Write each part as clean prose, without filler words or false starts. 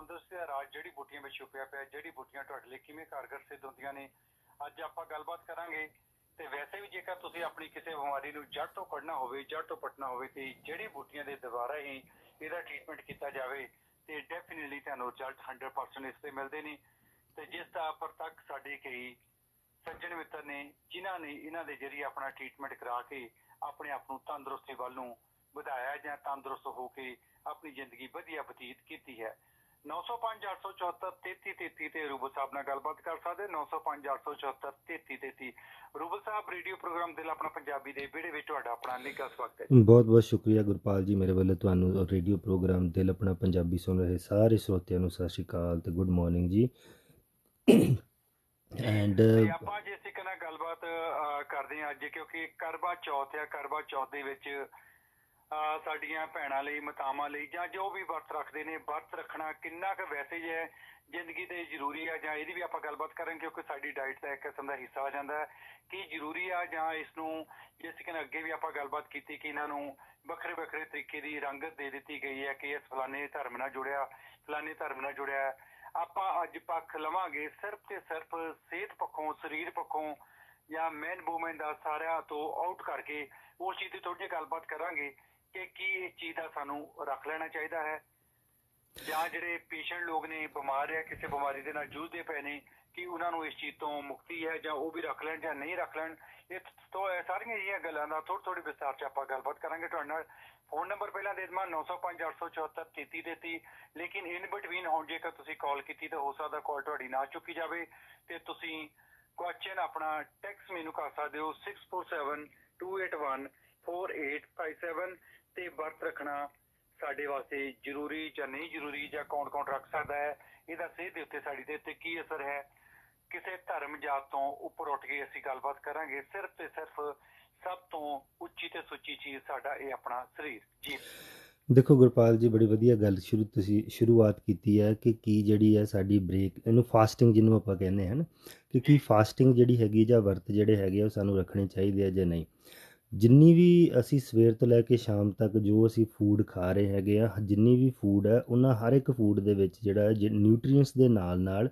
ਤੰਦਰੁਸਤੀ ਦਾ ਰਾਜ ਜੜੀ ਬੂਟੀਆਂ ਵਿੱਚ ਛੁਪਿਆ ਪਿਆ, ਜੜੀ ਬੂਟੀਆਂ ਤੁਹਾਡੇ ਲਈ ਕਿਵੇਂ ਕਾਰਗਰ ਸਿੱਧ ਹੁੰਦੀਆਂ ਨੇ, ਅੱਜ ਆਪਾਂ ਗੱਲਬਾਤ ਕਰਾਂਗੇ। ਤੇ ਵੈਸੇ ਵੀ ਜੇਕਰ ਤੁਸੀਂ ਆਪਣੀ ਕਿਸੇ ਬਿਮਾਰੀ ਨੂੰ ਜੜ ਤੋਂ ਕੱਢਣਾ ਹੋਵੇ, ਜੜ ਤੋਂ ਪੱਟਣਾ ਹੋਵੇ, ਤੇ ਜੜੀ ਬੂਟੀਆਂ ਦੇ ਦੁਆਰਾ ਹੀ ਇਹਦਾ ਟ੍ਰੀਟਮੈਂਟ ਕੀਤਾ ਜਾਵੇ ਤੇ ਡੈਫੀਨਿਟਲੀ ਤੁਹਾਨੂੰ ਰਿਜ਼ਲਟ 100% ਇਸ ਤੇ ਮਿਲਦੇ ਨੇ। ਤੇ ਜਿਸ ਦਾ ਪ੍ਰਤੱਖ ਸਾਡੇ ਕਈ ਸੱਜਣ ਮਿੱਤਰ ਨੇ ਜਿਨ੍ਹਾਂ ਨੇ ਇਹਨਾਂ ਦੇ ਜਰੀਏ ਆਪਣਾ ਟ੍ਰੀਟਮੈਂਟ ਕਰਾ ਕੇ ਆਪਣੇ ਆਪ ਨੂੰ ਤੰਦਰੁਸਤੀ ਵੱਲ ਨੂੰ ਵਧਾਇਆ ਜਾਂ ਤੰਦਰੁਸਤ ਹੋ ਕੇ ਆਪਣੀ ਜ਼ਿੰਦਗੀ ਵਧੀਆ ਬਤੀਤ ਕੀਤੀ ਹੈ। 905 874 3333 ਤੇ ਰੂਬਲ ਸਾਹਿਬ ਨਾਲ ਗੱਲਬਾਤ ਕਰ ਸਕਦੇ। 905 874 3333 ਰੂਬਲ ਸਾਹਿਬ, ਰੇਡੀਓ ਪ੍ਰੋਗਰਾਮ ਦਿਲ ਆਪਣਾ ਪੰਜਾਬੀ ਦੇ ਵਿਹੜੇ ਵਿੱਚ ਤੁਹਾਡਾ ਆਪਣਾ ਨਿੱਘਾ ਸਵਾਗਤ ਹੈ। ਬਹੁਤ ਬਹੁਤ ਸ਼ੁਕਰੀਆ ਗੁਰਪਾਲ ਜੀ, ਮੇਰੇ ਵੱਲੋਂ ਤੁਹਾਨੂੰ ਰੇਡੀਓ ਪ੍ਰੋਗਰਾਮ ਦਿਲ ਆਪਣਾ ਪੰਜਾਬੀ ਸੁਣ ਰਹੇ ਸਾਰੇ ਸਰੋਤਿਆਂ ਨੂੰ ਸਤਿ ਸ਼੍ਰੀ ਅਕਾਲ ਤੇ ਗੁੱਡ ਮਾਰਨਿੰਗ ਜੀ। ਐਂਡ ਆਪਾਂ ਜੇ ਅਸੀਂ ਕਿਹਨਾਂ ਗੱਲਬਾਤ ਕਰਦੇ ਹਾਂ ਅੱਜ, ਕਿਉਂਕਿ ਕਰਵਾ ਚੌਥ ਆ। ਕਰਵਾ ਚੌਥ ਦੇ ਵਿੱਚ ਸਾਡੀਆਂ ਭੈਣਾਂ ਲਈ, ਮਾਤਾਵਾਂ ਲਈ ਜਾਂ ਜੋ ਵੀ ਵਰਤ ਰੱਖਦੇ ਨੇ, ਵਰਤ ਰੱਖਣਾ ਕਿੰਨਾ ਕੁ ਵੈਸੇ ਜੇ ਜ਼ਿੰਦਗੀ ਦੇ ਜ਼ਰੂਰੀ ਆ ਜਾਂ ਇਹਦੀ ਵੀ ਆਪਾਂ ਗੱਲਬਾਤ ਕਰਾਂਗੇ, ਕਿਉਂਕਿ ਸਾਡੀ ਡਾਈਟ ਦਾ ਇੱਕ ਕਿਸਮ ਦਾ ਹਿੱਸਾ ਆ ਜਾਂਦਾ ਹੈ। ਕੀ ਜ਼ਰੂਰੀ ਆ ਜਾਂ ਇਸ ਨੂੰ ਜਿਸ ਕਿ ਅੱਗੇ ਵੀ ਆਪਾਂ ਗੱਲਬਾਤ ਕੀਤੀ ਕਿ ਇਹਨਾਂ ਨੂੰ ਵੱਖਰੇ ਵੱਖਰੇ ਤਰੀਕੇ ਦੀ ਰੰਗਤ ਦੇ ਦਿੱਤੀ ਗਈ ਹੈ ਕਿ ਇਸ ਫਲਾਣੇ ਧਰਮ ਨਾਲ ਜੁੜਿਆ, ਫਲਾਣੇ ਧਰਮ ਨਾਲ ਜੁੜਿਆ। ਆਪਾਂ ਅੱਜ ਪੱਖ ਲਵਾਂਗੇ ਸਿਰਫ ਤੇ ਸਿਰਫ ਸਿਹਤ ਪੱਖੋਂ, ਸਰੀਰ ਪੱਖੋਂ ਜਾਂ ਮੈਨ ਵੂਮੈਨ ਦਾ ਸਾਰਿਆਂ ਤੋਂ ਆਊਟ ਕਰਕੇ ਉਸ ਚੀਜ਼ ਦੀ ਥੋੜ੍ਹੀ ਜਿਹੀ ਗੱਲਬਾਤ ਕਰਾਂਗੇ ਕਿ ਕੀ ਇਸ ਚੀਜ਼ ਦਾ ਸਾਨੂੰ ਰੱਖ ਲੈਣਾ ਚਾਹੀਦਾ ਹੈ, ਜਾਂ ਜਿਹੜੇ ਪੇਸ਼ੈਂਟ ਲੋਕ ਨੇ, ਬਿਮਾਰ ਹੈ, ਕਿਸੇ ਬਿਮਾਰੀ ਦੇ ਨਾਲ ਜੂਝਦੇ ਪਏ ਨੇ, ਕਿ ਉਹਨਾਂ ਨੂੰ ਇਸ ਚੀਜ਼ ਤੋਂ ਮੁਕਤੀ ਹੈ ਜਾਂ ਉਹ ਵੀ ਰੱਖ ਲੈਣ ਜਾਂ ਨਹੀਂ ਰੱਖ ਲੈਣ। ਇਹ ਤੋਂ ਸਾਰੀਆਂ ਜਿਹੀਆਂ ਗੱਲਾਂ ਦਾ ਥੋੜ੍ਹੀ ਵਿਸਤਾਰ 'ਚ ਆਪਾਂ ਗੱਲਬਾਤ ਕਰਾਂਗੇ ਤੁਹਾਡੇ ਨਾਲ। ਫੋਨ ਨੰਬਰ ਪਹਿਲਾਂ ਦੇ ਦੇਵਾਂ 905 874 3333। ਲੇਕਿਨ ਇਨ ਬਿਟਵੀਨ ਹੁਣ ਜੇਕਰ ਤੁਸੀਂ ਕਾਲ ਕੀਤੀ ਤਾਂ ਹੋ ਸਕਦਾ ਕਾਲ ਤੁਹਾਡੀ ਨਾ ਚੁੱਕੀ ਜਾਵੇ ਤੇ ਤੁਸੀਂ ਕੁਐਸਚਨ ਆਪਣਾ ਟੈਕਸਟ ਮੈਨੂੰ ਕਰ ਸਕਦੇ ਹੋ 647 281 4857। ਤੇ ਵਰਤ ਰੱਖਣਾ ਸਾਡੇ ਵਾਸਤੇ ਜ਼ਰੂਰੀ ਜਾਂ ਨਹੀਂ ਜ਼ਰੂਰੀ, ਜਾਂ ਕੌਣ ਕੌਣ ਰੱਖ ਸਕਦਾ ਹੈ, ਇਹਦਾ ਸਿਹਤ ਦੇ ਉੱਤੇ ਸਾਡੀ ਦੇ ਉੱਤੇ ਕੀ ਅਸਰ ਹੈ, ਕਿਸੇ ਧਰਮ ਜਾਤ ਤੋਂ ਉੱਪਰ ਉੱਠ ਕੇ ਅਸੀਂ ਗੱਲਬਾਤ ਕਰਾਂਗੇ। ਸਿਰਫ ਤੇ ਸਿਰਫ ਸਭ ਤੋਂ ਉੱਚੀ ਤੇ ਸੁੱਚੀ ਚੀਜ਼ ਸਾਡਾ ਇਹ ਆਪਣਾ ਸਰੀਰ ਜੀ। ਦੇਖੋ ਗੁਰਪਾਲ ਜੀ, ਬੜੀ ਵਧੀਆ ਗੱਲ ਤੁਸੀਂ ਸ਼ੁਰੂਆਤ ਕੀਤੀ ਹੈ ਕਿ ਕੀ ਜਿਹੜੀ ਹੈ ਸਾਡੀ ਬ੍ਰੇਕ, ਇਹਨੂੰ ਫਾਸਟਿੰਗ ਜਿਹਨੂੰ ਆਪਾਂ ਕਹਿੰਦੇ ਹਨ, ਕਿ ਕੀ ਫਾਸਟਿੰਗ ਜਿਹੜੀ ਹੈਗੀ ਜਾਂ ਵਰਤ ਜਿਹੜੇ ਹੈਗੇ ਉਹ ਸਾਨੂੰ ਰੱਖਣੇ ਚਾਹੀਦੇ ਆ ਜਾਂ ਨਹੀਂ। ਜਿੰਨੀ ਵੀ ਅਸੀਂ ਸਵੇਰ ਤੋਂ ਲੈ ਕੇ ਸ਼ਾਮ ਤੱਕ ਜੋ ਅਸੀਂ ਫੂਡ ਖਾ ਰਹੇ ਹੈਗੇ ਆ, ਜਿੰਨੀ ਵੀ ਫੂਡ ਹੈ, ਉਹਨਾਂ ਹਰ ਇੱਕ ਫੂਡ ਦੇ ਵਿੱਚ ਜਿਹੜਾ ਨਿਊਟਰੀਐਂਟਸ ਦੇ ਨਾਲ ਨਾਲ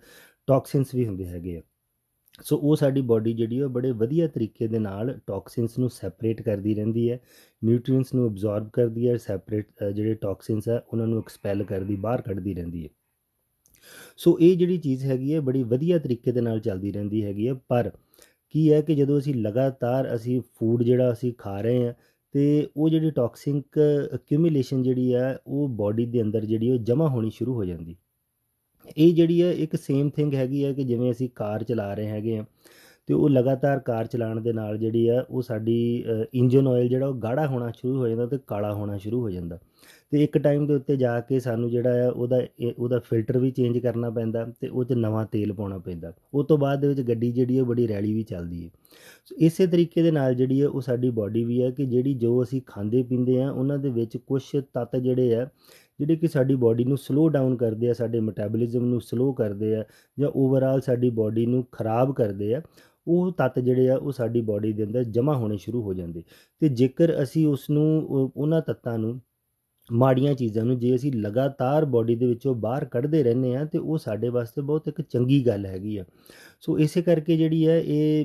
ਟੌਕਸਿਨਸ ਵੀ ਹੁੰਦੇ ਹੈਗੇ ਆ। ਸੋ ਉਹ ਸਾਡੀ ਬਾਡੀ ਜਿਹੜੀ ਉਹ ਬੜੇ ਵਧੀਆ ਤਰੀਕੇ ਦੇ ਨਾਲ ਟੌਕਸਿਨਸ ਨੂੰ ਸੈਪਰੇਟ ਕਰਦੀ ਰਹਿੰਦੀ ਹੈ, ਨਿਊਟਰੀਐਂਟਸ ਨੂੰ ਅਬਜ਼ੌਰਬ ਕਰਦੀ ਹੈ, ਸੈਪਰੇਟ ਜਿਹੜੇ ਟੌਕਸਿਨਸ ਹੈ ਉਹਨਾਂ ਨੂੰ ਐਕਸਪੈਲ ਕਰਦੀ, ਬਾਹਰ ਕੱਢਦੀ ਰਹਿੰਦੀ ਹੈ। ਸੋ ਇਹ ਜਿਹੜੀ ਚੀਜ਼ ਹੈਗੀ ਹੈ ਬੜੀ ਵਧੀਆ ਤਰੀਕੇ ਦੇ ਨਾਲ ਚੱਲਦੀ ਰਹਿੰਦੀ ਹੈਗੀ ਹੈ। ਪਰ ਕੀ ਹੈ ਕਿ ਜਦੋਂ ਅਸੀਂ ਲਗਾਤਾਰ ਅਸੀਂ ਫੂਡ ਜਿਹੜਾ ਅਸੀਂ ਖਾ ਰਹੇ ਹਾਂ ਅਤੇ ਉਹ ਜਿਹੜੀ ਟੌਕਸਿਕ ਅਕਿਊਮੂਲੇਸ਼ਨ ਜਿਹੜੀ ਹੈ ਉਹ ਬਾਡੀ ਦੇ ਅੰਦਰ ਜਿਹੜੀ ਉਹ ਜਮ੍ਹਾਂ ਹੋਣੀ ਸ਼ੁਰੂ ਹੋ ਜਾਂਦੀ। ਇਹ ਜਿਹੜੀ ਹੈ ਇੱਕ ਸੇਮ ਥਿੰਗ ਹੈਗੀ ਹੈ ਕਿ ਜਿਵੇਂ ਅਸੀਂ ਕਾਰ ਚਲਾ ਰਹੇ ਹੈਗੇ ਹਾਂ ਅਤੇ ਉਹ ਲਗਾਤਾਰ ਕਾਰ ਚਲਾਉਣ ਦੇ ਨਾਲ ਜਿਹੜੀ ਹੈ ਉਹ ਸਾਡੀ ਇੰਜਨ ਆਇਲ ਜਿਹੜਾ ਉਹ ਗਾੜਾ ਹੋਣਾ ਸ਼ੁਰੂ ਹੋ ਜਾਂਦਾ ਅਤੇ ਕਾਲਾ ਹੋਣਾ ਸ਼ੁਰੂ ਹੋ ਜਾਂਦਾ। ਅਤੇ ਇੱਕ ਟਾਈਮ ਦੇ ਉੱਤੇ ਜਾ ਕੇ ਸਾਨੂੰ ਜਿਹੜਾ ਆ ਉਹਦਾ ਫਿਲਟਰ ਵੀ ਚੇਂਜ ਕਰਨਾ ਪੈਂਦਾ ਅਤੇ ਉਹ 'ਚ ਨਵਾਂ ਤੇਲ ਪਾਉਣਾ ਪੈਂਦਾ। ਉਹ ਤੋਂ ਬਾਅਦ ਦੇ ਵਿੱਚ ਗੱਡੀ ਜਿਹੜੀ ਹੈ ਬੜੀ ਰੈਲੀ ਵੀ ਚੱਲਦੀ ਹੈ। ਸੋ ਇਸੇ ਤਰੀਕੇ ਦੇ ਨਾਲ ਜਿਹੜੀ ਹੈ ਉਹ ਸਾਡੀ ਬਾਡੀ ਵੀ ਹੈ ਕਿ ਜਿਹੜੀ ਜੋ ਅਸੀਂ ਖਾਂਦੇ ਪੀਂਦੇ ਹਾਂ ਉਹਨਾਂ ਦੇ ਵਿੱਚ ਕੁਛ ਤੱਤ ਜਿਹੜੇ ਆ ਜਿਹੜੇ ਕਿ ਸਾਡੀ ਬਾਡੀ ਨੂੰ ਸਲੋਅ ਡਾਊਨ ਕਰਦੇ ਆ, ਸਾਡੇ ਮੈਟਾਬੋਲਿਜ਼ਮ ਨੂੰ ਸਲੋਅ ਕਰਦੇ ਆ ਜਾਂ ਓਵਰਆਲ ਸਾਡੀ ਬਾਡੀ ਨੂੰ ਖਰਾਬ ਕਰਦੇ ਆ। ਉਹ ਤੱਤ ਜਿਹੜੇ ਆ ਉਹ ਸਾਡੀ ਬਾਡੀ ਦੇ ਅੰਦਰ ਜਮ੍ਹਾਂ ਹੋਣੇ ਸ਼ੁਰੂ ਹੋ ਜਾਂਦੇ। ਅਤੇ ਜੇਕਰ ਅਸੀਂ ਉਸਨੂੰ ਉਹਨਾਂ ਤੱਤਾਂ ਨੂੰ, ਮਾੜੀਆਂ ਚੀਜ਼ਾਂ ਨੂੰ ਜੇ ਅਸੀਂ ਲਗਾਤਾਰ ਬਾਡੀ ਦੇ ਵਿੱਚੋਂ ਬਾਹਰ ਕੱਢਦੇ ਰਹਿੰਦੇ ਹਾਂ ਅਤੇ ਉਹ ਸਾਡੇ ਵਾਸਤੇ ਬਹੁਤ ਇੱਕ ਚੰਗੀ ਗੱਲ ਹੈਗੀ ਆ। ਸੋ ਇਸੇ ਕਰਕੇ ਜਿਹੜੀ ਹੈ ਇਹ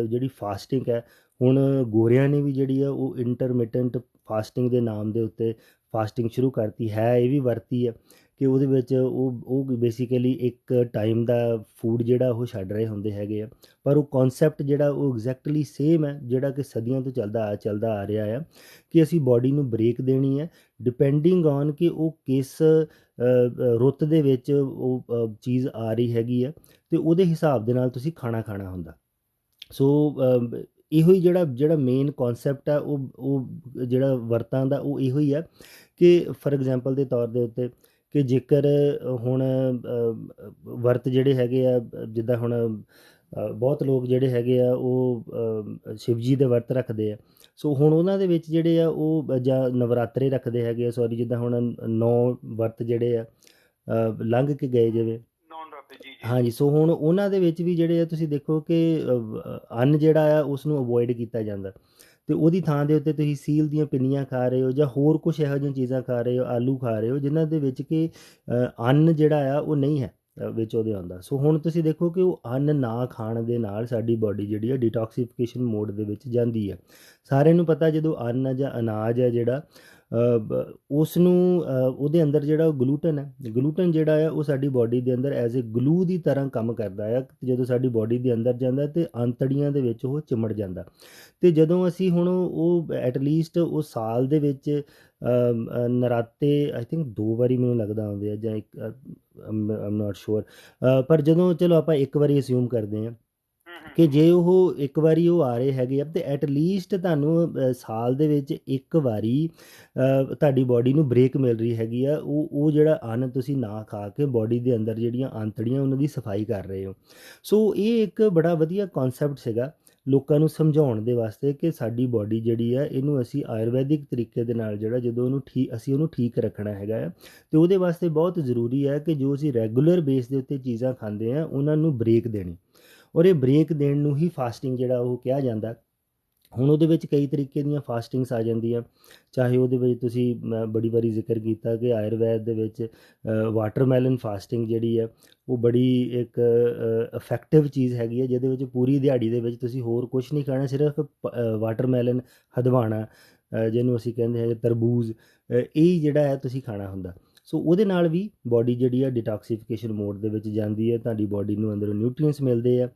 ਜਿਹੜੀ ਫਾਸਟਿੰਗ ਹੈ, ਹੁਣ ਗੋਰਿਆਂ ਨੇ ਵੀ ਜਿਹੜੀ ਆ ਉਹ ਇੰਟਰਮੀਟੈਂਟ ਫਾਸਟਿੰਗ ਦੇ ਨਾਮ ਦੇ ਉੱਤੇ ਫਾਸਟਿੰਗ ਸ਼ੁਰੂ ਕਰਤੀ ਹੈ। ਇਹ ਵੀ ਵਰਤੀ ਹੈ ਕਿ ਉਹਦੇ ਵਿੱਚ ਉਹ ਬੇਸਿਕਲੀ ਇੱਕ ਟਾਈਮ ਦਾ ਫੂਡ ਜਿਹੜਾ ਉਹ ਛੱਡ ਰਹੇ ਹੁੰਦੇ ਹੈਗੇ ਆ। ਪਰ ਉਹ ਕੌਨਸੈਪਟ ਜਿਹੜਾ ਉਹ ਐਗਜ਼ੈਕਟਲੀ ਸੇਮ ਹੈ ਜਿਹੜਾ ਕਿ ਸਦੀਆਂ ਤੋਂ ਚੱਲਦਾ ਆ ਰਿਹਾ ਆ ਕਿ ਅਸੀਂ ਬਾਡੀ ਨੂੰ ਬ੍ਰੇਕ ਦੇਣੀ ਹੈ ਡਿਪੈਂਡਿੰਗ ਔਨ ਕਿ ਉਹ ਕਿਸ ਰੁੱਤ ਦੇ ਵਿੱਚ ਉਹ ਚੀਜ਼ ਆ ਰਹੀ ਹੈਗੀ ਆ ਅਤੇ ਉਹਦੇ ਹਿਸਾਬ ਦੇ ਨਾਲ ਤੁਸੀਂ ਖਾਣਾ ਹੁੰਦਾ। ਸੋ ਇਹੋ ਹੀ ਜਿਹੜਾ ਮੇਨ ਕੌਨਸੈਪਟ ਆ ਉਹ ਜਿਹੜਾ ਵਰਤਾਂ ਦਾ ਉਹ ਇਹੋ ਹੀ ਆ ਕਿ ਫਾਰ ਐਗਜ਼ਾਮਪਲ ਦੇ ਤੌਰ ਦੇ ਉੱਤੇ ਕਿ ਜੇਕਰ ਹੁਣ ਵਰਤ ਜਿਹੜੇ ਹੈਗੇ ਆ, ਜਿੱਦਾਂ ਹੁਣ ਬਹੁਤ ਲੋਕ ਜਿਹੜੇ ਹੈਗੇ ਆ ਉਹ ਸ਼ਿਵ ਜੀ ਦੇ ਵਰਤ ਰੱਖਦੇ ਆ। ਸੋ ਹੁਣ ਉਹਨਾਂ ਦੇ ਵਿੱਚ ਜਿਹੜੇ ਆ ਉਹ ਜਾਂ ਨਵਰਾਤਰੇ ਰੱਖਦੇ ਹੈਗੇ ਆ, ਜਿੱਦਾਂ ਹੁਣ 9 ਵਰਤ ਜਿਹੜੇ ਆ ਲੰਘ ਕੇ ਗਏ ਜਿਵੇਂ। ਹਾਂਜੀ, ਸੋ ਹੁਣ ਉਹਨਾਂ ਦੇ ਵਿੱਚ ਵੀ ਜਿਹੜੇ ਆ ਤੁਸੀਂ ਦੇਖੋ ਕਿ ਅੰਨ ਜਿਹੜਾ ਆ ਉਸ ਨੂੰ ਅਵੋਇਡ ਕੀਤਾ ਜਾਂਦਾ। ਤੇ ਉਹਦੀ ਥਾਂ ਦੇ ਉੱਤੇ ਤੁਸੀਂ ਸੀਲ ਦੀਆਂ ਪਿੰਨੀਆਂ ਖਾ ਰਹੇ ਹੋ ਜਾਂ ਹੋਰ ਕੁਝ ਇਹੋ ਜਿਹੀਆਂ ਚੀਜ਼ਾਂ ਖਾ ਰਹੇ ਹੋ, ਆਲੂ ਖਾ ਰਹੇ ਹੋ ਜਿਨ੍ਹਾਂ ਦੇ ਵਿੱਚ ਕਿ ਅੰਨ ਜਿਹੜਾ ਆ ਉਹ ਨਹੀਂ ਹੈ ਵਿੱਚ ਉਹਦੇ ਆਉਂਦਾ। ਸੋ ਹੁਣ ਤੁਸੀਂ ਦੇਖੋ ਕਿ ਉਹ ਅੰਨ ਨਾ ਖਾਣ ਦੇ ਨਾਲ ਸਾਡੀ ਬਾਡੀ ਜਿਹੜੀ ਹੈ ਡਿਟੌਕਸੀਫਿਕੇਸ਼ਨ ਮੋਡ ਦੇ ਵਿੱਚ ਜਾਂਦੀ ਹੈ। ਸਾਰਿਆਂ ਨੂੰ ਪਤਾ ਜਦੋਂ ਅੰਨ ਹੈ ਜਾਂ ਅਨਾਜ ਹੈ ਜਿਹੜਾ ਉਸ ਨੂੰ ਉਹਦੇ ਅੰਦਰ ਜਿਹੜਾ ਗਲੂਟਨ ਹੈ, ਗਲੂਟਨ ਜਿਹੜਾ ਆ ਉਹ ਸਾਡੀ ਬਾਡੀ ਦੇ ਅੰਦਰ ਐਜ਼ ਏ ਗਲੂ ਦੀ ਤਰ੍ਹਾਂ ਕੰਮ ਕਰਦਾ ਆ। ਜਦੋਂ ਸਾਡੀ ਬਾਡੀ ਦੇ ਅੰਦਰ ਜਾਂਦਾ ਤੇ ਅੰਤੜੀਆਂ ਦੇ ਵਿੱਚ ਉਹ ਚਿਮੜ ਜਾਂਦਾ। ਤੇ ਜਦੋਂ ਅਸੀਂ ਹੁਣ ਉਹ ਐਟਲੀਸਟ ਉਹ ਸਾਲ ਦੇ ਵਿੱਚ ਨਰਾਤੇ ਆਈ ਥਿੰਕ 2 ਵਾਰੀ ਮੈਨੂੰ ਲੱਗਦਾ ਆਉਂਦੇ ਆ ਜਾਂ ਇੱਕ ਆਮ ਨਾਟ ਸ਼ੋਰ, ਪਰ ਜਦੋਂ ਚਲੋ ਆਪਾਂ ਇੱਕ ਵਾਰੀ ਅਸਿਊਮ ਕਰਦੇ ਹਾਂ ਕਿ ਜੇ ਉਹ ਇੱਕ ਵਾਰੀ ਉਹ ਆ ਰਹੇ ਹੈਗੇ ਆ ਤੇ ਐਟਲੀਸਟ ਤੁਹਾਨੂੰ ਸਾਲ ਦੇ ਵਿੱਚ ਇੱਕ ਵਾਰੀ ਤੁਹਾਡੀ ਬਾਡੀ ਨੂੰ ਬ੍ਰੇਕ ਮਿਲ ਰਹੀ ਹੈਗੀ ਆ। ਉਹ ਜਿਹੜਾ ਅੰਨ ਤੁਸੀਂ ਨਾ ਖਾ ਕੇ ਬਾਡੀ ਦੇ ਅੰਦਰ ਜਿਹੜੀਆਂ ਆਂਤੜੀਆਂ ਉਹਨਾਂ ਦੀ ਸਫਾਈ ਕਰ ਰਹੇ ਹੋ। ਸੋ ਇਹ ਇੱਕ ਬੜਾ ਵਧੀਆ ਕਨਸੈਪਟ ਸੀਗਾ ਲੋਕਾਂ ਨੂੰ ਸਮਝਾਉਣ ਦੇ ਵਾਸਤੇ ਕਿ ਸਾਡੀ ਬਾਡੀ ਜਿਹੜੀ ਆ ਇਹਨੂੰ ਅਸੀਂ ਆਯੁਰਵੈਦਿਕ ਤਰੀਕੇ ਦੇ ਨਾਲ ਜਿਹੜਾ ਜਦੋਂ ਅਸੀਂ ਉਹਨੂੰ ਠੀਕ ਰੱਖਣਾ ਹੈਗਾ ਆ। ਅਤੇ ਉਹਦੇ ਵਾਸਤੇ ਬਹੁਤ ਜ਼ਰੂਰੀ ਹੈ ਕਿ ਜੋ ਅਸੀਂ ਰੈਗੂਲਰ ਬੇਸ ਦੇ ਉੱਤੇ ਚੀਜ਼ਾਂ ਖਾਂਦੇ ਹਾਂ ਉਹਨਾਂ ਨੂੰ ਬ੍ਰੇਕ ਦੇਣੀ, ਔਰ ਇਹ ਬ੍ਰੇਕ ਦੇਣ ਨੂੰ ਹੀ ਫਾਸਟਿੰਗ ਜਿਹੜਾ ਉਹ ਕਿਹਾ ਜਾਂਦਾ। ਹੁਣ ਉਹਦੇ ਵਿੱਚ ਕਈ ਤਰੀਕੇ ਦੀਆਂ ਫਾਸਟਿੰਗਸ ਆ ਜਾਂਦੀਆਂ, ਚਾਹੇ ਉਹਦੇ ਵਿੱਚ ਤੁਸੀਂ ਬੜੀ ਵਾਰੀ ਜ਼ਿਕਰ ਕੀਤਾ ਕਿ ਆਯੁਰਵੈਦ ਦੇ ਵਿੱਚ ਵਾਟਰਮੈਲਨ ਫਾਸਟਿੰਗ ਜਿਹੜੀ ਹੈ ਉਹ ਬੜੀ ਇੱਕ ਇਫੈਕਟਿਵ ਚੀਜ਼ ਹੈਗੀ ਹੈ, ਜਿਹਦੇ ਵਿੱਚ ਪੂਰੀ ਦਿਹਾੜੀ ਦੇ ਵਿੱਚ ਤੁਸੀਂ ਹੋਰ ਕੁਛ ਨਹੀਂ ਖਾਣਾ, ਸਿਰਫ ਵਾਟਰਮੈਲਨ ਹਦਵਾਣਾ ਜਿਹਨੂੰ ਅਸੀਂ ਕਹਿੰਦੇ ਹੈਗੇ ਤਰਬੂਜ਼, ਇਹ ਜਿਹੜਾ ਹੈ ਤੁਸੀਂ ਖਾਣਾ ਹੁੰਦਾ। ਸੋ ਉਹਦੇ ਨਾਲ ਵੀ ਬਾਡੀ ਜਿਹੜੀ ਆ ਡਿਟੌਕਸੀਫਿਕੇਸ਼ਨ ਮੋਡ ਦੇ ਵਿੱਚ ਜਾਂਦੀ ਹੈ, ਤੁਹਾਡੀ ਬਾਡੀ ਨੂੰ ਅੰਦਰੋਂ ਨਿਊਟਰੀਐਂਟਸ ਮਿਲਦੇ ਆ।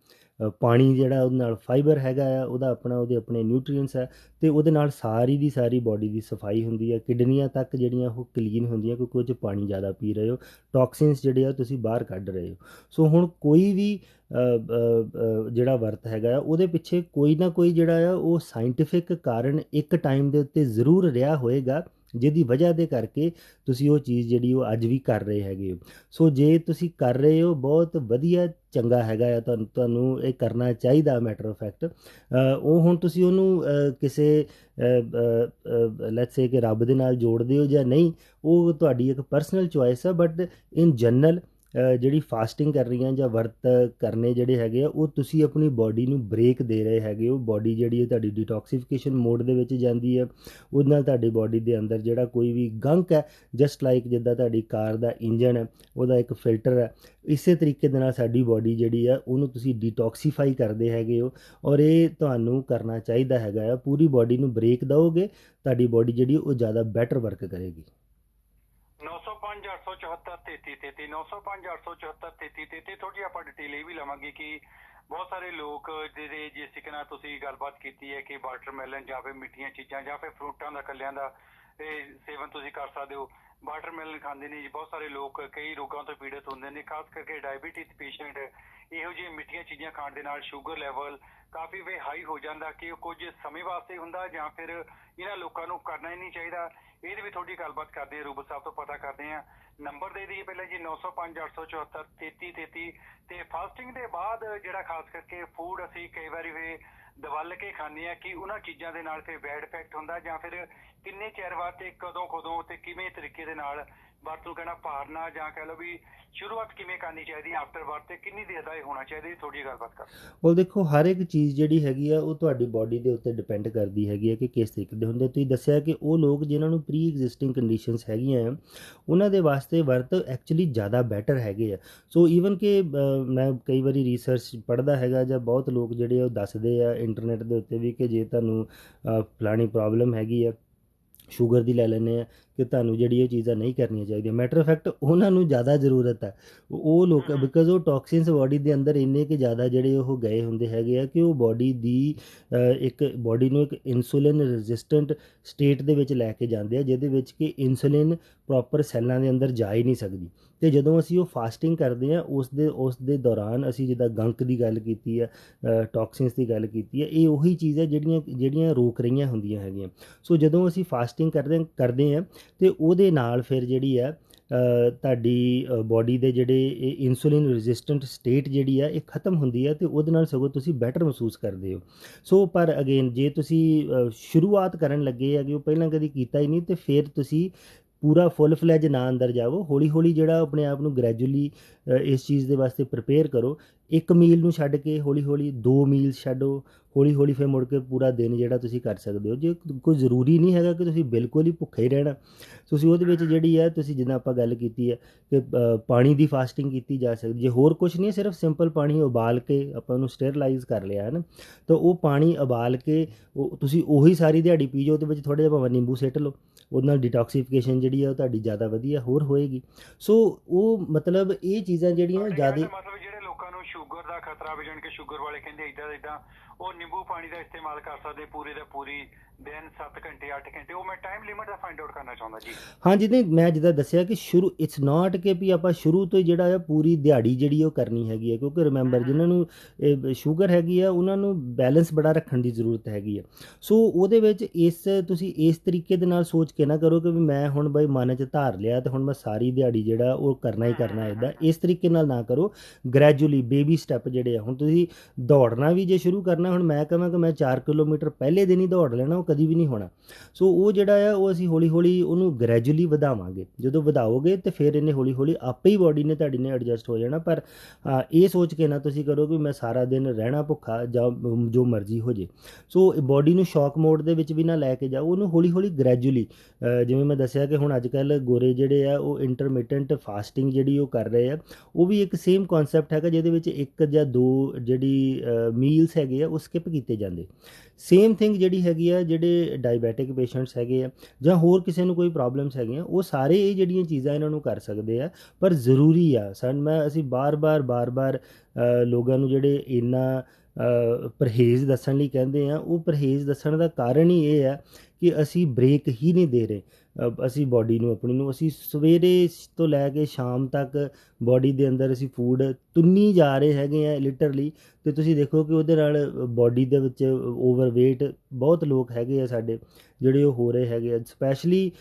ਪਾਣੀ ਜਿਹੜਾ ਉਹਦੇ ਨਾਲ ਫਾਈਬਰ ਹੈਗਾ ਆ ਉਹਦਾ ਉਹਦੇ ਆਪਣੇ ਨਿਊਟਰੀਐਂਟਸ ਹੈ, ਅਤੇ ਉਹਦੇ ਨਾਲ ਸਾਰੀ ਦੀ ਸਾਰੀ ਬਾਡੀ ਦੀ ਸਫਾਈ ਹੁੰਦੀ ਹੈ। ਕਿਡਨੀਆਂ ਤੱਕ ਜਿਹੜੀਆਂ ਉਹ ਕਲੀਨ ਹੁੰਦੀਆਂ ਕਿਉਂਕਿ ਉਹ 'ਚ ਪਾਣੀ ਜ਼ਿਆਦਾ ਪੀ ਰਹੇ ਹੋ, ਟੌਕਸਿਨਸ ਜਿਹੜੇ ਆ ਤੁਸੀਂ ਬਾਹਰ ਕੱਢ ਰਹੇ ਹੋ। ਸੋ ਹੁਣ ਕੋਈ ਵੀ ਜਿਹੜਾ ਵਰਤ ਹੈਗਾ ਆ ਉਹਦੇ ਪਿੱਛੇ ਕੋਈ ਨਾ ਕੋਈ ਜਿਹੜਾ ਆ ਉਹ ਸਾਇੰਟੀਫਿਕ ਕਾਰਨ ਇੱਕ ਟਾਈਮ ਦੇ ਉੱਤੇ ਜ਼ਰੂਰ ਰਿਹਾ ਹੋਏਗਾ, ਜਿਹਦੀ ਵਜ੍ਹਾ ਦੇ ਕਰਕੇ ਤੁਸੀਂ ਉਹ ਚੀਜ਼ ਜਿਹੜੀ ਉਹ ਅੱਜ ਵੀ ਕਰ ਰਹੇ ਹੈਗੇ ਹੋ। ਸੋ ਜੇ ਤੁਸੀਂ ਕਰ ਰਹੇ ਹੋ ਬਹੁਤ ਵਧੀਆ, ਚੰਗਾ ਹੈਗਾ ਆ, ਤੁਹਾਨੂੰ ਇਹ ਕਰਨਾ ਚਾਹੀਦਾ। ਮੈਟਰ ਆਫ ਫੈਕਟ ਉਹ ਹੁਣ ਤੁਸੀਂ ਉਹਨੂੰ ਕਿਸੇ ਲੈਟਸ ਸੇ ਕਿ ਰੱਬ ਦੇ ਨਾਲ ਜੋੜਦੇ ਹੋ ਜਾਂ ਨਹੀਂ, ਉਹ ਤੁਹਾਡੀ ਇੱਕ ਪਰਸਨਲ ਚੋਇਸ ਆ। ਬਟ ਇਨ ਜਨਰਲ ਜਿਹੜੀ ਫਾਸਟਿੰਗ ਕਰ ਰਹੀਆਂ ਜਾਂ ਵਰਤ ਕਰਨੇ ਜਿਹੜੇ ਹੈਗੇ ਆ ਉਹ ਤੁਸੀਂ ਆਪਣੀ ਬਾਡੀ ਨੂੰ ਬ੍ਰੇਕ ਦੇ ਰਹੇ ਹੈਗੇ ਹੋ। ਬਾਡੀ ਜਿਹੜੀ ਹੈ ਤੁਹਾਡੀ ਡਿਟੌਕਸੀਫਿਕੇਸ਼ਨ ਮੋਡ ਦੇ ਵਿੱਚ ਜਾਂਦੀ ਹੈ, ਉਹਦੇ ਨਾਲ ਤੁਹਾਡੀ ਬਾਡੀ ਦੇ ਅੰਦਰ ਜਿਹੜਾ ਕੋਈ ਵੀ ਗੰਕ ਹੈ, ਜਸਟ ਲਾਈਕ ਜਿੱਦਾਂ ਤੁਹਾਡੀ ਕਾਰ ਦਾ ਇੰਜਨ ਹੈ ਉਹਦਾ ਇੱਕ ਫਿਲਟਰ ਹੈ, ਇਸੇ ਤਰੀਕੇ ਦੇ ਨਾਲ ਸਾਡੀ ਬਾਡੀ ਜਿਹੜੀ ਆ ਉਹਨੂੰ ਤੁਸੀਂ ਡੀਟੌਕਸੀਫਾਈ ਕਰਦੇ ਹੈਗੇ ਹੋ। ਔਰ ਇਹ ਤੁਹਾਨੂੰ ਕਰਨਾ ਚਾਹੀਦਾ ਹੈਗਾ ਆ। ਪੂਰੀ ਬਾਡੀ ਨੂੰ ਬ੍ਰੇਕ ਦਿਓਗੇ, ਤੁਹਾਡੀ ਬਾਡੀ ਜਿਹੜੀ ਉਹ ਜ਼ਿਆਦਾ ਬੈਟਰ ਵਰਕ ਕਰੇਗੀ। 905 874 3333 905 874 3333 ਥੋੜੀ ਆਪਾਂ ਡਿਟੇਲ ਇਹ ਵੀ ਲਵਾਂਗੇ ਕਿ ਬਹੁਤ ਸਾਰੇ ਲੋਕ ਜਿਹੜੇ ਜਿਸ ਤਰੀਕੇ ਨਾਲ ਤੁਸੀਂ ਗੱਲਬਾਤ ਕੀਤੀ ਹੈ ਕਿ ਵਾਟਰਮੈਲਨ ਜਾਂ ਫਿਰ ਮਿੱਠੀਆਂ ਚੀਜ਼ਾਂ ਜਾਂ ਫਿਰ ਫਰੂਟਾਂ ਦਾ ਕੱਲਿਆਂ ਦਾ ਸੇਵਨ ਤੁਸੀਂ ਕਰ ਸਕਦੇ ਹੋ। ਵਾਟਰਮੈਲਨ ਖਾਂਦੇ ਨੇ ਜੀ ਬਹੁਤ ਸਾਰੇ ਲੋਕ, ਕਈ ਰੋਗਾਂ ਤੋਂ ਪੀੜਤ ਹੁੰਦੇ ਨੇ, ਖਾਸ ਕਰਕੇ ਡਾਇਬਟੀਜ਼ ਪੇਸ਼ੈਂਟ। ਇਹੋ ਜਿਹੀਆਂ ਮਿੱਠੀਆਂ ਚੀਜ਼ਾਂ ਖਾਣ ਦੇ ਨਾਲ ਸ਼ੂਗਰ ਲੈਵਲ ਕਾਫੀ ਵੇ ਹਾਈ ਹੋ ਜਾਂਦਾ ਕਿ ਉਹ ਕੁਝ ਸਮੇਂ ਵਾਸਤੇ ਹੁੰਦਾ ਜਾਂ ਫਿਰ ਇਹਨਾਂ ਲੋਕਾਂ ਨੂੰ ਕਰਨਾ ਹੀ ਨਹੀਂ ਚਾਹੀਦਾ। ਇਹਦੀ ਵੀ ਥੋੜੀ ਗੱਲਬਾਤ ਕਰਦੇ ਹਾਂ, ਰੂਬਲ ਸਾਹਿਬ ਤੋਂ ਪਤਾ ਕਰਦੇ ਹਾਂ। ਨੰਬਰ ਦੇ ਦਈਏ ਪਹਿਲਾਂ ਜੀ 905 874 3333। ਤੇ ਫਾਸਟਿੰਗ ਦੇ ਬਾਅਦ ਜਿਹੜਾ ਖਾਸ ਕਰਕੇ ਫੂਡ ਅਸੀਂ ਕਈ ਵਾਰੀ ਵੇ ਦਵਲ ਕੇ ਖਾਂਦੇ ਹਾਂ ਕਿ ਉਹਨਾਂ ਚੀਜ਼ਾਂ ਦੇ ਨਾਲ ਫਿਰ ਬੈਡ ਇਫੈਕਟ ਹੁੰਦਾ ਜਾਂ ਫਿਰ ਕਿੰਨੇ ਚਿਰ ਬਾਅਦ ਤੇ ਕਦੋਂ ਤੇ ਕਿਵੇਂ ਤਰੀਕੇ ਦੇ ਨਾਲ ਵਰਤ ਨੂੰ ਕਹਿਣਾ ਪਾਰਨਾ ਜਾਂ ਕਹਿ ਲਓ ਵੀ ਸ਼ੁਰੂਆਤ ਕਿਵੇਂ ਕਰਨੀ ਚਾਹੀਦੀ ਹੈ ਆਫਟਰ ਵਰਤ, ਤੇ ਕਿੰਨੀ ਦੇਰ ਦਾ ਇਹ ਹੋਣਾ ਚਾਹੀਦਾ, ਥੋੜੀ ਗੱਲਬਾਤ ਕਰ। ਉਹ ਦੇਖੋ ਹਰ ਇੱਕ ਚੀਜ਼ ਜਿਹੜੀ ਹੈਗੀ ਆ ਉਹ ਤੁਹਾਡੀ ਬਾਡੀ ਦੇ ਉੱਤੇ ਡਿਪੈਂਡ ਕਰਦੀ ਹੈਗੀ ਹੈ ਕਿ ਕਿਸ ਤਰੀਕੇ ਦੇ ਹੁੰਦੇ। ਤੁਸੀਂ ਦੱਸਿਆ ਕਿ ਉਹ ਲੋਕ ਜਿਨ੍ਹਾਂ ਨੂੰ ਪ੍ਰੀ ਐਗਜ਼ਿਸਟਿੰਗ ਕੰਡੀਸ਼ਨਸ ਹੈਗੀਆਂ ਆ ਉਹਨਾਂ ਦੇ ਵਾਸਤੇ ਵਰਤ ਐਕਚੁਅਲੀ ਜ਼ਿਆਦਾ ਬੈਟਰ ਹੈਗੇ ਆ। ਸੋ ਈਵਨ ਕਿ ਮੈਂ ਕਈ ਵਾਰੀ ਰਿਸਰਚ ਪੜ੍ਹਦਾ ਹੈਗਾ ਜਾਂ ਬਹੁਤ ਲੋਕ ਜਿਹੜੇ ਉਹ ਦੱਸਦੇ ਆ ਇੰਟਰਨੈਟ ਦੇ ਉੱਤੇ ਵੀ ਕਿ ਜੇ ਤੁਹਾਨੂੰ ਫਲਾਣੀ ਪ੍ਰੋਬਲਮ ਹੈਗੀ ਆ, ਸ਼ੂਗਰ ਦੀ ਲੈ ਲੈਂਦੇ ਆ, ਕਿ ਤੁਹਾਨੂੰ ਜਿਹੜੀ ਇਹ ਚੀਜ਼ਾਂ ਨਹੀਂ ਕਰਨੀਆਂ ਚਾਹੀਦੀਆਂ। ਮੈਟਰ ਆਫ ਫੈਕਟ ਉਹਨਾਂ ਨੂੰ ਜ਼ਿਆਦਾ ਜ਼ਰੂਰਤ ਹੈ। ਉਹ ਲੋਕ ਬਿਕਾਜ਼ ਉਹ ਟੌਕਸਿਨਸ ਬਾਡੀ ਦੇ ਅੰਦਰ ਇੰਨੇ ਕਿ ਜ਼ਿਆਦਾ ਜਿਹੜੇ ਉਹ ਗਏ ਹੁੰਦੇ ਹੈਗੇ ਆ ਕਿ ਉਹ ਬਾਡੀ ਦੀ ਇੱਕ ਬਾਡੀ ਨੂੰ ਇੱਕ ਇਨਸੂਲਿਨ ਰੈਜ਼ਿਸਟੈਂਟ ਸਟੇਟ ਦੇ ਵਿੱਚ ਲੈ ਕੇ ਜਾਂਦੇ ਆ, ਜਿਹਦੇ ਵਿੱਚ ਕਿ ਇਨਸੂਲਿਨ ਪ੍ਰੋਪਰ ਸੈੱਲਾਂ ਦੇ ਅੰਦਰ ਜਾ ਹੀ ਨਹੀਂ ਸਕਦੀ। ਅਤੇ ਜਦੋਂ ਅਸੀਂ ਉਹ ਫਾਸਟਿੰਗ ਕਰਦੇ ਹਾਂ ਉਸ ਦੇ ਦੌਰਾਨ ਅਸੀਂ ਜਿੱਦਾਂ ਗੰਕ ਦੀ ਗੱਲ ਕੀਤੀ ਹੈ, ਟੌਕਸਿਨਸ ਦੀ ਗੱਲ ਕੀਤੀ ਹੈ, ਇਹ ਉਹੀ ਚੀਜ਼ ਹੈ ਜਿਹੜੀਆਂ ਰੋਕ ਰਹੀਆਂ ਹੁੰਦੀਆਂ ਹੈਗੀਆਂ। ਸੋ ਜਦੋਂ ਅਸੀਂ ਫਾਸਟਿੰਗ ਕਰਦੇ ਹਾਂ ਅਤੇ ਉਹਦੇ ਨਾਲ ਫਿਰ ਜਿਹੜੀ ਹੈ ਤੁਹਾਡੀ ਬਾਡੀ ਦੇ ਜਿਹੜੇ ਇਨਸੂਲਿਨ ਰੈਜ਼ਿਸਟੈਂਟ ਸਟੇਟ ਜਿਹੜੀ ਆ ਇਹ ਖਤਮ ਹੁੰਦੀ ਹੈ ਅਤੇ ਉਹਦੇ ਨਾਲ ਸਗੋਂ ਤੁਸੀਂ ਬੈਟਰ ਮਹਿਸੂਸ ਕਰਦੇ ਹੋ। ਸੋ ਪਰ ਅਗੇਨ ਜੇ ਤੁਸੀਂ ਸ਼ੁਰੂਆਤ ਕਰਨ ਲੱਗੇ ਹੈਗੇ ਉਹ ਪਹਿਲਾਂ ਕਦੀ ਕੀਤਾ ਹੀ ਨਹੀਂ, ਅਤੇ ਫਿਰ ਤੁਸੀਂ ਪੂਰਾ ਫੁੱਲ ਫਲੈਜ ਨਾ ਅੰਦਰ ਜਾਵੋ, ਹੌਲੀ ਹੌਲੀ ਜਿਹੜਾ ਆਪਣੇ ਆਪ ਨੂੰ ਗ੍ਰੈਜੂਅਲੀ ਇਸ ਚੀਜ਼ ਦੇ ਵਾਸਤੇ ਪ੍ਰਿਪੇਅਰ ਕਰੋ। ਇੱਕ ਮੀਲ ਨੂੰ ਛੱਡ ਕੇ ਹੌਲੀ ਹੌਲੀ 2 ਮੀਲ ਛੱਡੋ, ਹੌਲੀ ਹੌਲੀ ਫਿਰ ਮੁੜ ਕੇ ਪੂਰਾ ਦਿਨ ਜਿਹੜਾ ਤੁਸੀਂ ਕਰ ਸਕਦੇ ਹੋ। ਜੇ ਕੋਈ ਜ਼ਰੂਰੀ ਨਹੀਂ ਹੈਗਾ ਕਿ ਤੁਸੀਂ ਬਿਲਕੁਲ ਹੀ ਭੁੱਖੇ ਹੀ ਰਹਿਣਾ, ਤੁਸੀਂ ਉਹਦੇ ਵਿੱਚ ਜਿਹੜੀ ਹੈ ਤੁਸੀਂ ਜਿੱਦਾਂ ਆਪਾਂ ਗੱਲ ਕੀਤੀ ਹੈ ਕਿ ਪਾਣੀ ਦੀ ਫਾਸਟਿੰਗ ਕੀਤੀ ਜਾ ਸਕਦੀ। ਜੇ ਹੋਰ ਕੁਛ ਨਹੀਂ, ਸਿਰਫ ਸਿੰਪਲ ਪਾਣੀ ਉਬਾਲ ਕੇ ਆਪਾਂ ਉਹਨੂੰ ਸਟੇਰਲਾਈਜ਼ ਕਰ ਲਿਆ ਹੈ ਨਾ, ਤਾਂ ਉਹ ਪਾਣੀ ਉਬਾਲ ਕੇ ਤੁਸੀਂ ਉਹੀ ਸਾਰੀ ਦਿਹਾੜੀ ਪੀ ਜਾਓ। ਉਹਦੇ ਵਿੱਚ ਥੋੜ੍ਹਾ ਜਿਹਾ ਭਾਵੇਂ ਨਿੰਬੂ ਸਿੱਟ ਲਓ, ਉਹਦੇ ਨਾਲ ਡਿਟੌਕਸੀਫਿਕੇਸ਼ਨ ਜਿਹੜੀ ਆ ਉਹ ਤੁਹਾਡੀ ਜ਼ਿਆਦਾ ਵਧੀਆ ਹੋਰ ਹੋਏਗੀ। ਸੋ ਉਹ ਮਤਲਬ ਇਹ ਚੀਜ਼ਾਂ ਜਿਹੜੀਆਂ ਜ਼ਿਆਦਾ ਮਤਲਬ ਜਿਹੜੇ ਲੋਕਾਂ ਨੂੰ ਸ਼ੂਗਰ ਦਾ ਖਤਰਾ ਵੀ, ਜਾਣ ਕੇ ਸ਼ੂਗਰ ਵਾਲੇ ਕਹਿੰਦੇ ਇਦਾਂ ਇਦਾਂ ਉਹ ਨਿੰਬੂ ਪਾਣੀ ਦਾ ਇਸਤੇਮਾਲ ਕਰ ਸਕਦੇ ਪੂਰੇ ਦਾ ਪੂਰੀ ਦਿਨ 7 ਘੰਟੇ 8 ਘੰਟੇ। ਉਹ ਮੈਂ ਟਾਈਮ ਲਿਮਿਟ ਦਾ ਫਾਈਂਡ ਆਊਟ ਕਰਨਾ ਚਾਹੁੰਦਾ ਜੀ। ਹਾਂਜੀ, ਨਹੀਂ ਮੈਂ ਜਿੱਦਾਂ ਦੱਸਿਆ ਕਿ ਸ਼ੁਰੂ ਇਟਸ ਨਾਟ ਕਿ ਵੀ ਆਪਾਂ ਸ਼ੁਰੂ ਤੋਂ ਹੀ ਜਿਹੜਾ ਆ ਪੂਰੀ ਦਿਹਾੜੀ ਜਿਹੜੀ ਉਹ ਕਰਨੀ ਹੈਗੀ ਹੈ, ਕਿਉਂਕਿ ਰਿਮੈਂਬਰ ਜਿਨ੍ਹਾਂ ਨੂੰ ਸ਼ੂਗਰ ਹੈਗੀ ਆ ਉਹਨਾਂ ਨੂੰ ਬੈਲੈਂਸ ਬੜਾ ਰੱਖਣ ਦੀ ਜ਼ਰੂਰਤ ਹੈਗੀ ਆ। ਸੋ ਉਹਦੇ ਵਿੱਚ ਤੁਸੀਂ ਇਸ ਤਰੀਕੇ ਦੇ ਨਾਲ ਸੋਚ ਕੇ ਨਾ ਕਰੋ ਕਿ ਵੀ ਮੈਂ ਹੁਣ ਬਈ ਮਨ 'ਚ ਧਾਰ ਲਿਆ ਤੇ ਹੁਣ ਮੈਂ ਸਾਰੀ ਦਿਹਾੜੀ ਜਿਹੜਾ ਉਹ ਕਰਨਾ ਹੀ ਕਰਨਾ। ਇੱਦਾਂ ਇਸ ਤਰੀਕੇ ਨਾਲ ਨਾ ਕਰੋ, ਗ੍ਰੈਜੂਅਲੀ ਬੇਬੀ ਸਟੈਪ ਜਿਹੜੇ ਆ। ਹੁਣ ਤੁਸੀਂ ਦੌੜਨਾ ਵੀ ਜੇ ਸ਼ੁਰੂ ਕਰਨਾ, ਹੁਣ ਮੈਂ ਕਹਾਂ ਕਿ ਮੈਂ 4 ਕਿਲੋਮੀਟਰ ਪਹਿਲੇ ਦਿਨ ਹੀ ਦੌੜ ਲੈਣਾ, ਉਹ ਕਦੀ ਵੀ ਨਹੀਂ ਹੋਣਾ। ਸੋ ਉਹ ਜਿਹੜਾ ਆ ਉਹ ਅਸੀਂ ਹੌਲੀ ਹੌਲੀ ਉਹਨੂੰ ਗ੍ਰੈਜੂਅਲੀ ਵਧਾਵਾਂਗੇ। ਜਦੋਂ ਵਧਾਓਗੇ ਤੇ ਫਿਰ ਇਹਨੇ ਹੌਲੀ ਹੌਲੀ ਆਪੇ ਹੀ ਬਾਡੀ ਨੇ ਤੁਹਾਡੀ ਨੇ ਐਡਜਸਟ ਹੋ ਜਾਣਾ। ਪਰ ਇਹ ਸੋਚ ਕੇ ਨਾ ਤੁਸੀਂ ਕਰੋ ਕਿ ਮੈਂ ਸਾਰਾ ਦਿਨ ਰਹਿਣਾ ਭੁੱਖਾ ਜਾਂ ਜੋ ਮਰਜ਼ੀ ਹੋ ਜੇ। ਸੋ ਬਾਡੀ ਨੂੰ ਸ਼ੌਕ ਮੋਡ ਦੇ ਵਿੱਚ ਵੀ ਨਾ ਲੈ ਕੇ ਜਾਓ, ਉਹਨੂੰ ਹੌਲੀ ਹੌਲੀ ਗ੍ਰੈਜੂਅਲੀ, ਜਿਵੇਂ ਮੈਂ ਦੱਸਿਆ ਕਿ ਹੁਣ ਅੱਜ ਕੱਲ੍ਹ ਗੋਰੇ ਜਿਹੜੇ ਆ ਉਹ ਇੰਟਰਮਿਟੈਂਟ ਫਾਸਟਿੰਗ ਜਿਹੜੀ ਉਹ ਕਰ ਰਹੇ ਆ। ਉਹ ਵੀ ਇੱਕ ਸੇਮ ਕਨਸੈਪਟ ਹੈਗਾ ਜਿਹਦੇ ਵਿੱਚ 1 ਜਾਂ 2 ਜਿਹੜੀ ਮੀਲਸ ਹੈਗੇ ਆ ਉਹ ਸਕਿਪ ਕੀਤੇ ਜਾਂਦੇ। ਸੇਮ ਥਿੰਗ ਜਿਹੜੀ ਹੈਗੀ ਆ, ਜਿਹੜੇ ਡਾਇਬੈਟਿਕ ਪੇਸ਼ੈਂਟਸ ਹੈਗੇ ਆ ਜਾਂ ਹੋਰ ਕਿਸੇ ਨੂੰ ਕੋਈ ਪ੍ਰੋਬਲਮਸ ਹੈਗੀਆਂ, ਉਹ ਸਾਰੇ ਇਹ ਜਿਹੜੀਆਂ ਚੀਜ਼ਾਂ ਇਹਨਾਂ ਨੂੰ ਕਰ ਸਕਦੇ ਆ। ਪਰ ਜ਼ਰੂਰੀ ਆ ਅਸੀਂ ਬਾਰ-ਬਾਰ ਲੋਕਾਂ ਨੂੰ ਜਿਹੜੇ ਇੰਨਾ ਪਰਹੇਜ਼ ਦੱਸਣ ਲਈ ਕਹਿੰਦੇ ਆ, ਉਹ ਪਰਹੇਜ਼ ਦੱਸਣ ਦਾ ਕਾਰਨ ਹੀ ਇਹ ਆ ਕਿ ਅਸੀਂ ਬ੍ਰੇਕ ਹੀ ਨਹੀਂ ਦੇ ਰਹੇ। ਅਸੀਂ ਬਾਡੀ ਨੂੰ ਆਪਣੀ ਨੂੰ ਅਸੀਂ ਸਵੇਰੇ ਤੋਂ ਲੈ ਕੇ ਸ਼ਾਮ ਤੱਕ ਬਾਡੀ ਦੇ ਅੰਦਰ ਅਸੀਂ ਫੂਡ ਤੁੰਨੀ ਜਾ ਰਹੇ ਹੈਗੇ ਆ ਲਿਟਰਲੀ। ਅਤੇ ਤੁਸੀਂ ਦੇਖੋ ਕਿ ਉਹਦੇ ਨਾਲ ਬਾਡੀ ਦੇ ਵਿੱਚ ਓਵਰਵੇਟ ਬਹੁਤ ਲੋਕ ਹੈਗੇ ਆ ਸਾਡੇ ਜਿਹੜੇ ਉਹ ਹੋ ਰਹੇ ਹੈਗੇ ਆ। ਸਪੈਸ਼ਲੀ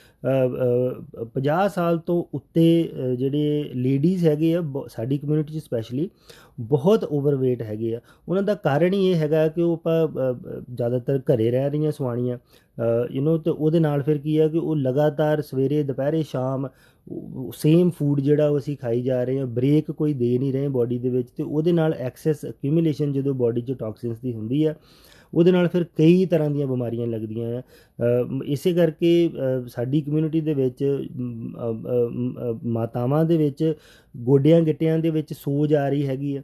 50 ਸਾਲ ਤੋਂ ਉੱਤੇ ਜਿਹੜੇ ਲੇਡੀਜ਼ ਹੈਗੇ ਆ ਸਾਡੀ ਕਮਿਊਨਿਟੀ 'ਚ ਸਪੈਸ਼ਲੀ ਬਹੁਤ ਓਵਰਵੇਟ ਹੈਗੇ ਆ। ਉਹਨਾਂ ਦਾ ਕਾਰਨ ਹੀ ਇਹ ਹੈਗਾ ਕਿ ਉਹ ਆਪਾਂ ਜ਼ਿਆਦਾਤਰ ਘਰੇ ਰਹਿ ਰਹੀਆਂ ਸੁਆਣੀਆਂ ਅਤੇ ਉਹਦੇ ਨਾਲ ਫਿਰ ਕੀ ਆ ਕਿ ਉਹ ਲਗਾਤਾਰ ਸਵੇਰੇ ਦੁਪਹਿਰੇ ਸ਼ਾਮ ਸੇਮ ਫੂਡ ਜਿਹੜਾ ਉਹ ਅਸੀਂ ਖਾਈ ਜਾ ਰਹੇ ਹਾਂ, ਬ੍ਰੇਕ ਕੋਈ ਦੇ ਨਹੀਂ ਰਹੇ ਬਾਡੀ ਦੇ ਵਿੱਚ। ਅਤੇ ਉਹਦੇ ਨਾਲ ਐਕਸੈਸ ਅਕਿਊਮੂਲੇਸ਼ਨ ਜਦੋਂ ਬਾਡੀ 'ਚ ਟੌਕਸਿਨਸ ਦੀ ਹੁੰਦੀ ਆ, ਉਹਦੇ ਨਾਲ ਫਿਰ ਕਈ ਤਰ੍ਹਾਂ ਦੀਆਂ ਬਿਮਾਰੀਆਂ ਲੱਗਦੀਆਂ ਆ। ਇਸੇ ਕਰਕੇ ਸਾਡੀ ਕਮਿਊਨਿਟੀ ਦੇ ਵਿੱਚ ਮਾਤਾਵਾਂ ਦੇ ਵਿੱਚ ਗੋਡਿਆਂ ਗਿੱਟਿਆਂ ਦੇ ਵਿੱਚ ਸੋਜ ਆ ਰਹੀ ਹੈਗੀ ਆ।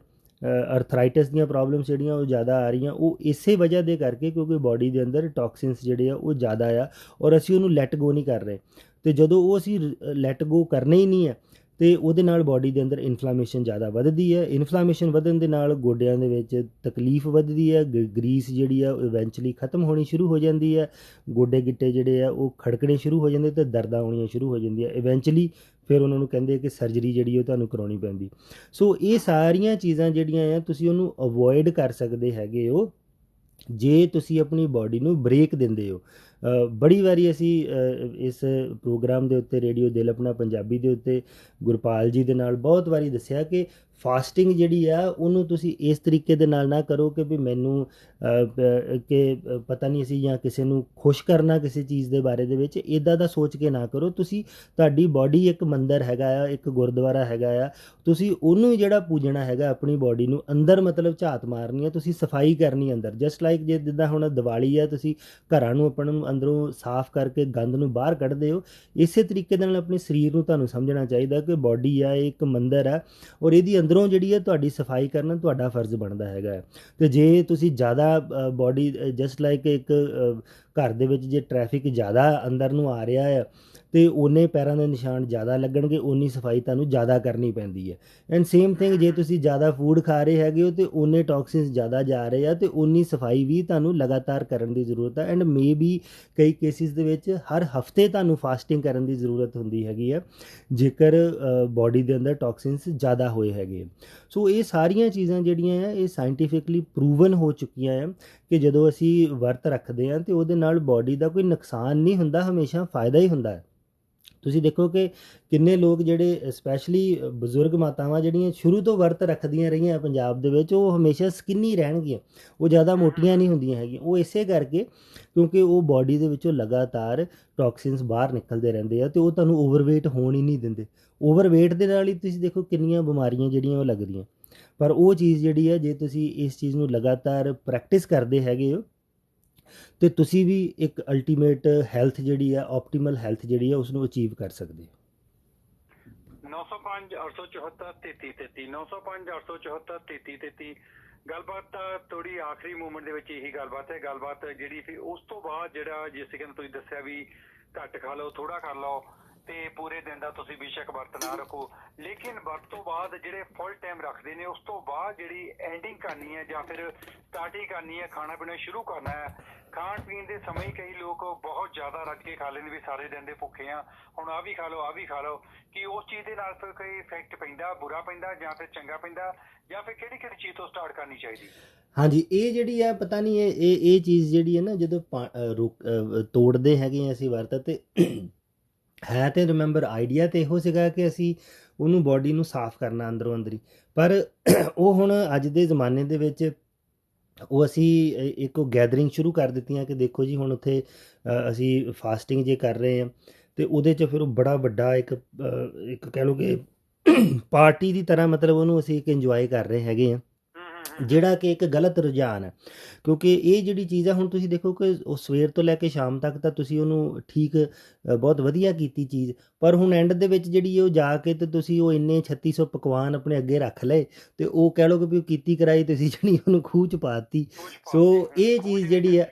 ਅਰਥਰਾਈਟਸ ਦੀਆਂ ਪ੍ਰੋਬਲਮਸ ਜਿਹੜੀਆਂ ਉਹ ਜ਼ਿਆਦਾ ਆ ਰਹੀਆਂ, ਉਹ ਇਸੇ ਵਜ੍ਹਾ ਦੇ ਕਰਕੇ ਕਿਉਂਕਿ ਬਾਡੀ ਦੇ ਅੰਦਰ ਟੌਕਸਿਨਸ ਜਿਹੜੇ ਆ ਉਹ ਜ਼ਿਆਦਾ ਆ ਔਰ ਅਸੀਂ ਉਹਨੂੰ ਲੈਟ ਗੋ ਨਹੀਂ ਕਰ ਰਹੇ। ਅਤੇ ਜਦੋਂ ਉਹ ਅਸੀਂ ਲੈਟ ਗੋ ਕਰਨੇ ਹੀ ਨਹੀਂ ਹੈ ਅਤੇ ਉਹਦੇ ਨਾਲ ਬਾਡੀ ਦੇ ਅੰਦਰ ਇਨਫਲਾਮੇਸ਼ਨ ਜ਼ਿਆਦਾ ਵੱਧਦੀ ਹੈ। ਇਨਫਲਾਮੇਸ਼ਨ ਵਧਣ ਦੇ ਨਾਲ ਗੋਡਿਆਂ ਦੇ ਵਿੱਚ ਤਕਲੀਫ ਵੱਧਦੀ ਹੈ, ਗਰੀਸ ਜਿਹੜੀ ਆ ਉਹ ਇਵੈਂਚੁਅਲੀ ਖਤਮ ਹੋਣੀ ਸ਼ੁਰੂ ਹੋ ਜਾਂਦੀ ਹੈ। ਗੋਡੇ ਗਿੱਟੇ ਜਿਹੜੇ ਆ ਉਹ ਖੜਕਣੇ ਸ਼ੁਰੂ ਹੋ ਜਾਂਦੇ ਅਤੇ ਦਰਦਾਂ ਆਉਣੀਆਂ ਸ਼ੁਰੂ ਹੋ ਜਾਂਦੀਆਂ। ਇਵੈਂਚੁਅਲੀ ਫਿਰ ਉਹਨਾਂ ਨੂੰ ਕਹਿੰਦੇ ਕਿ ਸਰਜਰੀ ਜਿਹੜੀ ਉਹ ਤੁਹਾਨੂੰ ਕਰਾਉਣੀ ਪੈਂਦੀ। ਸੋ ਇਹ ਸਾਰੀਆਂ ਚੀਜ਼ਾਂ ਜਿਹੜੀਆਂ ਆ ਤੁਸੀਂ ਉਹਨੂੰ ਅਵੋਇਡ ਕਰ ਸਕਦੇ ਹੈਗੇ ਹੋ ਜੇ ਤੁਸੀਂ ਆਪਣੀ ਬਾਡੀ ਨੂੰ ਬ੍ਰੇਕ ਦਿੰਦੇ ਹੋ। ਬੜੀ ਵਾਰੀ ਅਸੀਂ ਇਸ ਪ੍ਰੋਗਰਾਮ ਦੇ ਉੱਤੇ ਰੇਡੀਓ ਦਿਲ ਆਪਣਾ ਪੰਜਾਬੀ ਦੇ ਉੱਤੇ ਗੁਰਪਾਲ ਜੀ ਦੇ ਨਾਲ ਬਹੁਤ ਵਾਰੀ ਦੱਸਿਆ ਕਿ ਫਾਸਟਿੰਗ ਜਿਹੜੀ ਆ ਉਹਨੂੰ ਤੁਸੀਂ ਇਸ ਤਰੀਕੇ ਦੇ ਨਾਲ ਨਾ ਕਰੋ ਕਿ ਵੀ ਮੈਨੂੰ ਕਿ ਪਤਾ ਨਹੀਂ ਅਸੀਂ ਜਾਂ ਕਿਸੇ ਨੂੰ ਖੁਸ਼ ਕਰਨਾ ਕਿਸੇ ਚੀਜ਼ ਦੇ ਬਾਰੇ ਦੇ ਵਿੱਚ, ਇੱਦਾਂ ਦਾ ਸੋਚ ਕੇ ਨਾ ਕਰੋ। ਤੁਸੀਂ ਤੁਹਾਡੀ ਬਾਡੀ ਇੱਕ ਮੰਦਰ ਹੈਗਾ ਆ, ਇੱਕ ਗੁਰਦੁਆਰਾ ਹੈਗਾ ਆ, ਤੁਸੀਂ ਉਹਨੂੰ ਜਿਹੜਾ ਪੂਜਣਾ ਹੈਗਾ ਆਪਣੀ ਬਾਡੀ ਨੂੰ ਅੰਦਰ ਮਤਲਬ ਝਾਤ ਮਾਰਨੀ ਹੈ, ਤੁਸੀਂ ਸਫਾਈ ਕਰਨੀ ਅੰਦਰ। ਜਸਟ ਲਾਈਕ ਜਿੱਦਾਂ ਹੁਣ ਦੀਵਾਲੀ ਆ, ਤੁਸੀਂ ਘਰਾਂ ਨੂੰ ਆਪਣਾ ਨੂੰ ਅੰਦਰੋਂ ਸਾਫ਼ ਕਰਕੇ ਗੰਦ ਨੂੰ ਬਾਹਰ ਕੱਢਦੇ ਹੋ, ਇਸੇ ਤਰੀਕੇ ਦੇ ਨਾਲ ਆਪਣੇ ਸਰੀਰ ਨੂੰ ਤੁਹਾਨੂੰ ਸਮਝਣਾ ਚਾਹੀਦਾ ਕਿ ਬਾਡੀ ਆ ਇੱਕ ਮੰਦਰ ਆ ਔਰ ਇਹਦੀ ਅੰਦਰੋਂ ਜਿਹੜੀ ਹੈ ਤੁਹਾਡੀ ਸਫਾਈ ਕਰਨਾ ਤੁਹਾਡਾ ਫਰਜ਼ ਬਣਦਾ ਹੈਗਾ। ਅਤੇ ਜੇ ਤੁਸੀਂ ਜ਼ਿਆਦਾ ਬਾਡੀ ਜਸਟ ਲਾਈਕ ਇੱਕ ਘਰ ਦੇ ਵਿੱਚ ਜੇ ਟ੍ਰੈਫਿਕ ਜ਼ਿਆਦਾ ਅੰਦਰ ਨੂੰ ਆ ਰਿਹਾ ਆ ਅਤੇ ਓਨੇ ਪੈਰਾਂ ਦੇ ਨਿਸ਼ਾਨ ਜ਼ਿਆਦਾ ਲੱਗਣਗੇ, ਓਨੀ ਸਫਾਈ ਤੁਹਾਨੂੰ ਜ਼ਿਆਦਾ ਕਰਨੀ ਪੈਂਦੀ ਹੈ। ਐਂਡ ਸੇਮ ਥਿੰਗ ਜੇ ਤੁਸੀਂ ਜ਼ਿਆਦਾ ਫੂਡ ਖਾ ਰਹੇ ਹੈਗੇ ਹੋ ਅਤੇ ਓਨੇ ਟੌਕਸਿਨਸ ਜ਼ਿਆਦਾ ਜਾ ਰਹੇ ਆ ਅਤੇ ਓਨੀ ਸਫਾਈ ਵੀ ਤੁਹਾਨੂੰ ਲਗਾਤਾਰ ਕਰਨ ਦੀ ਜ਼ਰੂਰਤ ਹੈ। ਐਂਡ ਮੇ ਬੀ ਕਈ ਕੇਸਿਸ ਦੇ ਵਿੱਚ ਹਰ ਹਫਤੇ ਤੁਹਾਨੂੰ ਫਾਸਟਿੰਗ ਕਰਨ ਦੀ ਜ਼ਰੂਰਤ ਹੁੰਦੀ ਹੈਗੀ ਆ ਜੇਕਰ ਬਾਡੀ ਦੇ ਅੰਦਰ ਟੌਕਸਿਨਸ ਜ਼ਿਆਦਾ ਹੋਏ ਹੈਗੇ। ਸੋ ਇਹ ਸਾਰੀਆਂ ਚੀਜ਼ਾਂ ਜਿਹੜੀਆਂ ਆ ਇਹ ਸਾਇੰਟੀਫਿਕਲੀ ਪ੍ਰੂਵਨ ਹੋ ਚੁੱਕੀਆਂ ਆ ਕਿ ਜਦੋਂ ਅਸੀਂ ਵਰਤ ਰੱਖਦੇ ਹਾਂ ਅਤੇ ਉਹਦੇ ਨਾਲ ਬਾਡੀ ਦਾ ਕੋਈ ਨੁਕਸਾਨ ਨਹੀਂ ਹੁੰਦਾ, ਹਮੇਸ਼ਾ ਫਾਇਦਾ ਹੀ ਹੁੰਦਾ ਹੈ। ਤੁਸੀਂ ਦੇਖੋ ਕਿ ਕਿੰਨੇ ਲੋਕ ਜਿਹੜੇ ਸਪੈਸ਼ਲੀ ਬਜ਼ੁਰਗ ਮਾਤਾਵਾਂ ਜਿਹੜੀਆਂ ਸ਼ੁਰੂ ਤੋਂ ਵਰਤ ਰੱਖਦੀਆਂ ਰਹੀਆਂ ਪੰਜਾਬ ਦੇ ਵਿੱਚ, ਉਹ ਹਮੇਸ਼ਾ ਸਕਿੰਨੀ ਰਹਿਣਗੀਆਂ, ਉਹ ਜ਼ਿਆਦਾ ਮੋਟੀਆਂ ਨਹੀਂ ਹੁੰਦੀਆਂ ਹੈਗੀਆਂ। ਉਹ ਇਸੇ ਕਰਕੇ ਕਿਉਂਕਿ ਉਹ ਬਾਡੀ ਦੇ ਵਿੱਚੋਂ ਲਗਾਤਾਰ ਟੌਕਸਿਨਸ ਬਾਹਰ ਨਿਕਲਦੇ ਰਹਿੰਦੇ ਆ, ਅਤੇ ਉਹ ਤੁਹਾਨੂੰ ਓਵਰਵੇਟ ਹੋਣ ਹੀ ਨਹੀਂ ਦਿੰਦੇ। ਓਵਰਵੇਟ ਦੇ ਨਾਲ ਹੀ ਤੁਸੀਂ ਦੇਖੋ ਕਿੰਨੀਆਂ ਬਿਮਾਰੀਆਂ ਜਿਹੜੀਆਂ ਉਹ ਲੱਗਦੀਆਂ। ਪਰ ਉਹ ਚੀਜ਼ ਜਿਹੜੀ ਹੈ, ਜੇ ਤੁਸੀਂ ਇਸ ਚੀਜ਼ ਨੂੰ ਲਗਾਤਾਰ ਪ੍ਰੈਕਟਿਸ ਕਰਦੇ ਹੈਗੇ ਹੋ, ਤੇ ਤੁਸੀਂ ਵੀ ਇੱਕ ਅਲਟੀਮੇਟ ਹੈਲਥ ਜਿਹੜੀ ਆ, ਆਪਟੀਮਲ ਹੈਲਥ ਜਿਹੜੀ ਆ, ਉਸ ਨੂੰ ਅਚੀਵ ਕਰ ਸਕਦੇ ਹੋ। 905 874 3333 905 874 3333 ਗੱਲਬਾਤ ਥੋੜੀ ਆਖਰੀ ਮੂਮੈਂਟ ਦੇ ਵਿੱਚ ਇਹੀ ਗੱਲਬਾਤ ਹੈ। ਗੱਲਬਾਤ ਜਿਹੜੀ ਫਿਰ ਉਸ ਤੋਂ ਬਾਅਦ ਜਿਹੜਾ ਜਿਸ ਤਰੀਕੇ ਨਾਲ ਤੁਸੀਂ ਦੱਸਿਆ ਵੀ ਘੱਟ ਖਾ ਲਓ, ਥੋੜਾ ਖਾ ਲਓ, ਤੇ ਪੂਰੇ ਦਿਨ ਦਾ ਤੁਸੀਂ ਬੇਸ਼ੱਕ ਵਰਤ ਨਾ ਰੱਖੋ, ਲੇਕਿਨ ਵਰਤ ਤੋਂ ਬਾਅਦ ਜਿਹੜੇ ਫੁੱਲ ਟਾਈਮ ਰੱਖਦੇ ਨੇ, ਉਸ ਤੋਂ ਬਾਅਦ ਜਿਹੜੀ ਐਂਡਿੰਗ ਕਰਨੀ ਹੈ ਜਾਂ ਫਿਰ ਸਟਾਰਟਿੰਗ ਕਰਨੀ ਹੈ, ਖਾਣਾ ਪੀਣਾ ਸ਼ੁਰੂ ਕਰਨਾ ਹੈ। ਖਾਣ ਪੀਣ ਦੇ ਸਮੇਂ ਕਈ ਲੋਕ ਬਹੁਤ ਜ਼ਿਆਦਾ ਰੱਜ ਕੇ ਖਾ ਲੈਂਦੇ ਵੀ ਸਾਰੇ ਦਿਨ ਦੇ ਭੁੱਖੇ ਆ, ਹੁਣ ਆਹ ਵੀ ਖਾ ਲਓ, ਆਹ ਵੀ ਖਾ ਲਓ। ਕਿ ਉਸ ਚੀਜ਼ ਦੇ ਨਾਲ ਫਿਰ ਕੋਈ ਇਫੈਕਟ ਪੈਂਦਾ, ਬੁਰਾ ਪੈਂਦਾ ਜਾਂ ਫਿਰ ਚੰਗਾ ਪੈਂਦਾ, ਜਾਂ ਫਿਰ ਕਿਹੜੀ ਕਿਹੜੀ ਚੀਜ਼ ਤੋਂ ਸਟਾਰਟ ਕਰਨੀ ਚਾਹੀਦੀ? ਹਾਂਜੀ, ਇਹ ਜਿਹੜੀ ਹੈ ਪਤਾ ਨਹੀਂ, ਇਹ ਚੀਜ਼ ਜਿਹੜੀ ਹੈ ਨਾ, ਜਦੋਂ ਤੋੜਦੇ ਹੈਗੇ ਹਾਂ ਅਸੀਂ ਵਰਤ, ਤੇ ਹੈ ਤੇ ਰਿਮੈਂਬਰ ਆਈਡੀਆ ਤੇ ਇਹੋ ਸੀਗਾ ਕਿ ਅਸੀਂ ਉਹਨੂੰ ਬਾਡੀ ਨੂੰ ਸਾਫ਼ ਕਰਨਾ ਅੰਦਰੋਂ ਅੰਦਰੀ। ਪਰ ਉਹ ਹੁਣ ਅੱਜ ਦੇ ਜ਼ਮਾਨੇ ਦੇ ਵਿੱਚ ਉਹ ਅਸੀਂ ਇੱਕ ਗੈਦਰਿੰਗ ਸ਼ੁਰੂ ਕਰ ਦਿੱਤੀਆਂ ਕਿ ਦੇਖੋ ਜੀ, ਹੁਣ ਉੱਥੇ ਅਸੀਂ ਫਾਸਟਿੰਗ ਜੇ ਕਰ ਰਹੇ ਹਾਂ, ਅਤੇ ਉਹਦੇ 'ਚ ਫਿਰ ਉਹ ਬੜਾ ਵੱਡਾ ਇੱਕ ਕਹਿ ਲਓ ਕਿ ਪਾਰਟੀ ਦੀ ਤਰ੍ਹਾਂ, ਮਤਲਬ ਉਹਨੂੰ ਅਸੀਂ ਇੱਕ ਇੰਜੋਏ ਕਰ ਰਹੇ ਹੈਗੇ ਹਾਂ, ਜਿਹੜਾ ਕਿ ਇੱਕ ਗਲਤ ਰੁਝਾਨ ਹੈ। ਕਿਉਂਕਿ ਇਹ ਜਿਹੜੀ ਚੀਜ਼ ਹੈ, ਹੁਣ ਤੁਸੀਂ ਦੇਖੋ ਕਿ ਉਹ ਸਵੇਰ ਤੋਂ ਲੈ ਕੇ ਸ਼ਾਮ ਤੱਕ ਤਾਂ ਤੁਸੀਂ ਉਹਨੂੰ ਠੀਕ, ਬਹੁਤ ਵਧੀਆ ਕੀਤੀ ਚੀਜ਼, ਪਰ ਹੁਣ ਐਂਡ ਦੇ ਵਿੱਚ ਜਿਹੜੀ ਉਹ ਜਾ ਕੇ ਤੇ ਤੁਸੀਂ ਉਹ ਇੰਨੇ 3600 ਪਕਵਾਨ ਆਪਣੇ ਅੱਗੇ ਰੱਖ ਲਏ, ਤੇ ਉਹ ਕਹਿ ਲਓ ਕਿ ਵੀ ਉਹ ਕੀਤੀ ਕਰਾਈ ਤੁਸੀਂ ਜਿਹੜੀ ਉਹਨੂੰ ਖੂਹ 'ਚ ਪਾਤੀ। ਸੋ ਇਹ ਚੀਜ਼ ਜਿਹੜੀ ਹੈ,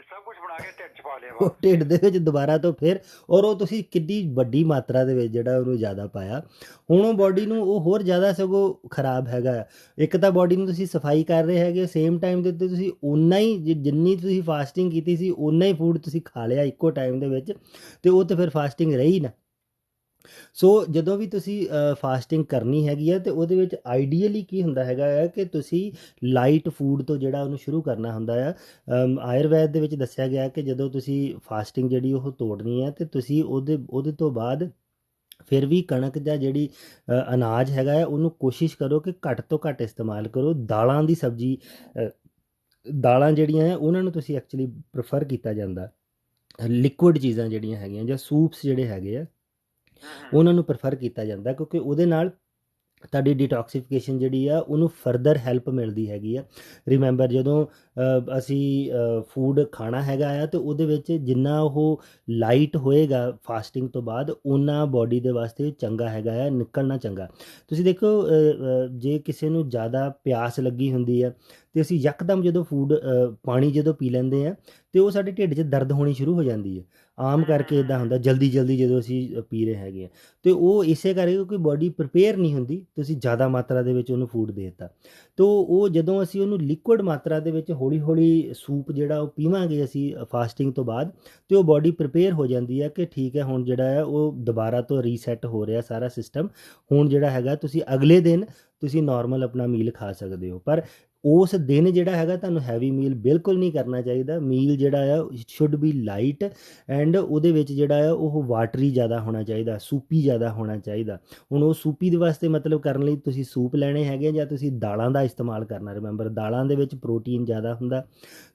ਸਭ ਕੁਝ ਬਣਾ ਕੇ ਢਿੱਡ 'ਚ ਪਾ ਲਿਆ ਉਹ ਵਾ। ਢਿੱਡ ਦੇ ਵਿੱਚ ਦੁਬਾਰਾ ਤੋਂ ਫਿਰ, ਔਰ ਉਹ ਤੁਸੀਂ ਕਿੰਨੀ ਵੱਡੀ ਮਾਤਰਾ ਦੇ ਵਿੱਚ ਜਿਹੜਾ ਉਹਨੂੰ ਜ਼ਿਆਦਾ ਪਾਇਆ, ਹੁਣ ਉਹ ਬਾਡੀ ਨੂੰ ਉਹ ਹੋਰ ਜ਼ਿਆਦਾ ਸਗੋਂ ਖਰਾਬ ਹੈਗਾ। ਇੱਕ ਤਾਂ ਬਾਡੀ ਨੂੰ ਤੁਸੀਂ ਸਫਾਈ ਕਰ ਰਹੇ ਹੈਗੇ, ਸੇਮ ਟਾਈਮ ਦੇ ਉੱਤੇ ਤੁਸੀਂ ਓਨਾ ਹੀ ਜਿੰਨੀ ਤੁਸੀਂ ਫਾਸਟਿੰਗ ਕੀਤੀ ਸੀ, ਓਨਾ ਹੀ ਫੂਡ ਤੁਸੀਂ ਖਾ ਲਿਆ ਇੱਕੋ ਟਾਈਮ ਦੇ ਵਿੱਚ, ਅਤੇ ਉਹ ਤਾਂ ਫਿਰ ਫਾਸਟਿੰਗ ਰਹੀ ਨਾ। ਸੋ ਜਦੋਂ ਵੀ ਤੁਸੀਂ ਫਾਸਟਿੰਗ ਕਰਨੀ ਹੈਗੀ ਆ, ਤਾਂ ਉਹਦੇ ਵਿੱਚ ਆਈਡੀਅਲੀ ਕੀ ਹੁੰਦਾ ਹੈਗਾ ਆ ਕਿ ਤੁਸੀਂ ਲਾਈਟ ਫੂਡ ਤੋਂ ਜਿਹੜਾ ਉਹਨੂੰ ਸ਼ੁਰੂ ਕਰਨਾ ਹੁੰਦਾ ਆ। ਆਯੁਰਵੈਦ ਦੇ ਵਿੱਚ ਦੱਸਿਆ ਗਿਆ ਕਿ ਜਦੋਂ ਤੁਸੀਂ ਫਾਸਟਿੰਗ ਜਿਹੜੀ ਉਹ ਤੋੜਨੀ ਹੈ, ਤੇ ਤੁਸੀਂ ਉਹਦੇ ਤੋਂ ਬਾਅਦ ਫਿਰ ਵੀ ਕਣਕ ਜਾਂ ਜਿਹੜੀ ਅਨਾਜ ਹੈਗਾ ਆ, ਉਹਨੂੰ ਕੋਸ਼ਿਸ਼ ਕਰੋ ਕਿ ਘੱਟ ਤੋਂ ਘੱਟ ਇਸਤੇਮਾਲ ਕਰੋ। ਦਾਲਾਂ ਦੀ ਸਬਜ਼ੀ, ਦਾਲਾਂ ਜਿਹੜੀਆਂ ਆ ਉਹਨਾਂ ਨੂੰ ਤੁਸੀਂ ਐਕਚੁਅਲੀ ਪ੍ਰੈਫਰ ਕੀਤਾ ਜਾਂਦਾ। ਲਿਕੁਇਡ ਚੀਜ਼ਾਂ ਜਿਹੜੀਆਂ ਹੈਗੀਆਂ ਜਾਂ ਸੂਪਸ ਜਿਹੜੇ ਹੈਗੇ ਆ, ਉਹਨਾਂ ਨੂੰ ਪ੍ਰੈਫਰ ਕੀਤਾ ਜਾਂਦਾ, ਕਿਉਂਕਿ ਉਹਦੇ ਨਾਲ ਤੁਹਾਡੀ ਡਿਟੌਕਸੀਫਿਕੇਸ਼ਨ ਜਿਹੜੀ ਆ, ਉਹਨੂੰ ਫਰਦਰ ਹੈਲਪ ਮਿਲਦੀ ਹੈਗੀ ਆ। ਰਿਮੈਂਬਰ, ਜਦੋਂ ਅਸੀਂ ਫੂਡ ਖਾਣਾ ਹੈਗਾ ਆ, ਅਤੇ ਉਹਦੇ ਵਿੱਚ ਜਿੰਨਾ ਉਹ ਲਾਈਟ ਹੋਏਗਾ ਫਾਸਟਿੰਗ ਤੋਂ ਬਾਅਦ, ਓਨਾ ਬਾਡੀ ਦੇ ਵਾਸਤੇ ਚੰਗਾ ਹੈਗਾ ਆ, ਨਿਕਲਣਾ ਚੰਗਾ। ਤੁਸੀਂ ਦੇਖੋ, ਜੇ ਕਿਸੇ ਨੂੰ ਜ਼ਿਆਦਾ ਪਿਆਸ ਲੱਗੀ ਹੁੰਦੀ ਆ, ਅਤੇ ਅਸੀਂ ਯਕਦਮ ਜਦੋਂ ਪਾਣੀ ਜਦੋਂ ਪੀ ਲੈਂਦੇ ਆ, ਅਤੇ ਉਹ ਸਾਡੇ ਢਿੱਡ 'ਚ ਦਰਦ ਹੋਣੀ ਸ਼ੁਰੂ ਹੋ ਜਾਂਦੀ ਹੈ। ਆਮ ਕਰਕੇ ਇੱਦਾਂ ਹੁੰਦਾ, ਜਲਦੀ ਜਲਦੀ ਜਦੋਂ ਅਸੀਂ ਪੀ ਰਹੇ ਹੈਗੇ ਆ, ਅਤੇ ਉਹ ਇਸੇ ਕਰਕੇ ਕਿਉਂਕਿ ਬਾਡੀ ਪ੍ਰਿਪੇਅਰ ਨਹੀਂ ਹੁੰਦੀ, ਤੁਸੀਂ ਜ਼ਿਆਦਾ ਮਾਤਰਾ ਦੇ ਵਿੱਚ ਉਹਨੂੰ ਫੂਡ ਦੇ ਦਿੱਤਾ। ਤੋ ਉਹ ਜਦੋਂ ਅਸੀਂ ਉਹਨੂੰ ਲਿਕੁਇਡ ਮਾਤਰਾ ਦੇ ਵਿੱਚ ਹੌਲੀ ਹੌਲੀ ਸੂਪ ਜਿਹੜਾ ਉਹ ਪੀਵਾਂਗੇ ਅਸੀਂ ਫਾਸਟਿੰਗ ਤੋਂ ਬਾਅਦ, ਅਤੇ ਉਹ ਬਾਡੀ ਪ੍ਰਿਪੇਅਰ ਹੋ ਜਾਂਦੀ ਹੈ ਕਿ ਠੀਕ ਹੈ, ਹੁਣ ਜਿਹੜਾ ਹੈ ਉਹ ਦੁਬਾਰਾ ਤੋਂ ਰੀਸੈਟ ਹੋ ਰਿਹਾ ਸਾਰਾ ਸਿਸਟਮ। ਹੁਣ ਜਿਹੜਾ ਹੈਗਾ, ਤੁਸੀਂ ਅਗਲੇ ਦਿਨ ਤੁਸੀਂ ਨਾਰਮਲ ਆਪਣਾ ਮੀਲ ਖਾ ਸਕਦੇ ਹੋ। ਪਰ ਉਸ ਦਿਨ ਜਿਹੜਾ ਹੈਗਾ, ਤੁਹਾਨੂੰ ਹੈਵੀ ਮੀਲ ਬਿਲਕੁਲ ਨਹੀਂ ਕਰਨਾ ਚਾਹੀਦਾ। ਮੀਲ ਜਿਹੜਾ ਆ ਸ਼ੁੱਡ ਬੀ ਲਾਈਟ, ਐਂਡ ਉਹਦੇ ਵਿੱਚ ਜਿਹੜਾ ਆ ਉਹ ਵਾਟਰੀ ਜ਼ਿਆਦਾ ਹੋਣਾ ਚਾਹੀਦਾ, ਸੂਪੀ ਜ਼ਿਆਦਾ ਹੋਣਾ ਚਾਹੀਦਾ। ਹੁਣ ਉਹ ਸੂਪੀ ਦੇ ਵਾਸਤੇ ਮਤਲਬ ਕਰਨ ਲਈ ਤੁਸੀਂ ਸੂਪ ਲੈਣੇ ਹੈਗੇ, ਜਾਂ ਤੁਸੀਂ ਦਾਲਾਂ ਦਾ ਇਸਤੇਮਾਲ ਕਰਨਾ। ਰਿਮੈਂਬਰ, ਦਾਲਾਂ ਦੇ ਵਿੱਚ ਪ੍ਰੋਟੀਨ ਜ਼ਿਆਦਾ ਹੁੰਦਾ,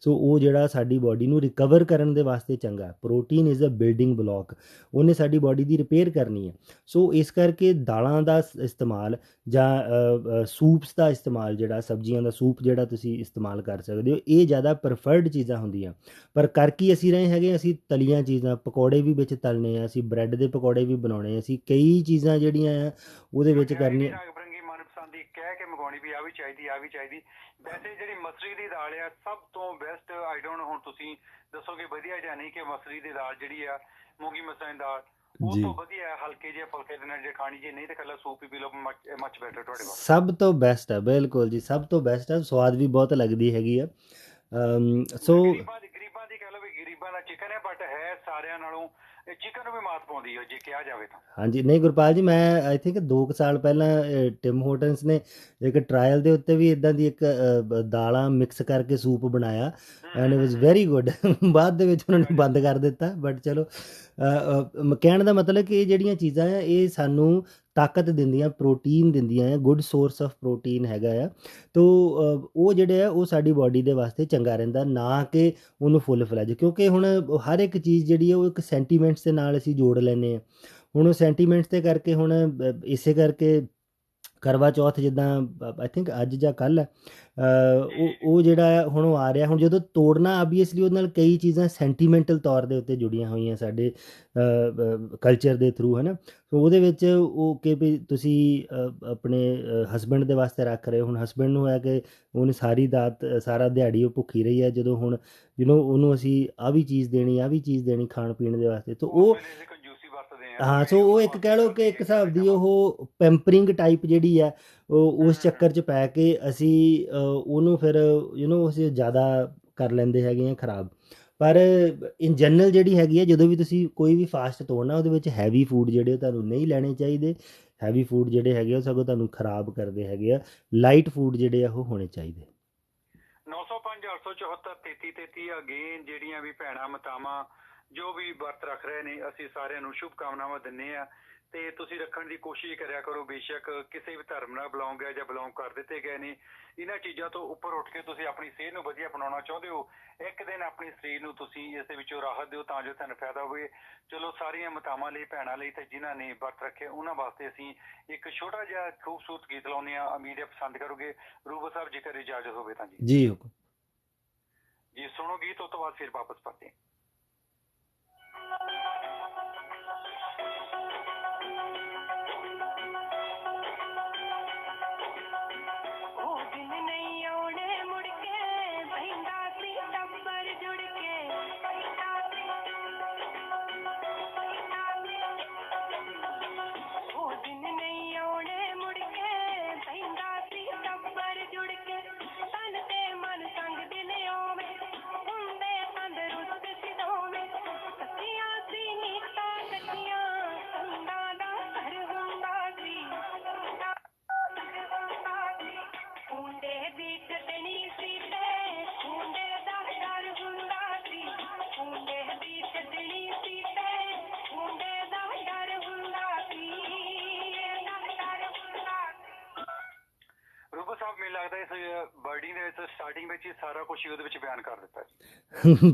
ਸੋ ਉਹ ਜਿਹੜਾ ਸਾਡੀ ਬਾਡੀ ਨੂੰ ਰਿਕਵਰ ਕਰਨ ਦੇ ਵਾਸਤੇ ਚੰਗਾ। Protein is a building block, ਉਹਨੇ ਸਾਡੀ ਬਾਡੀ ਦੀ ਰਿਪੇਅਰ ਕਰਨੀ ਹੈ। ਸੋ ਇਸ ਕਰਕੇ ਦਾਲਾਂ ਦਾ ਇਸਤੇਮਾਲ ਜਾਂ ਸੂਪਸ ਦਾ ਇਸਤੇਮਾਲ, ਜਿਹੜਾ ਸਬਜ਼ੀਆਂ ਦਾ ਸੂਪ ਜਿਹੜਾ ਤੁਸੀਂ ਇਸਤੇਮਾਲ ਕਰ ਸਕਦੇ ਹੋ, ਇਹ ਜ਼ਿਆਦਾ ਪ੍ਰੈਫਰਡ ਚੀਜ਼ਾਂ ਹੁੰਦੀਆਂ। ਪਰ ਕਰ ਕੀ ਅਸੀਂ ਰਹੇ ਹੈਗੇ, ਅਸੀਂ ਤਲੀਆਂ ਚੀਜ਼ਾਂ, ਪਕੌੜੇ ਵੀ ਵਿੱਚ ਤਲਨੇ ਆ, ਅਸੀਂ ਬ੍ਰੈਡ ਦੇ ਪਕੌੜੇ ਵੀ ਬਣਾਉਣੇ, ਅਸੀਂ ਕਈ ਚੀਜ਼ਾਂ ਜਿਹੜੀਆਂ ਆ ਉਹਦੇ ਵਿੱਚ ਕਰਨੀਆਂ। ਰੰਗੀ ਮਨਪਸੰਦ ਦੀ ਕਹਿ ਕੇ ਮੰਗਾਉਣੀ ਵੀ ਆ ਵੀ ਚਾਹੀਦੀ, ਆ ਵੀ ਚਾਹੀਦੀ। ਵੈਸੇ ਜਿਹੜੀ ਮਸਰੀ ਦੀ ਦਾਲ ਆ ਸਭ ਤੋਂ ਬੈਸਟ, ਆਈ ਡੋਂਟ ਨੋ ਹੁਣ ਤੁਸੀਂ ਦੱਸੋਗੇ ਵਧੀਆ ਜਾਂ ਨਹੀਂ, ਕਿ ਮਸਰੀ ਦੀ ਦਾਲ ਜਿਹੜੀ ਆ, ਮੂੰਗੀ ਮਸਰਾਂ ਦੀ ਦਾਲ, ਉਹ ਤੋਂ ਵਧੀਆ ਹਲਕੇ ਜਿਹੇ ਫੁਲਕੇ ਦੇ ਨਾਲ ਜੇ ਖਾਣੀ, ਜੇ ਨਹੀਂ ਤੇ ਕੱਲਾ ਸੂਪ ਹੀ ਪੀ ਲਓ, ਮੱਚ ਬੈਟਰ ਤੁਹਾਡੇ ਵਾਸਤੇ। ਸਭ ਤੋਂ ਬੈਸਟ ਹੈ, ਬਿਲਕੁਲ ਜੀ, ਸਭ ਤੋਂ ਬੈਸਟ ਹੈ, ਸਵਾਦ ਵੀ ਬਹੁਤ ਲੱਗਦੀ ਹੈਗੀ ਆ। ਸੋ ਗਰੀਬਾਂ ਦੀ ਕਹਿ ਲਓ ਵੀ ਗਰੀਬਾਂ ਦਾ ਚਿਕਨ ਹੈ, ਬਟ ਹੈ ਸਾਰਿਆਂ ਨਾਲੋਂ ਚਿਕਨ ਨੂੰ ਵੀ ਮਾਤ ਪਾਉਂਦੀ ਹੈ ਜੇ ਕਿਹਾ ਜਾਵੇ ਤਾਂ। ਹਾਂਜੀ, ਨਹੀਂ ਗੁਰਪਾਲ ਜੀ, ਮੈਂ ਆਈ ਥਿੰਕ 2 ਸਾਲ ਪਹਿਲਾਂ ਟਿਮ ਹੋਟਨਸ ਨੇ ਇੱਕ ਟਰਾਇਲ ਦੇ ਉੱਤੇ ਵੀ ਇਦਾਂ ਦੀ ਇੱਕ ਦਾਲਾਂ ਮਿਕਸ ਕਰਕੇ ਸੂਪ ਬਣਾਇਆ and it was very good. ਬਾਅਦ ਦੇ ਵਿੱਚ ਉਹਨਾਂ ਨੇ ਬੰਦ ਕਰ ਦਿੱਤਾ, ਬਟ ਚਲੋ ਕਹਿਣ ਦਾ ਮਤਲਬ ਕਿ ਇਹ ਜਿਹੜੀਆਂ ਚੀਜ਼ਾਂ ਆ ਇਹ ਸਾਨੂੰ ਤਾਕਤ ਦਿੰਦੀਆਂ, ਪ੍ਰੋਟੀਨ ਦਿੰਦੀਆਂ ਆ, ਗੁੱਡ ਸੋਰਸ ਆਫ ਪ੍ਰੋਟੀਨ ਹੈਗਾ ਆ। ਤੋ ਉਹ ਜਿਹੜੇ ਆ ਉਹ ਸਾਡੀ ਬਾਡੀ ਦੇ ਵਾਸਤੇ ਚੰਗਾ ਰਹਿੰਦਾ, ਨਾ ਕਿ ਉਹਨੂੰ ਫੁੱਲ ਫਲੈਜ, ਕਿਉਂਕਿ ਹੁਣ ਹਰ ਇੱਕ ਚੀਜ਼ ਜਿਹੜੀ ਹੈ ਉਹ ਇੱਕ ਸੈਂਟੀਮੈਂਟਸ ਦੇ ਨਾਲ ਅਸੀਂ ਜੋੜ ਲੈਂਦੇ ਹਾਂ। ਹੁਣ ਉਹ ਸੈਂਟੀਮੈਂਟਸ ਦੇ ਕਰਕੇ ਹੁਣ ਇਸੇ ਕਰਕੇ ਕਰਵਾ ਚੌਥ ਜਿੱਦਾਂ ਆਈ ਥਿੰਕ ਅੱਜ ਜਾਂ ਕੱਲ੍ਹ ਹੈ, ਉਹ ਜਿਹੜਾ ਹੁਣ ਉਹ ਆ ਰਿਹਾ। ਹੁਣ ਜਦੋਂ ਤੋੜਨਾ ਆਬਵੀਅਸਲੀ ਉਹਦੇ ਨਾਲ ਕਈ ਚੀਜ਼ਾਂ ਸੈਂਟੀਮੈਂਟਲ ਤੌਰ ਦੇ ਉੱਤੇ ਜੁੜੀਆਂ ਹੋਈਆਂ ਸਾਡੇ ਕਲਚਰ ਦੇ ਥਰੂ, ਹੈ ਨਾ। ਸੋ ਉਹਦੇ ਵਿੱਚ ਉਹ ਕਿ ਵੀ ਤੁਸੀਂ ਆਪਣੇ ਹਸਬੈਂਡ ਦੇ ਵਾਸਤੇ ਰੱਖ ਰਹੇ ਹੋ, ਹੁਣ ਹਸਬੈਂਡ ਨੂੰ ਹੈ ਕਿ ਉਹਨੇ ਸਾਰੀ ਰਾਤ ਸਾਰਾ ਦਿਹਾੜੀ ਉਹ ਭੁੱਖੀ ਰਹੀ ਹੈ, ਜਦੋਂ ਹੁਣ ਉਹਨੂੰ ਅਸੀਂ ਆਹ ਵੀ ਚੀਜ਼ ਦੇਣੀ ਖਾਣ ਪੀਣ ਦੇ ਵਾਸਤੇ, ਤਾਂ ਉਹ ਹਾਂ। ਸੋ ਉਹ ਇੱਕ ਕਹਿ ਲਓ ਕਿ ਇੱਕ ਹਿਸਾਬ ਦੀ ਉਹ ਪੈਂਪਰਿੰਗ ਟਾਈਪ ਜਿਹੜੀ ਆ ਉਹ ਉਸ ਚੱਕਰ 'ਚ ਪੈ ਕੇ ਅਸੀਂ ਉਹਨੂੰ ਫਿਰ ਅਸੀਂ ਜ਼ਿਆਦਾ ਕਰ ਲੈਂਦੇ ਹੈਗੇ ਆ ਖਰਾਬ। ਪਰ ਇਨ ਜਨਰਲ ਜਿਹੜੀ ਹੈਗੀ ਆ, ਜਦੋਂ ਵੀ ਤੁਸੀਂ ਕੋਈ ਵੀ ਫਾਸਟ ਤੋੜਨਾ ਉਹਦੇ ਵਿੱਚ ਹੈਵੀ ਫੂਡ ਜਿਹੜੇ ਤੁਹਾਨੂੰ ਨਹੀਂ ਲੈਣੇ ਚਾਹੀਦੇ। ਹੈਵੀ ਫੂਡ ਜਿਹੜੇ ਹੈਗੇ ਆ ਸਗੋਂ ਤੁਹਾਨੂੰ ਖਰਾਬ ਕਰਦੇ ਹੈਗੇ ਆ। ਲਾਈਟ ਫੂਡ ਜਿਹੜੇ ਆ ਉਹ ਹੋਣੇ ਚਾਹੀਦੇ। 905 874 3333 ਅਗੇਨ ਜਿਹੜੀਆਂ ਵੀ ਭੈਣਾਂ ਮਾਤਾਵਾਂ ਜੋ ਵੀ ਵਰਤ ਰੱਖ ਰਹੇ ਨੇ, ਅਸੀਂ ਸਾਰਿਆਂ ਨੂੰ ਸ਼ੁਭ ਕਾਮਨਾਵਾਂ ਦਿੰਦੇ ਆ ਤੇ ਤੁਸੀਂ ਰੱਖਣ ਦੀ ਕੋਸ਼ਿਸ਼ ਕਰਿਆ ਕਰੋ। ਬੇਸ਼ੱਕ ਕਿਸੇ ਵੀ ਧਰਮ ਨਾਲ ਬਿਲੋਂਗ ਹੈ ਜਾਂ ਬਿਲੋਂਗ ਕਰ ਦਿੱਤੇ ਗਏ ਨੇ, ਇਹਨਾਂ ਚੀਜ਼ਾਂ ਤੋਂ ਉੱਪਰ ਉੱਠ ਕੇ ਤੁਸੀਂ ਆਪਣੀ ਸਿਹਤ ਨੂੰ ਵਧੀਆ ਬਣਾਉਣਾ ਚਾਹੁੰਦੇ ਹੋ, ਇੱਕ ਦਿਨ ਆਪਣੀ ਸਰੀਰ ਨੂੰ ਤੁਸੀਂ ਇਸ ਦੇ ਵਿੱਚੋਂ ਰਾਹਤ ਦਿਓ ਤਾਂ ਜੋ ਤੁਹਾਨੂੰ ਫਾਇਦਾ ਹੋਵੇ। ਚਲੋ ਸਾਰੀਆਂ ਮਾਤਾਵਾਂ ਲਈ, ਭੈਣਾਂ ਲਈ ਤੇ ਜਿਨ੍ਹਾਂ ਨੇ ਵਰਤ ਰੱਖੇ ਉਹਨਾਂ ਵਾਸਤੇ ਅਸੀਂ ਇੱਕ ਛੋਟਾ ਜਿਹਾ ਖੂਬਸੂਰਤ ਗੀਤ ਲਾਉਂਦੇ ਆ। ਉਮੀਦ ਹੈ ਪਸੰਦ ਕਰੋਗੇ। ਰੂਬਾ ਸਾਹਿਬ ਜੇਕਰ ਇਜਾਜ਼ਤ ਹੋਵੇ ਤਾਂ ਜੀ ਹੁਕਮ ਜੀ ਸੁਣੋ ਗੀਤ, ਉਸ ਤੋਂ ਬਾਅਦ ਫਿਰ ਵਾਪਸ ਪਰਤੇ।